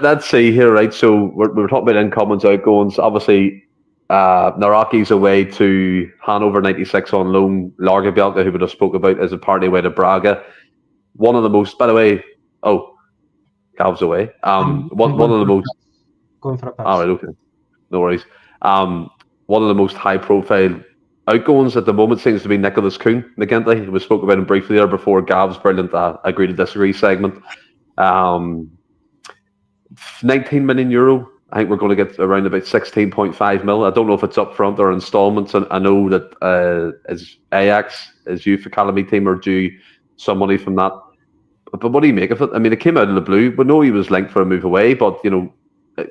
let's see here, right? So we're talking about incomings, outgoings. Obviously, Naraki's away to Hanover 96 on loan. Lagerbielke, who we just spoke about, is apparently away to Braga. One of the most, by the way, Calv's away. One of the most. Going for a pass. All right, okay, no worries. One of the most high-profile outgoings at the moment seems to be Nicholas Kuhn, McGinty. We spoke about him briefly there before Gav's brilliant agree to disagree segment. 19 million euro. I think we're going to get around about 16.5 mil. I don't know if it's up front or installments. And I know that as Ajax, his youth academy team, are due some money from that. But what do you make of it? I mean, it came out of the blue. We know he was linked for a move away, but it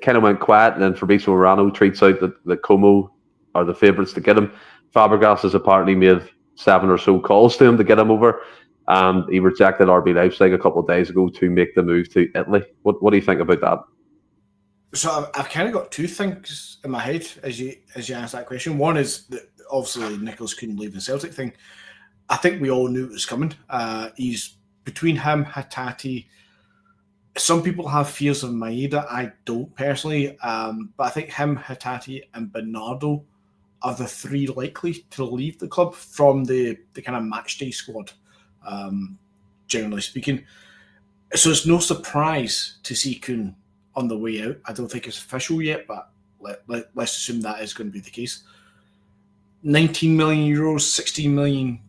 kind of went quiet. And then Fabrizio Morano tweets out that Como are the favourites to get him. Fabregas has apparently made 7 or so calls to him to get him over, and he rejected RB Leipzig a couple of days ago to make the move to Italy. What do you think about that? So I've kind of got two things in my head as you ask that question. One is that obviously Nicholas couldn't leave the Celtic thing. I think we all knew it was coming. He's between him, Hatate. Some people have fears of Maeda. I don't personally, but I think him, Hatate, and Bernardo are the three likely to leave the club from the kind of match day squad, generally speaking. So it's no surprise to see Kuhn on the way out. I don't think it's official yet, but let's assume that is going to be the case. 19 million euros, 16 million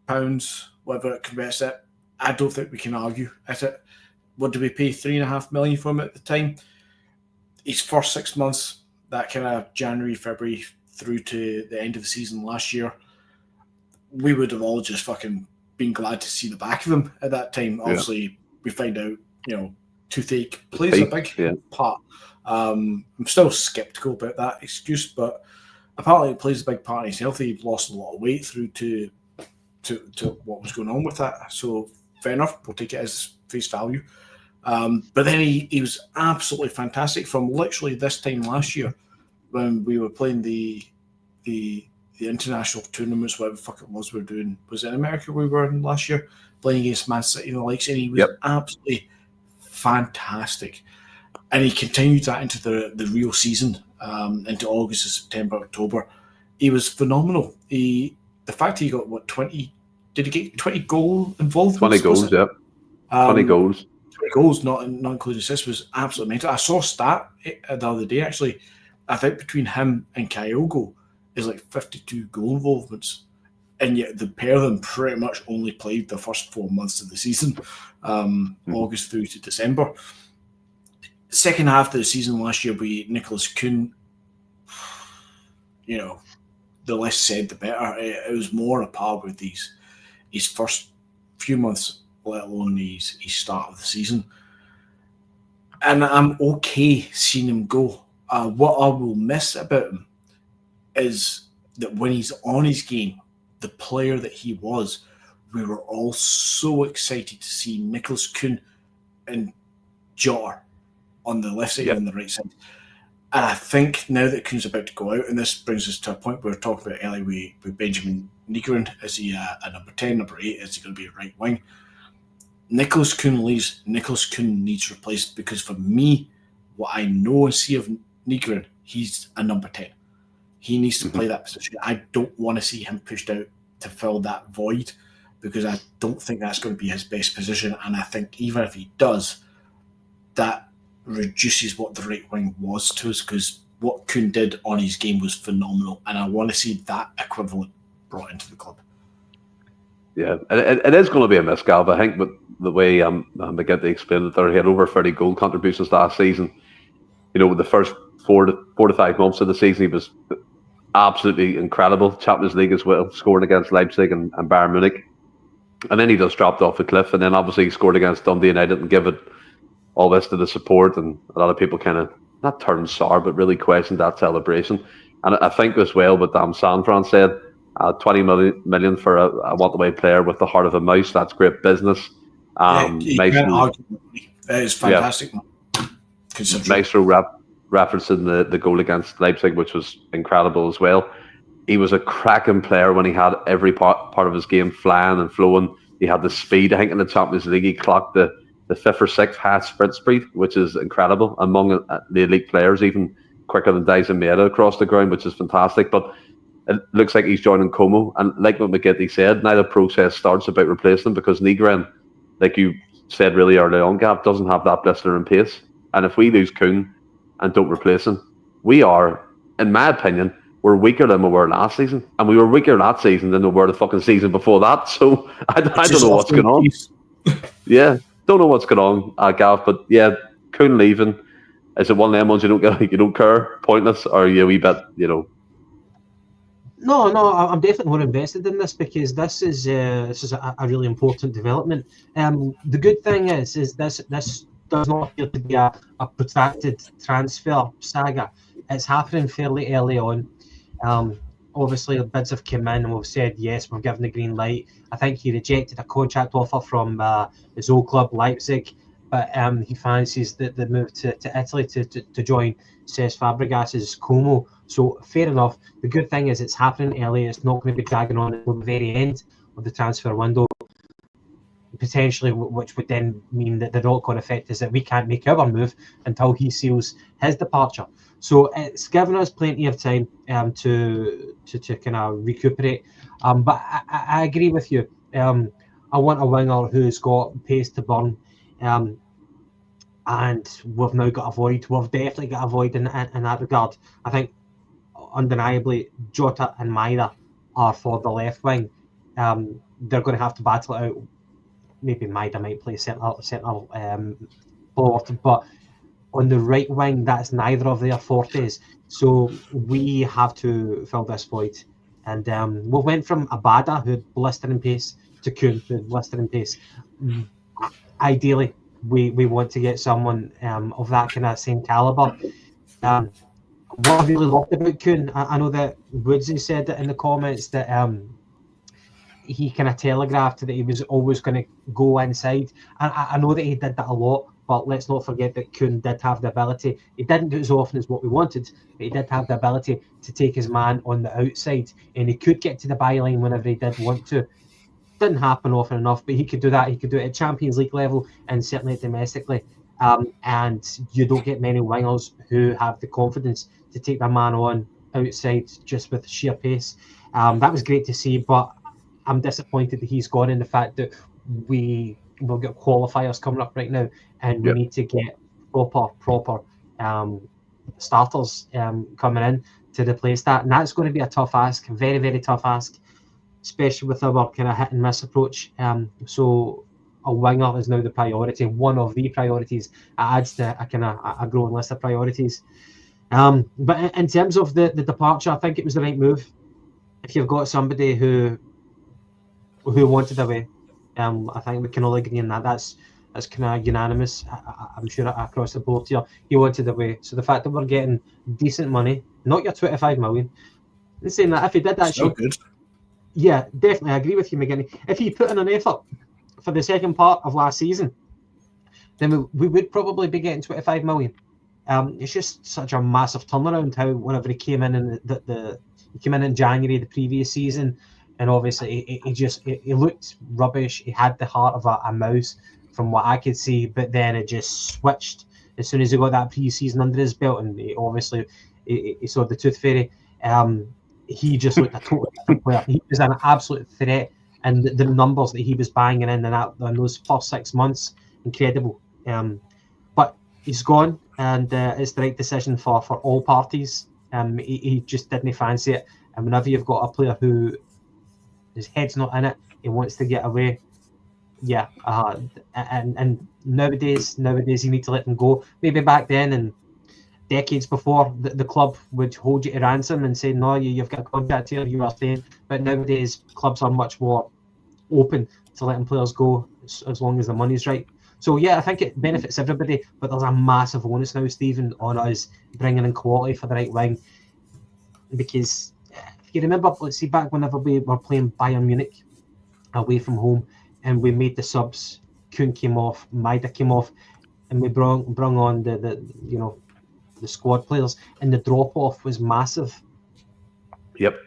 pounds, whatever it converts it. I don't think we can argue at it. What did we pay? 3.5 million for him at the time? His first 6 months, that kind of January, February through to the end of the season last year, we would have all just fucking been glad to see the back of him at that time. Obviously, we find out, toothache plays a big part. I'm still sceptical about that excuse, but apparently it plays a big part. He's healthy. He lost a lot of weight through to what was going on with that. So fair enough. We'll take it as face value. But then he was absolutely fantastic from literally this time last year when we were playing the international tournaments, whatever the fuck it was we were doing. Was it in America we were in last year? Playing against Man City and the likes, and he was absolutely fantastic. And he continued that into the real season, into August, September, October. He was phenomenal. The fact he got 20? Did he get 20 goal involved? 20 goals, yeah. 20 goals. 20 goals, not including assists, was absolutely mental. I saw a stat the other day, actually. I think between him and Kyogo is like 52 goal involvements. And yet the pair of them pretty much only played the first 4 months of the season, August through to December. Second half of the season last year, Nicholas Kuhn, the less said, the better. It was more a par with his first few months, let alone his start of the season. And I'm okay seeing him go. What I will miss about him is that when he's on his game, the player that he was, we were all so excited to see Nicholas Kuhn and Jota on the left side and the right side. And I think now that Kuhn's about to go out, and this brings us to a point we were talking about earlier with Benjamin Nygren, is he a number 10, number 8, is he going to be a right wing? Nicholas Kuhn leaves, Nicholas Kuhn needs replaced, because for me, what I know and see of Nygren, he's a number 10. He needs to play that position. I don't want to see him pushed out to fill that void, because I don't think that's going to be his best position. And I think even if he does, that reduces what the right wing was to us, because what Kuhn did on his game was phenomenal. And I want to see that equivalent brought into the club. Yeah, it is going to be a miss, Gav. I think with the way McGinty explained it there, he had over 30 goal contributions last season. The first 4 to 5 months of the season, he was absolutely incredible. Champions League as well, scoring against Leipzig and Bayern Munich. And then he just dropped off a cliff. And then obviously he scored against Dundee United and give it all this to the support. And a lot of people kind of, not turned sour, but really questioned that celebration. And I think as well what San Fran said, 20 million for a want-away player with the heart of a mouse, that's great business. It's fantastic. Yeah. Maestro referencing the goal against Leipzig, which was incredible as well. He was a cracking player when he had every part of his game flying and flowing. He had the speed. I think in the Champions League he clocked the 5th or 6th highest sprint speed, which is incredible among the elite players, even quicker than Dyson Maeda across the ground, which is fantastic. But it looks like he's joining Como, and like what McGinty said, now the process starts about replacing him, because Nygren, like you said really early on, Gav, doesn't have that blistering pace. And if we lose Kuhn and don't replace him, we are, in my opinion, we're weaker than we were last season. And we were weaker that season than we were the fucking season before that. So I don't know what's going on. Yeah, don't know what's going on, Gav. But yeah, Kuhn leaving, is it one of them ones you don't care, pointless, or are you a wee bit, No, I'm definitely more invested in this, because this is a really important development. The good thing is this does not appear to be a protracted transfer saga. It's happening fairly early on. Obviously, the bids have come in and we've said, yes, we're given the green light. I think he rejected a contract offer from his old club, Leipzig, but he fancies the move to Italy to join Cesc Fabregas's Como. So, fair enough. The good thing is it's happening early. It's not going to be dragging on until the very end of the transfer window, potentially, which would then mean that the knock-on effect is that we can't make our move until he seals his departure. So it's given us plenty of time to kind of recuperate. But I agree with you. I want a winger who's got pace to burn. And we've now got a void. We've definitely got a void in that regard. I think undeniably Jota and Maeda are for the left wing. They're going to have to battle it out. Maybe Maeda might play centre forward, but on the right wing, that's neither of their fortes. So we have to fill this void. And we went from Abada, who had blistering pace, to Kuhn, who had blistering pace. Ideally, we want to get someone of that kind of same calibre. What I really loved about Kuhn, I know that Woodsy said that in the comments that he kind of telegraphed that he was always going to go inside. And I know that he did that a lot, but let's not forget that Kuhn did have the ability. He didn't do it as often as what we wanted, but he did have the ability to take his man on the outside, and he could get to the byline whenever he did want to. Didn't happen often enough, but he could do that. He could do it at Champions League level and certainly domestically. And you don't get many wingers who have the confidence to take their man on outside just with sheer pace. That was great to see, but I'm disappointed that he's gone, in the fact that we'll get qualifiers coming up right now, and we need to get proper starters coming in to replace that. And that's going to be a tough ask, very, very tough ask, especially with our kind of hit and miss approach. So a winger is now the priority, one of the priorities. It adds to a growing list of priorities. But in terms of the departure, I think it was the right move. If you've got somebody who wanted away, I think we can all agree on that. That's kind of unanimous. I'm sure across the board here, he wanted away. So the fact that we're getting decent money, not your 25 million, and saying that if he did that, so good. Yeah, definitely, I agree with you, McGinty. If he put in an effort for the second part of last season, then we would probably be getting 25 million. It's just such a massive turnaround. How whenever he came in he came in January the previous season, and obviously he looked rubbish. He had the heart of a mouse, from what I could see, but then it just switched as soon as he got that pre-season under his belt, and he saw the Tooth Fairy. He just looked a totally different player. He was an absolute threat, and the numbers that he was banging in those first 6 months, incredible. But he's gone, and it's the right decision for all parties. He just didn't fancy it, and whenever you've got a player who his head's not in it, he wants to get away. Yeah, and nowadays you need to let them go. Maybe back then, and decades before, the club would hold you to ransom and say, no, you've got a contract here, you are staying. But nowadays, clubs are much more open to letting players go as long as the money's right. So yeah, I think it benefits everybody, but there's a massive onus now, Stephen, on us bringing in quality for the right wing. Because if you remember, let's see, back whenever we were playing Bayern Munich away from home, and we made the subs, Kuhn came off, Maida came off, and we brung on the squad players, and the drop off was massive. Yep.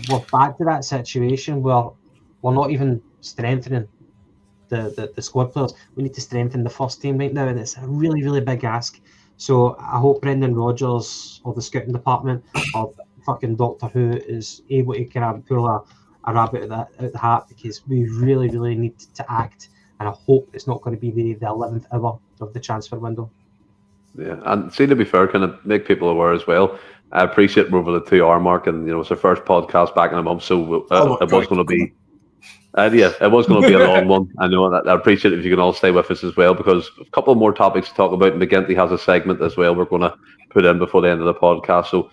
We're back to that situation where we're not even strengthening the squad players. We need to strengthen the first team right now, and it's a really, really big ask. So I hope Brendan Rodgers or the scouting department or fucking Doctor Who is able to kind of pull a rabbit out the hat, because we really, really need to act. And I hope it's not going to be the 11th hour of the transfer window. Yeah, and see, to be fair, kind of make people aware as well. I appreciate we're over the 2 hour mark, and it's our first podcast back in a month, so it was going to be. It was going to be a long one. I know that. I appreciate it if you can all stay with us as well, because a couple more topics to talk about. McGinty has a segment as well we're going to put in before the end of the podcast, so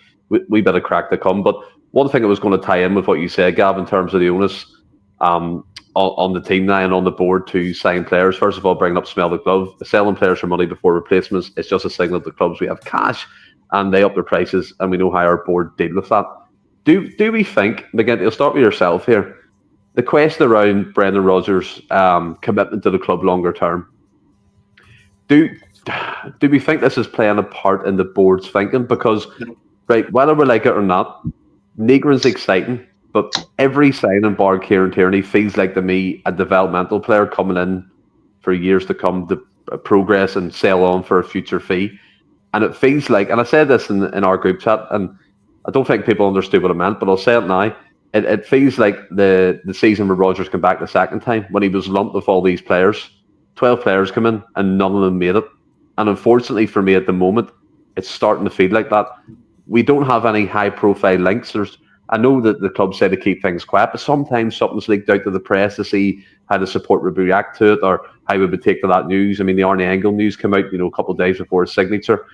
we better crack to come. But one thing I was going to tie in with what you said, Gav, in terms of the onus on the team now and on the board to sign players. First of all, bringing up smell the glove, selling players for money before replacements. It's just a signal to clubs we have cash and they up their prices, and we know how our board deal with that. Do we think, again, I'll start with yourself here, the question around Brendan Rodgers' commitment to the club longer term, do we think this is playing a part in the board's thinking? Because, right, whether we like it or not, Negron's exciting, but every signing bar Kieran Tierney feels like to me a developmental player coming in for years to come to progress and sell on for a future fee. And it feels like, and I said this in our group chat, and I don't think people understood what I meant, but I'll say it now. It feels like the season where Rodgers came back the second time, when he was lumped with all these players. 12 players come in and none of them made it. And unfortunately for me at the moment, it's starting to feel like that. We don't have any high-profile links. I know that the club said to keep things quiet, but sometimes something's leaked out to the press to see how the support would react to it or how we would take to that news. I mean, the Arne Engel news came out, a couple of days before his signature,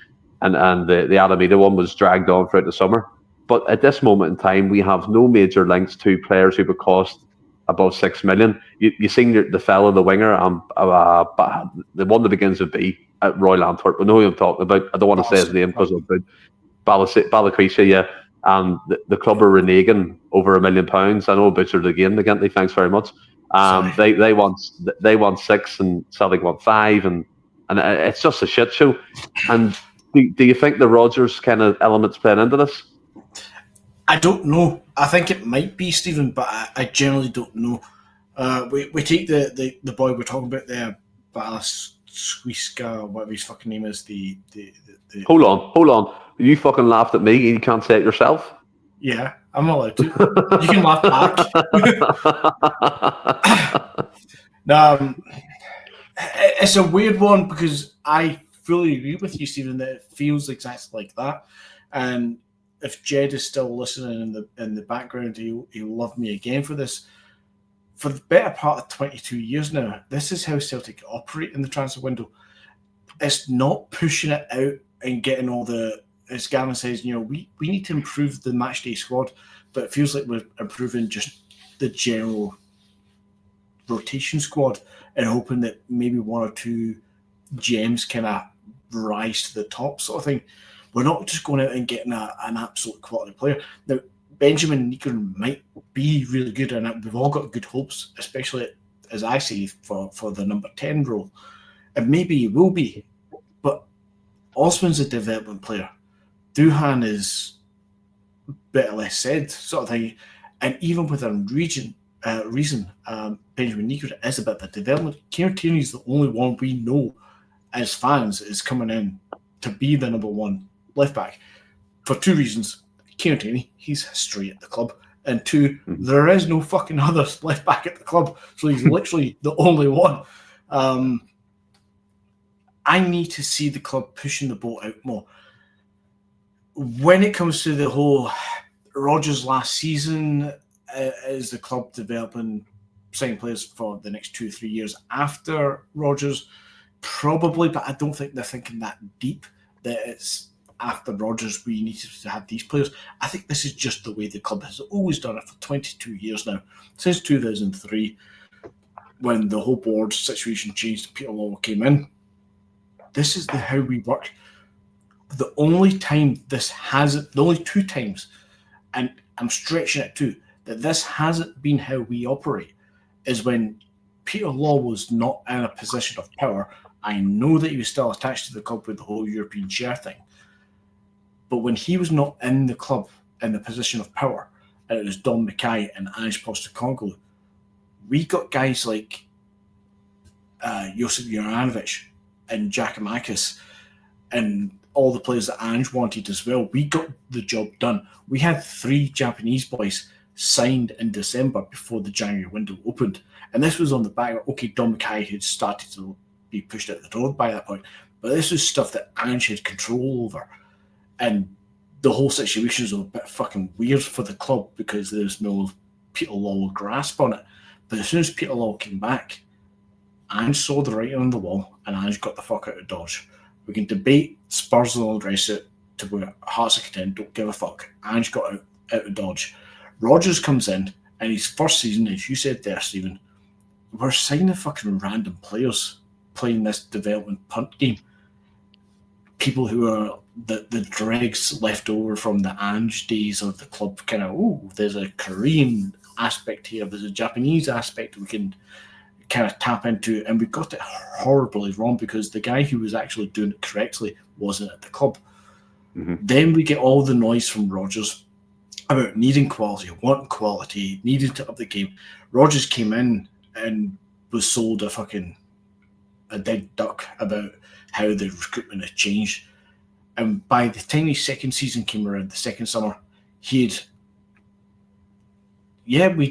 and the Alameda one was dragged on throughout the summer. But at this moment in time, we have no major links to players who would cost above 6 million. You seen the fella, the winger, the one that begins with B at Royal Antwerp. I know who I'm talking about. I don't want to say his name because of Balakrisha, yeah. And the club are reneging over £1 million. I know I butchered again, McGinty. Thanks very much. They want 6 and Celtic want 5, and it's just a shit show. And do you think the Rodgers kind of elements playing into this? I don't know. I think it might be, Stephen, but I generally don't know. We take the boy we're talking about there, Balaswiska, whatever his fucking name is. The Hold on. You fucking laughed at me. You can't say it yourself. Yeah, I'm allowed to. You can laugh back. No, it's a weird one because I fully agree with you, Stephen, that it feels exactly like that. And if Jed is still listening in the background, he'll love me again for this. For the better part of 22 years now, this is how Celtic operate in the transfer window. It's not pushing it out and getting all the, as Gavin says, we need to improve the matchday squad, but it feels like we're improving just the general rotation squad and hoping that maybe 1 or 2 gems kind of rise to the top sort of thing. We're not just going out and getting an absolute quality player. Now, Benjamin Negron might be really good, and we've all got good hopes, especially as I see for the number 10 role. And maybe he will be, but Osman's a development player. Duhan is a bit less said, sort of thing. And even with a reason, Benjamin Negron is a bit of a development. Kieran Tierney is the only one we know as fans is coming in to be the number 1 left back for 2 reasons. Kieran Tierney, he's history at the club, and 2, there is no fucking other left back at the club, so he's literally the only one. I need to see the club pushing the boat out more. When it comes to the whole Rodgers last season, is the club developing signing players for the next 2 or 3 years after Rodgers? Probably, but I don't think they're thinking that deep. That it's after Rodgers we needed to have these players. I think this is just the way the club has always done it for 22 years now, since 2003, when the whole board situation changed. Peter Lawwell came in. This is how we work. The only two times, and I'm stretching it too, that this hasn't been how we operate is when Peter Lawwell was not in a position of power. I know that he was still attached to the club with the whole European share thing. But when he was not in the club in the position of power, and it was Don Mackay and Ange Postecoglou, we got guys like Josip Juranovic and Giakoumakis and all the players that Ange wanted as well. We got the job done. We had 3 Japanese boys signed in December before the January window opened. And this was on the back of, okay, Don Mackay had started to be pushed out the door by that point. But this was stuff that Ange had control over. And the whole situation was a bit fucking weird for the club because there's no Peter Lawwell grasp on it. But as soon as Peter Lawwell came back, Ange saw the writing on the wall and Ange got the fuck out of Dodge. We can debate Spurs and all the rest of it to where hearts are content, don't give a fuck. Ange got out of Dodge. Rodgers comes in and his first season, as you said there, Stephen, we're signing fucking random players playing this development punt game. People who are the dregs left over from the Ange days of the club, kind of, there's a Korean aspect here, there's a Japanese aspect we can kind of tap into, and we got it horribly wrong because the guy who was actually doing it correctly wasn't at the club. Mm-hmm. Then we get all the noise from Rodgers about needing quality, wanting quality, needing to up the game. Rodgers came in and was sold a dead duck about how the recruitment had changed. And by the time his second season came around, the second summer, we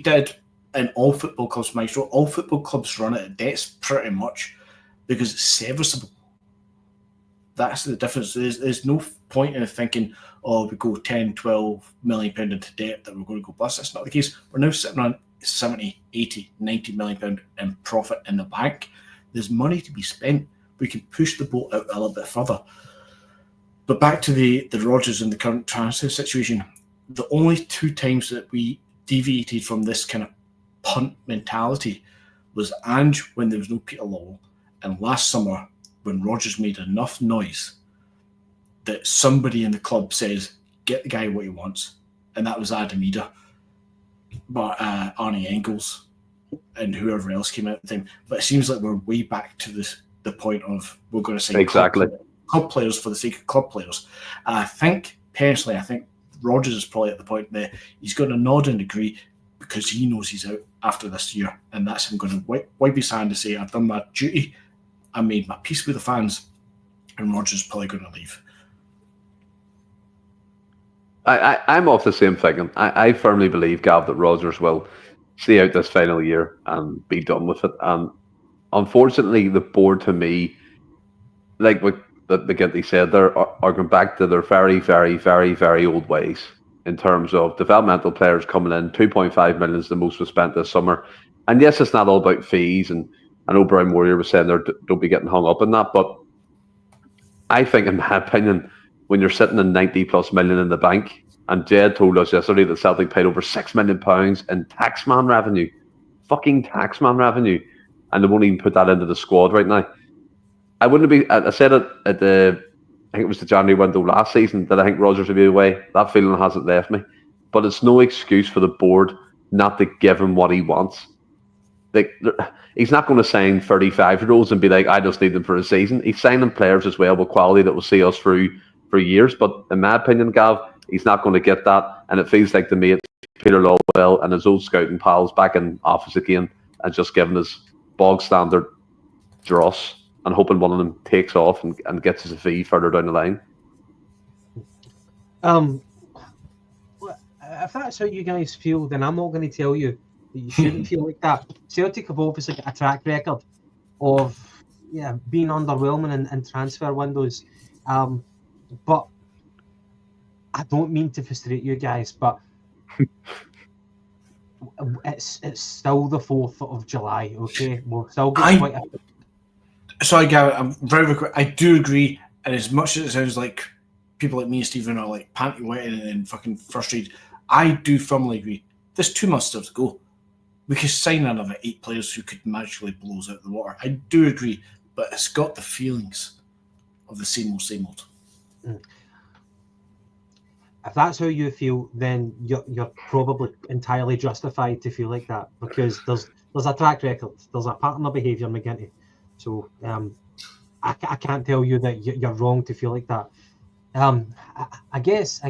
did. And all football clubs, Maestro, all football clubs run it at debts pretty much because it's serviceable. That's the difference. There's no point in thinking, we go 10, 12 million pound into debt that we're going to go bust. That's not the case. We're now sitting on 70, 80, 90 million pound in profit in the bank. There's money to be spent. We can push the boat out a little bit further. But back to the Rodgers and the current transfer situation, the only 2 times that we deviated from this kind of punt mentality was Ange when there was no Peter Lawwell, and last summer when Rodgers made enough noise that somebody in the club says, get the guy what he wants, and that was Adam Eder, but Arnie Engels and whoever else came out at the time. But it seems like we're way back to the point of we're going to say exactly club players for the sake of club players. I think Rodgers is probably at the point that he's going to nod and agree because he knows he's out after this year, and that's him going to wipe his hand to say, I've done my duty, I made my peace with the fans, and Rodgers is probably going to leave. I'm off the same thinking. I firmly believe, Gav, that Rodgers will see out this final year and be done with it. And unfortunately, the board, to me, like what McGinty said, are going back to their very, very, very, very old ways in terms of developmental players coming in. 2.5 million is the most was spent this summer. And yes, it's not all about fees. And I know Brian Warrior was saying there, don't be getting hung up in that. But I think, in my opinion, when you're sitting in 90 plus million in the bank, and Jed told us yesterday that Celtic paid over £6 million in taxman revenue, fucking taxman revenue, and they won't even put that into the squad right now. I said it at I think it was the January window last season that I think Rodgers would be away. That feeling hasn't left me. But it's no excuse for the board not to give him what he wants. Like, he's not going to sign 35-year-olds and be like, I just need them for a season. He's signing players as well with quality that will see us through for years. But in my opinion, Gav, he's not going to get that. And it feels like to me it's Peter Lawwell and his old scouting pals back in office again and just giving his bog standard dross and hoping one of them takes off and gets us a fee further down the line. If that's how you guys feel, then I'm not going to tell you that you shouldn't feel like that. Celtic have obviously got a track record of being underwhelming in transfer windows. But I don't mean to frustrate you guys, but it's still the 4th of July, okay? We'll still get quite Sorry, Gary, I'm very quick. I do agree, and as much as it sounds like people like me and Stephen are like panty wetting and fucking frustrated. I do firmly agree. There's 2 months still to go. We could sign another 8 players who could magically blow us out of the water. I do agree, but it's got the feelings of the same old. If that's how you feel, then you're probably entirely justified to feel like that, because there's a track record, there's a pattern of behaviour, McGinty. So I can't tell you that you're wrong to feel like that. I guess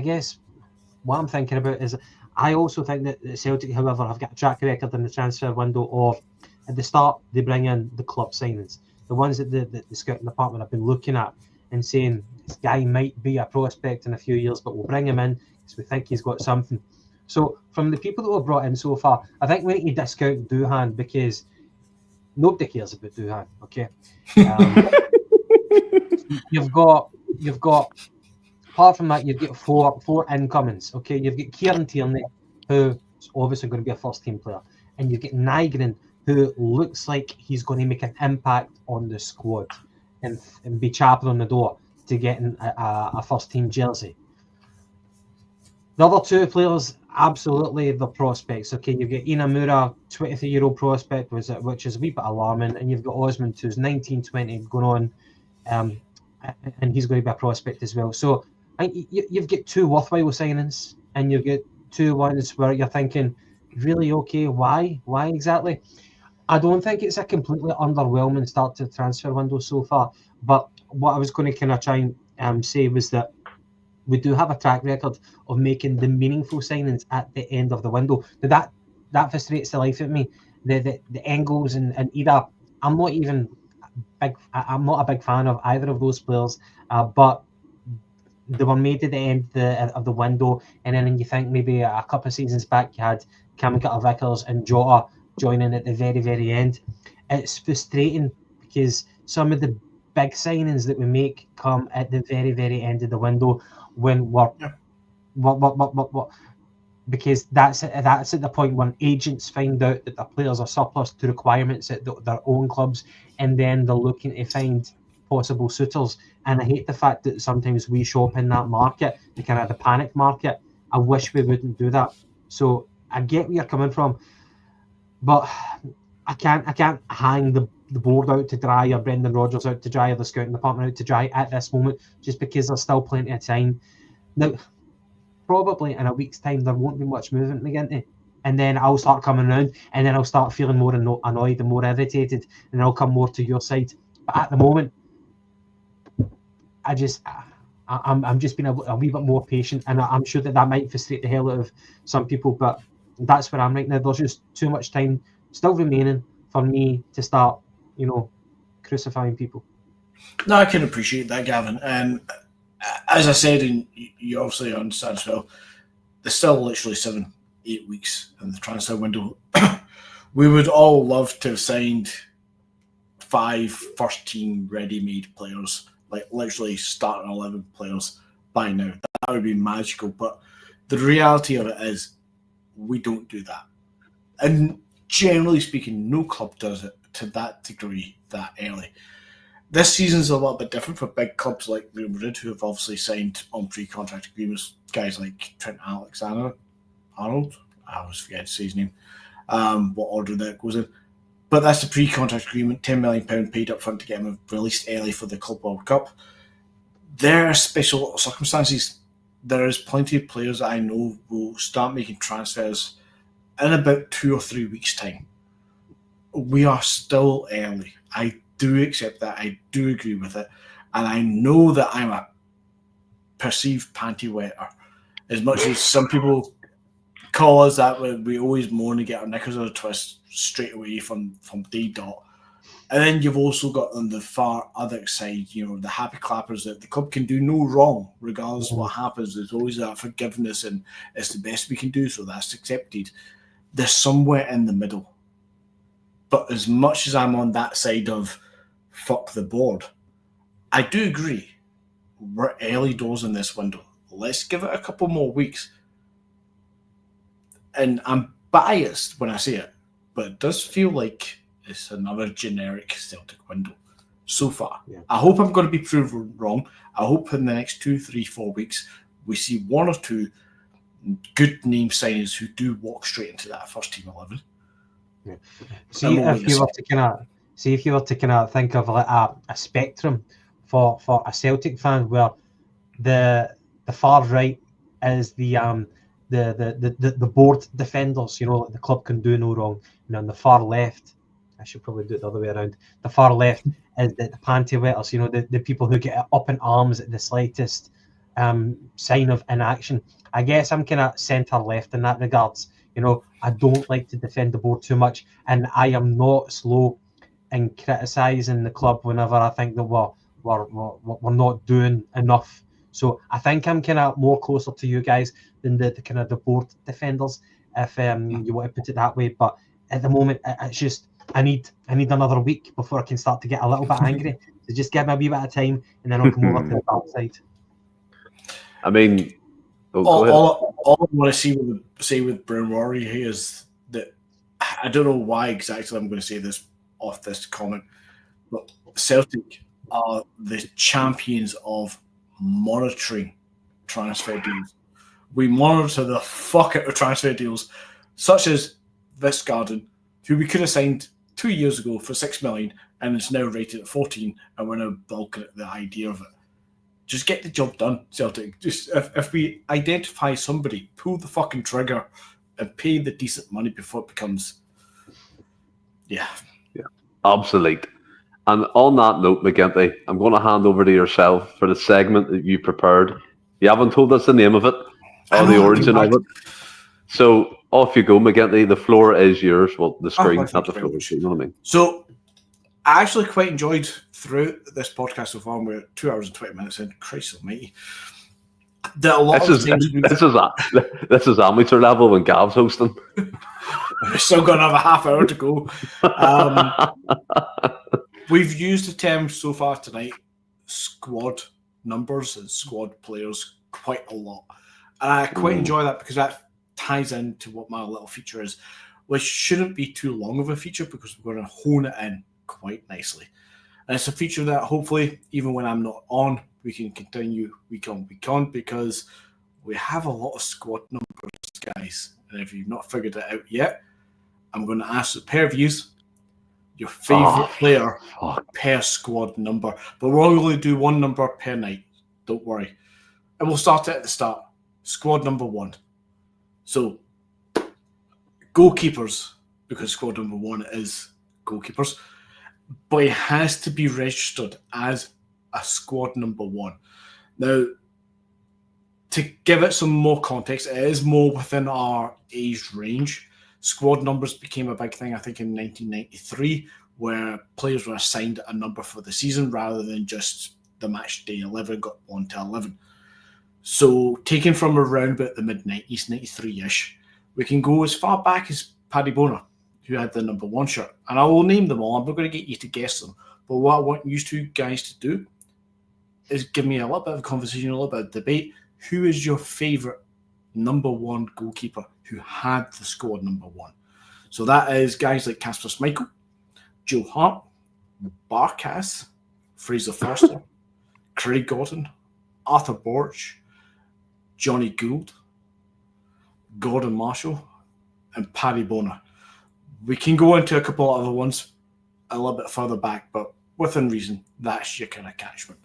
what I'm thinking about is, I also think that Celtic, however, have got a track record in the transfer window of, at the start, they bring in the club signings, the ones that the scouting department have been looking at and saying, this guy might be a prospect in a few years, but we'll bring him in because we think he's got something. So from the people that were brought in so far, I think we need to discount Duhan, because nobody cares about Duhan, okay? You've got apart from that, you've got four incomings, okay? You've got Kieran Tierney, who's obviously going to be a first team player, and you've got Nygren, who looks like he's going to make an impact on the squad and be chapping on the door to getting a first team jersey. The other 2 players, absolutely the prospects. Okay, you've got Inamura, 23-year-old prospect, which is a wee bit alarming, and you've got Osmond, who's 19, 20, going on, and he's going to be a prospect as well. So I think you've got 2 worthwhile signings, and you've got 2 ones where you're thinking, really, okay, why exactly? I don't think it's a completely underwhelming start to the transfer window so far, but what I was going to kind of try and say was that we do have a track record of making the meaningful signings at the end of the window. That frustrates the life out of me. The Engels and Ida, I'm not a big fan of either of those players, but they were made at the end of the window, and then you think maybe a couple of seasons back you had Cam Vickers and Jota joining at the very, very end. It's frustrating because some of the big signings that we make come at the very, very end of the window, when what because that's at the point when agents find out that the players are surplus to requirements at their own clubs, and then they're looking to find possible suitors. And I hate the fact that sometimes we shop in that market, the kind of the panic market. I wish we wouldn't do that. So I get where you're coming from, but I can't hang the board out to dry, or Brendan Rodgers out to dry, or the scouting department out to dry at this moment, just because there's still plenty of time. Now, probably in a week's time there won't be much movement again, and then I'll start coming around, and then I'll start feeling more annoyed and more irritated, and I'll come more to your side. But at the moment, I'm just being a wee bit more patient, and I'm sure that might frustrate the hell out of some people, but that's where I'm right now. There's just too much time still remaining for me to start, crucifying people. No, I can appreciate that, Gavin. And as I said, and you obviously understand as well, there's still literally 7-8 weeks in the transfer window. We would all love to have signed 5 first-team ready-made players, like literally starting 11 players by now. That would be magical. But the reality of it is we don't do that. And generally speaking, no club does it to that degree that early. This season's a little bit different for big clubs like Real Madrid, who have obviously signed on pre-contract agreements. Guys like Trent Alexander-Arnold, I always forget to say his name, what order that goes in. But that's the pre-contract agreement, £10 million paid up front to get him released early for the Club World Cup. There are special circumstances. There is plenty of players that I know will start making transfers in about 2 or 3 weeks' time. We are still early. I do accept that. I do agree with it. And I know that I'm a perceived panty wetter. As much as some people call us that, we always moan and get our knickers on a twist straight away from day dot. And then you've also got on the far other side, the happy clappers that the club can do no wrong, regardless of what happens. There's always that forgiveness, and it's the best we can do, so that's accepted. There's somewhere in the middle. But as much as I'm on that side of fuck the board, I do agree. We're early doors in this window. Let's give it a couple more weeks. And I'm biased when I say it, but it does feel like it's another generic Celtic window. so far. Yeah. I hope I'm going to be proven wrong. I hope in the next 2, 3, 4 weeks we see one or two good name signings who do walk straight into that first team 11. Yeah. See if you were to kind of think of like a spectrum for a Celtic fan, where the far right is the board defenders, like the club can do no wrong, and on the far left, I should probably do it the other way around. The far left is the panty wetters, the people who get up in arms at the slightest sign of inaction. I guess I'm kind of centre left in that regards. I don't like to defend the board too much, and I am not slow in criticising the club whenever I think that we're not doing enough. So I think I'm kind of more closer to you guys than the kind of the board defenders, if you want to put it that way. But at the moment, it's just I need another week before I can start to get a little bit angry. So just give me a wee bit of time, and then I'll come over to the dark side. I mean, all I want to say with Brown Rory here is that I don't know why exactly I'm going to say this off this comment, but Celtic are the champions of monitoring transfer deals. We monitor the fuck out of transfer deals, such as Vistgarden, who we could have signed 2 years ago for 6 million and it's now rated at 14, and we're now balking at the idea of it. Just get the job done, Celtic. Just if we identify somebody, pull the fucking trigger and pay the decent money before it becomes, obsolete. And on that note, McGinty, I'm going to hand over to yourself for the segment that you prepared. You haven't told us the name of it or the origin of it. So off you go, McGinty. The floor is yours. Well, the screen, not the floor. You know what I mean? So I actually quite enjoyed throughout this podcast so far. We're 2 hours and 20 minutes in. Christ almighty. This is amateur level when Gav's hosting. We're still going to have a half hour to go. We've used the term so far tonight, squad numbers and squad players, quite a lot. And I quite enjoy that because that ties into what my little feature is, which shouldn't be too long of a feature because we're going to hone it in quite nicely. And it's a feature that hopefully, even when I'm not on, we can continue week on, because we have a lot of squad numbers, guys. And if you've not figured it out yet, I'm going to ask the pair of yous your favourite player per squad number. But we'll only do one number per night. Don't worry. And we'll start it at the start. Squad number 1. So, goalkeepers, because squad number 1 is goalkeepers, but it has to be registered as a squad number 1. Now, to give it some more context, it is more within our age range. Squad numbers became a big thing, I think, in 1993, where players were assigned a number for the season rather than just the match day 11 got 1 to 11. So, taken from around about the mid-90s, 93-ish, we can go as far back as Paddy Bonar, who had the number 1 shirt. And I will name them all. I'm not going to get you to guess them. But what I want you two guys to do is give me a little bit of conversation, a little bit of debate. Who is your favourite number 1 goalkeeper who had the squad number 1? So that is guys like Kasper Schmeichel, Joe Hart, Barkas, Fraser Forster, Craig Gordon, Arthur Borch, Johnny Gould, Gordon Marshall, and Paddy Bonar. We can go into a couple of other ones a little bit further back, but within reason, that's your kind of catchment.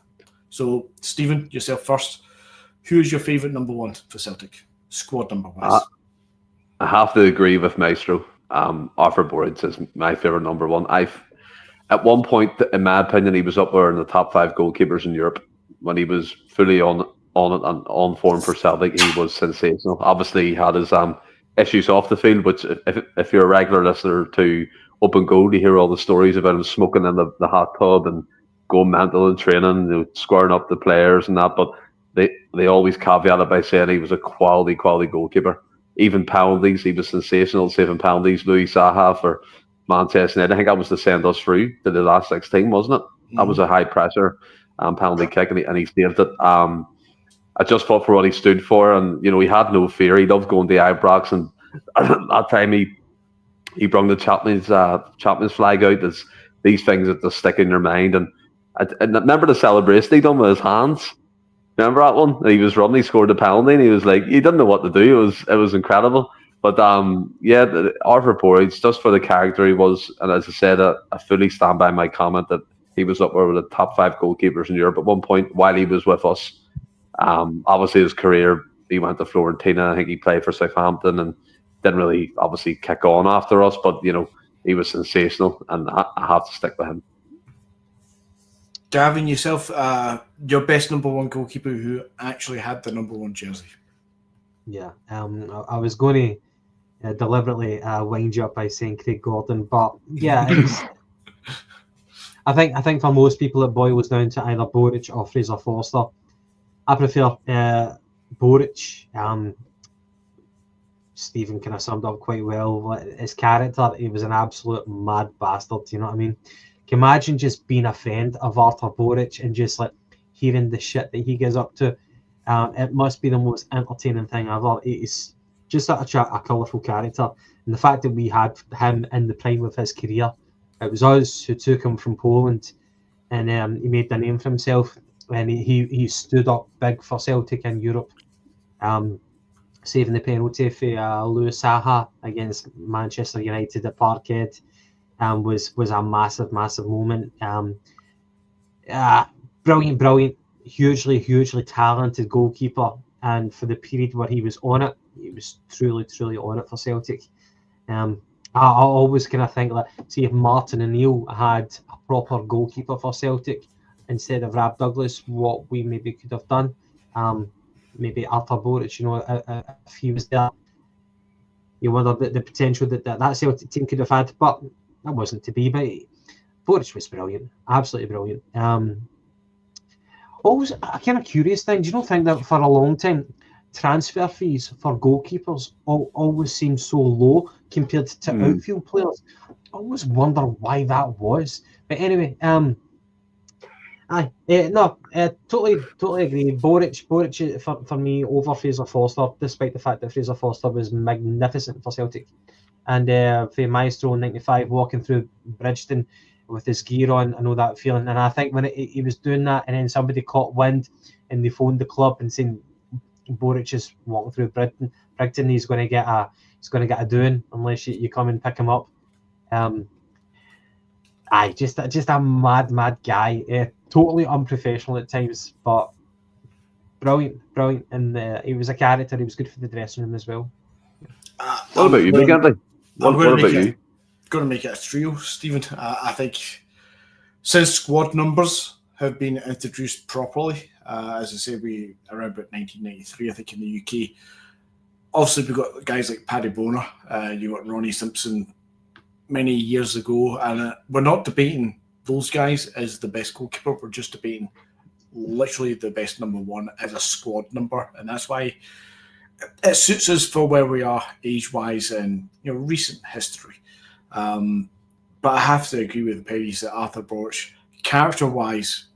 So, Stephen, yourself first. Who is your favourite number 1 for Celtic, squad number wise? I have to agree with Maestro. Arthur Borch is my favourite number 1. At one point, in my opinion, he was up there in the top 5 goalkeepers in Europe when he was fully on it and on form for Celtic. He was sensational. Obviously, he had his issues off the field, which if you're a regular listener to Open Goal, you hear all the stories about him smoking in the hot tub and going mental in training, squaring up the players and that. But they always caveat it by saying he was a quality goalkeeper. Even penalties, he was sensational saving penalties. Louis Saha for Manchester United, I think that was to send us through to the last 16, wasn't it? Mm-hmm. That was a high pressure penalty kick, and he saved it. I just thought for what he stood for, and he had no fear. He loved going to Ibrox, and at that time he brought the Chapman's flag out. As these things that just stick in your mind, and And remember the celebration he done with his hands? Remember that one? He was running, he scored the penalty, and he was like, he didn't know what to do. It was incredible. But Arthur Boruc, just for the character he was, and as I said, I fully stand by my comment that he was up there with the top 5 goalkeepers in Europe at one point while he was with us. Obviously, his career, he went to Fiorentina. I think he played for Southampton and didn't really obviously kick on after us. But he was sensational, and I have to stick with him. Gavin, yourself, your best number 1 goalkeeper who actually had the number 1 jersey. Yeah, I was going to deliberately wind you up by saying Craig Gordon, but yeah, it's, I think for most people it boils down to either Boruc or Fraser Forster. I prefer Boruc. Stephen kind of summed up quite well. His character, he was an absolute mad bastard. You know what I mean? Can you imagine just being a friend of Arthur Boruc and just like hearing the shit that he gets up to? It must be the most entertaining thing ever. It's just such a colourful character, and the fact that we had him in the prime of his career, it was us who took him from Poland, and he made the name for himself, and he stood up big for Celtic in Europe, saving the penalty for Louis Saha against Manchester United at Parkhead. Was a massive moment. Brilliant, hugely talented goalkeeper, and for the period where he was on it, he was truly on it for Celtic. I always kind of think that, see, if Martin O'Neill had a proper goalkeeper for Celtic instead of Rab Douglas, what we maybe could have done. Maybe Arthur Boruc, if he was there, you wonder the potential that Celtic team could have had, but that wasn't to be. But Boruc was brilliant, absolutely brilliant. Always a kind of curious thing. Do you not think that for a long time, transfer fees for goalkeepers always seem so low compared to outfield players? I always wonder why that was. But anyway, totally agree. Boruc for me over Fraser Forster, despite the fact that Fraser Forster was magnificent for Celtic. And for Maestro in '95, walking through Bridgestone with his gear on, I know that feeling. And I think when he was doing that, and then somebody caught wind, and they phoned the club and saying Boruc is walking through Bridgestone, he's going to get a doing unless you come and pick him up. Just a mad guy. Totally unprofessional at times, but brilliant. And he was a character. He was good for the dressing room as well. What about you, Big Andy? What about you? Going to make it a trio, Stephen. I think since squad numbers have been introduced properly, as I say, around about 1993, I think, in the UK. Obviously, we've got guys like Paddy Bonar. You got Ronnie Simpson many years ago, and we're not debating those guys as the best goalkeeper. We're just debating literally the best number 1 as a squad number, and that's why it suits us for where we are age-wise and recent history. But I have to agree with Perry's that Arthur Boruc, character-wise,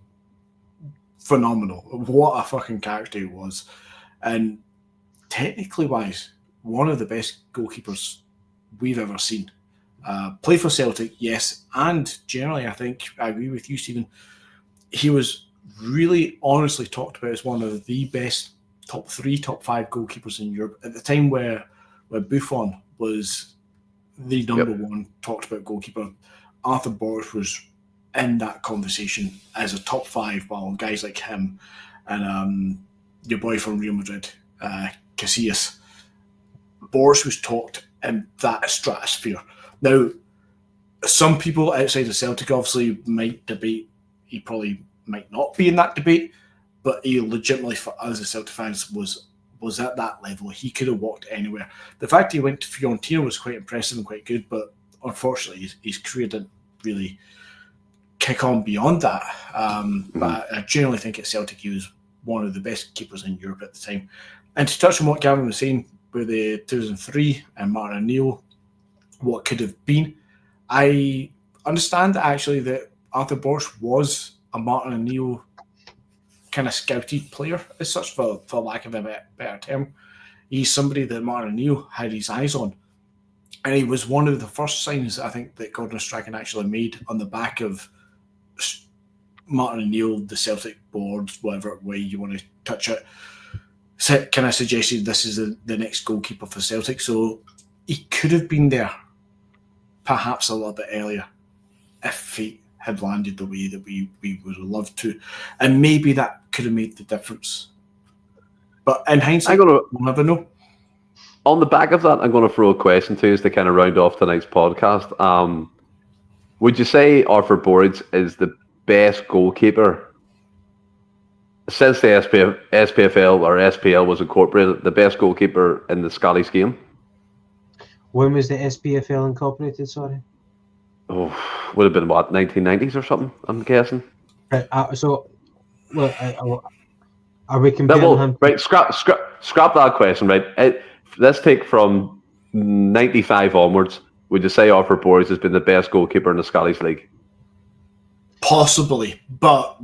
phenomenal. What a fucking character he was, and technically-wise, one of the best goalkeepers we've ever seen. Play for Celtic, yes, and generally, I think I agree with you, Stephen. He was really honestly talked about as one of the best top 3, top 5 goalkeepers in Europe at the time where Buffon was the number 1 talked about goalkeeper. Arthur Boruc was in that conversation as a top 5, while guys like him and your boy from Real Madrid, Casillas, Boruc was talked in that stratosphere. Now, some people outside of Celtic obviously might debate he probably might not be in that debate, but he legitimately, for us as Celtic fans, was at that level. He could have walked anywhere. The fact he went to Fiorentina was quite impressive and quite good, but unfortunately his career didn't really kick on beyond that. But I generally think at Celtic he was one of the best keepers in Europe at the time. And to touch on what Gavin was saying with the 2003 and Martin O'Neill, what could have been, I understand actually that Arthur Boruc was a Martin O'Neill kind of scouted player as such, for lack of a better term. He's somebody that Martin O'Neill had his eyes on, and he was one of the first signs I think that Gordon Strachan actually made on the back of Martin O'Neill, the Celtic board, whatever way you want to touch it, kind of suggested this is the next goalkeeper for Celtic. So he could have been there perhaps a little bit earlier if fate had landed the way that we would have loved to. And maybe that could have made the difference. But in hindsight, we'll never know. On the back of that, I'm going to throw a question to you to kind of round off tonight's podcast. Would you say Arthur Boruc is the best goalkeeper since the SPFL or SPL was incorporated, the best goalkeeper in the Scottish game? When was the SPFL incorporated, sorry? Oh, would have been, what, 1990s or something, I'm guessing? Right, are we comparing him? Right, scrap that question, right? Let's take from 95 onwards. Would you say Arthur Boruc has been the best goalkeeper in the Scottish League? Possibly, but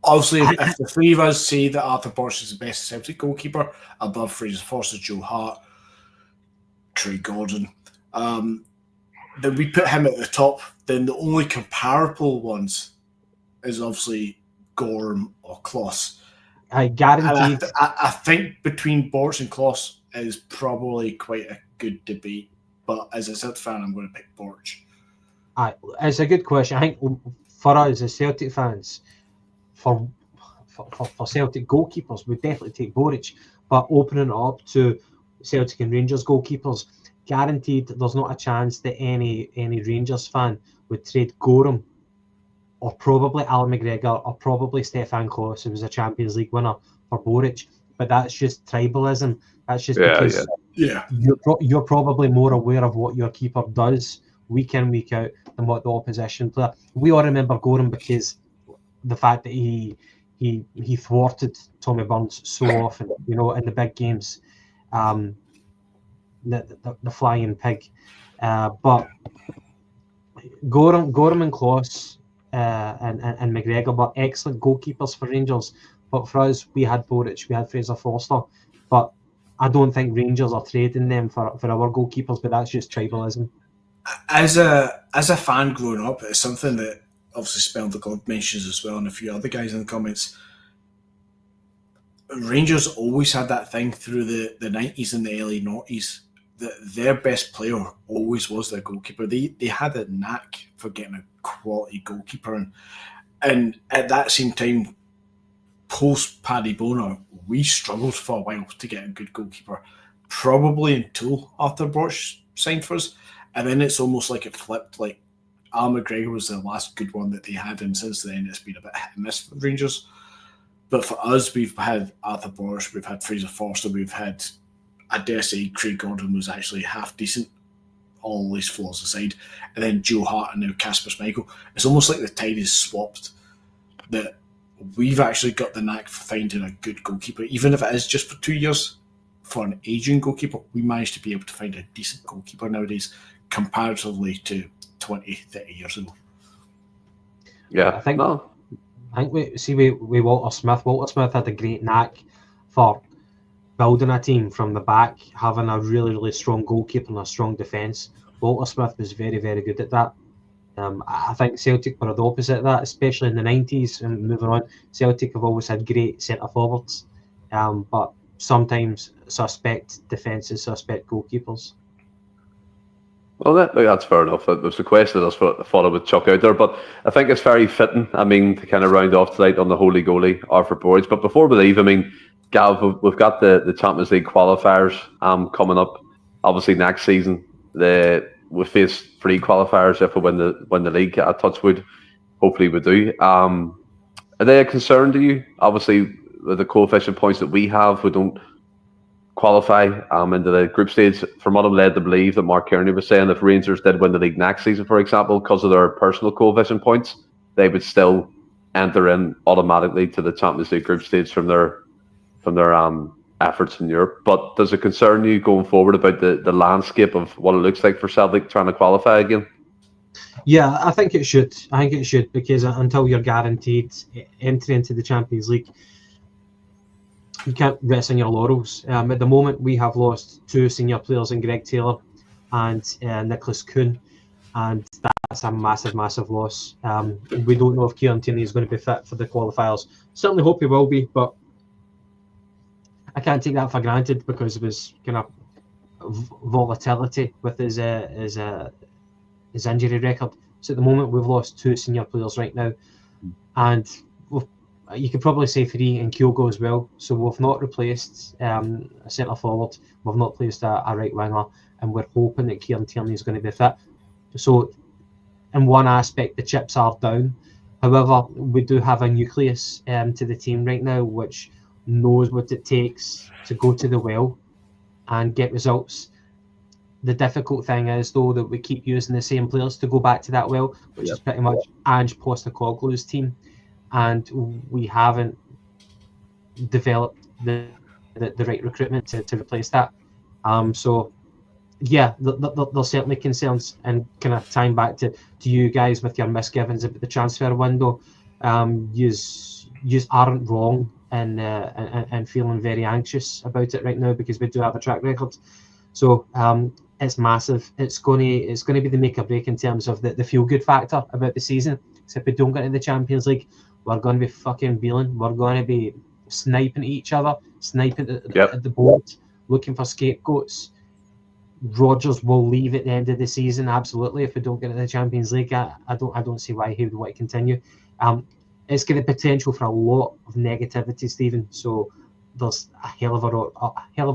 obviously if the three of us say that Arthur Boruc is the best Celtic goalkeeper above Fraser Forster, Joe Hart, Craig Gordon, then we put him at the top. Then the only comparable ones is obviously Gorham or Kloss. I guaranteed. I think between Boruc and Kloss is probably quite a good debate. But as a Celtic fan, I'm going to pick Boruc. It's a good question. I think for us as Celtic fans, for Celtic goalkeepers, we definitely take Boruc. But opening it up to Celtic and Rangers goalkeepers, guaranteed there's not a chance that any Rangers fan would trade Gorham or probably Alan McGregor or probably Stefan Kloss, who was a Champions League winner, for Boruc. But that's just tribalism. That's just because you're probably more aware of what your keeper does week in, week out than what the opposition player. We all remember Gorham because the fact that he thwarted Tommy Burns so often, in the big games. The flying pig. But Gorham and Kloss and McGregor were excellent goalkeepers for Rangers. But for us, we had Boruc, we had Fraser Forster. But I don't think Rangers are trading them for our goalkeepers, but that's just tribalism. As a fan growing up, it's something that obviously Spell the God mentions as well, and a few other guys in the comments. Rangers always had that thing through the 90s and the early 90s that their best player always was their goalkeeper. They had a knack for getting a quality goalkeeper, and at that same time, post Paddy Bonar, we struggled for a while to get a good goalkeeper, probably until Arthur Boruc signed for us, and then it's almost like it flipped. Like Alan McGregor was the last good one that they had, and since then it's been a bit hit and miss for Rangers. But for us, we've had Arthur Boruc, we've had Fraser Forster, we've had, I dare say, Craig Gordon was actually half decent, all these flaws aside, and then Joe Hart and now Kasper Schmeichel. It's almost like the tide is swapped, that we've actually got the knack for finding a good goalkeeper, even if it is just for 2 years. For an aging goalkeeper, we managed to be able to find a decent goalkeeper nowadays, comparatively to 20, 30 years ago. Yeah, I think we Walter Smith. Walter Smith had a great knack for building a team from the back, having a really, really strong goalkeeper and a strong defence. Walter Smith was very, very good at that. I think Celtic were the opposite of that, especially in the 90s and moving on. Celtic have always had great centre forwards, but sometimes suspect defences, suspect goalkeepers. Well, that's fair enough. That was the question I thought I would chuck out there, but I think it's very fitting, to kind of round off tonight on the holy goalie, Arthur Boruc. But before we leave, Gav, we've got the Champions League qualifiers coming up. Obviously, next season, we face 3 qualifiers if we win the league at Touchwood. Hopefully we do. Are they a concern to you? Obviously, with the coefficient points that we have, we don't qualify into the group stage. From what I'm led to believe that Mark Kearney was saying, if Rangers did win the league next season, for example, because of their personal coefficient points, they would still enter in automatically to the Champions League group stage from their efforts in Europe. But does it concern you going forward about the landscape of what it looks like for Celtic trying to qualify again? Yeah, I think it should. Because until you're guaranteed entry into the Champions League, you can't rest on your laurels. At the moment, we have lost 2 senior players in Greg Taylor and Nicholas Kuhn. and that's a massive, massive loss. We don't know if Kieran Tierney is going to be fit for the qualifiers. Certainly hope he will be, but I can't take that for granted because there was kind of volatility with his injury record. So at the moment, we've lost 2 senior players right now, and you could probably say 3 in Kyogo as well. So we've not replaced a centre forward, we've not placed a right winger, and we're hoping that Kieran Tierney is going to be fit. So in one aspect, the chips are down. However, we do have a nucleus to the team right now which knows what it takes to go to the well and get results. The difficult thing is, though, that we keep using the same players to go back to that well, which is pretty much Ange Postecoglou's team, and we haven't developed the right recruitment to replace that. So, yeah, there's certainly concerns, and kind of tying back to you guys with your misgivings about the transfer window. You aren't wrong and feeling very anxious about it right now because we do have a track record. So it's massive. It's going to be the make or break in terms of the feel good factor about the season. So if we don't get into the Champions League, we're going to be fucking reeling. We're going to be sniping at each other, sniping at the board, looking for scapegoats. Rodgers will leave at the end of the season, absolutely. If we don't get into the Champions League, I don't see why he would want to continue. It's got the potential for a lot of negativity, Stephen. So there's a hell of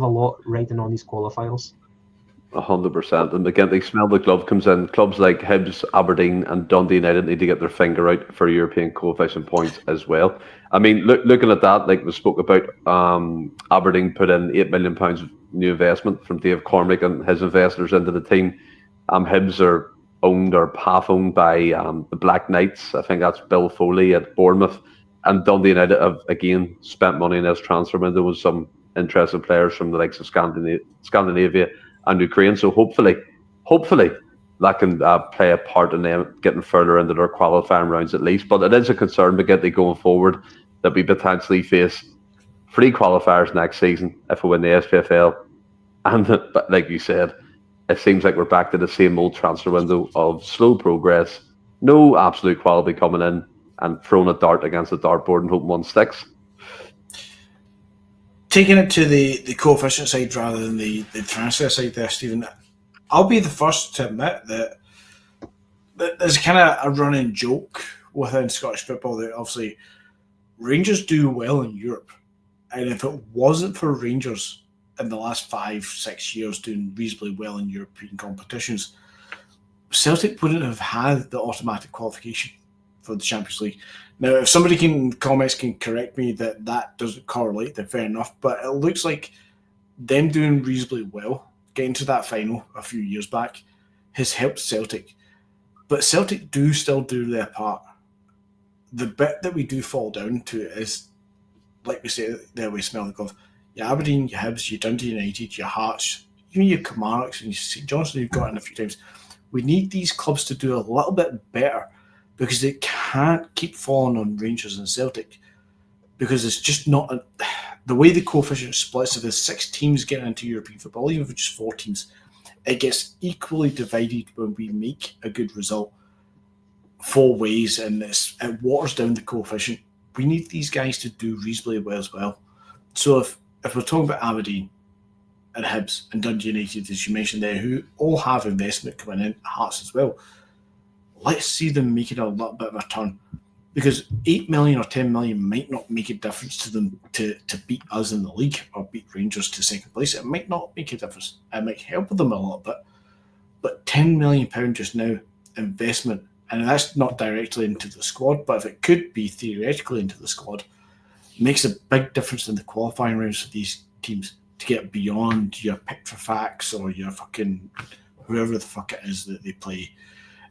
a lot riding on these qualifiers. 100%. And again, they smell the glove comes in. Clubs like Hibs, Aberdeen, and Dundee United need to get their finger out for European coefficient points as well. I mean, looking at that, like we spoke about, Aberdeen put in £8 million of new investment from Dave Cormack and his investors into the team. Hibs are owned or half owned by the Black Knights. I think that's Bill Foley at Bournemouth. And Dundee United have again spent money in this transfer window with some interesting players from the likes of Scandinavia and Ukraine. So hopefully that can play a part in them getting further into their qualifying rounds at least. But it is a concern to get going forward that we potentially face 3 qualifiers next season if we win the SPFL. And but like you said, it seems like we're back to the same old transfer window of slow progress, no absolute quality coming in, and throwing a dart against the dartboard and hoping one sticks. Taking it to the coefficient side rather than the transfer side there, Stephen, I'll be the first to admit that there's kind of a running joke within Scottish football that obviously Rangers do well in Europe. And if it wasn't for Rangers in the last 5-6 years doing reasonably well in European competitions, Celtic wouldn't have had the automatic qualification for the Champions League. Now, if somebody comments can correct me that doesn't correlate, then fair enough. But it looks like them doing reasonably well, getting to that final a few years back, has helped Celtic. But Celtic do still do their part. The bit that we do fall down to is, like we say, there we smell the glove. Your Aberdeen, your Hibs, your Dundee United, your Hearts, even your Kilmarnocks and your St Johnstone, you've got in a few times. We need these clubs to do a little bit better, because they can't keep falling on Rangers and Celtic, because it's just not the way the coefficient splits. If there's 6 teams getting into European football, even if it's just 4 teams, it gets equally divided when we make a good result 4 ways, and it waters down the coefficient. We need these guys to do reasonably well as well. So if we're talking about Aberdeen and Hibs and Dundee United, as you mentioned there, who all have investment coming in, Hearts as well, let's see them making a little bit of a turn, because 8 million or 10 million might not make a difference to them to beat us in the league or beat Rangers to second place. It might not make a difference. It might help them a little bit. But £10 million just now investment, and that's not directly into the squad, but if it could be theoretically into the squad, makes a big difference in the qualifying rounds for these teams to get beyond your Petrofax or your fucking whoever the fuck it is that they play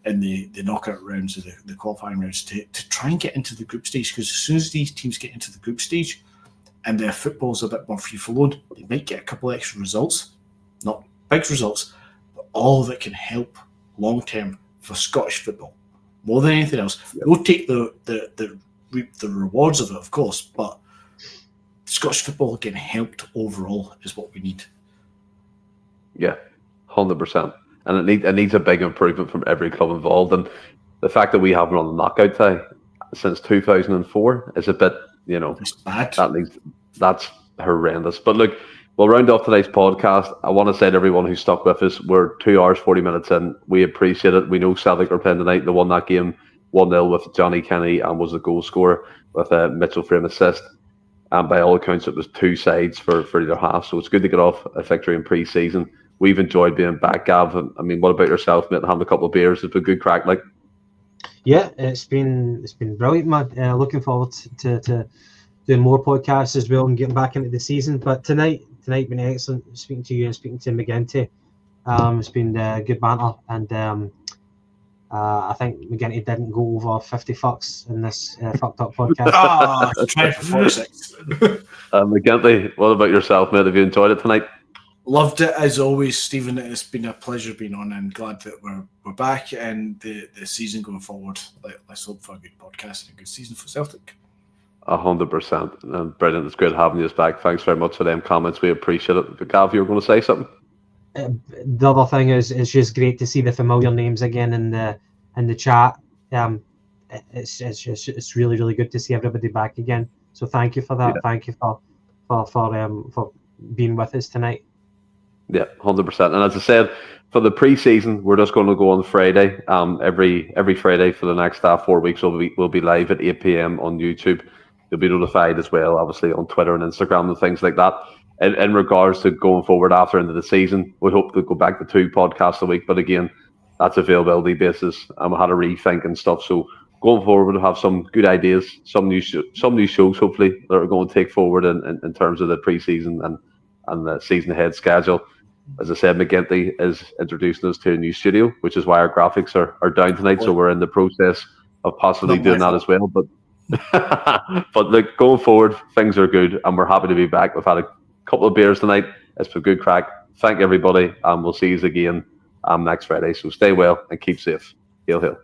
in the knockout rounds of the qualifying rounds to try and get into the group stage. Because as soon as these teams get into the group stage and their football's a bit more free-flowing, they might get a couple extra results, not big results, but all that can help long-term for Scottish football. More than anything else, we'll take the rewards of it, of course, but Scottish football getting helped overall is what we need. Yeah, 100%. and it needs a big improvement from every club involved. And the fact that we haven't run the knockout tie since 2004 is a bit, It's bad. That's horrendous. But look, we'll round off today's podcast. I want to say to everyone who stuck with us, we're 2 hours 40 minutes in. We appreciate it. We know Celtic are playing tonight. They won that game 1-0 with Johnny Kenny and was the goal scorer with a Mitchell Frame assist. And by all accounts, it was 2 sides for either half. So it's good to get off a victory in pre-season. We've enjoyed being back, Gav. I mean, what about yourself, mate? Having a couple of beers, it's been good crack, like. Yeah, it's been brilliant, man. Looking forward to doing more podcasts as well and getting back into the season. But tonight been excellent speaking to you and speaking to McGinty. It's been good banter, and I think McGinty didn't go over 50 fucks in this fucked up podcast. Try for 46. McGinty, what about yourself, mate? Have you enjoyed it tonight? Loved it as always, Stephen. It's been a pleasure being on, and glad that we're back and the season going forward. Let's hope for a good podcast and a good season for Celtic. 100%. And brilliant. It's great having you back. Thanks very much for them comments. We appreciate it. But Gav, you were going to say something? The other thing is, it's just great to see the familiar names again in the chat. It's really, really good to see everybody back again. So thank you for that. Yeah. Thank you for being with us tonight. Yeah, 100%. And as I said, for the pre-season, we're just going to go on Friday. Every Friday for the next 4 weeks, we'll be live at 8 p.m. on YouTube. You'll be notified as well, obviously, on Twitter and Instagram and things like that. In regards to going forward after into the season, we hope to go back to 2 podcasts a week. But again, that's availability basis, and we had a rethink and stuff. So going forward, we'll have some good ideas, some new shows, hopefully, that are going to take forward in terms of the pre-season and the season ahead schedule. As I said, McGinty is introducing us to a new studio, which is why our graphics are down tonight. So we're in the process of possibly doing that as well. But look, going forward, things are good, and we're happy to be back. We've had a couple of beers tonight. It's been good crack. Thank everybody, and we'll see you again next Friday. So stay well and keep safe. Hail, hail.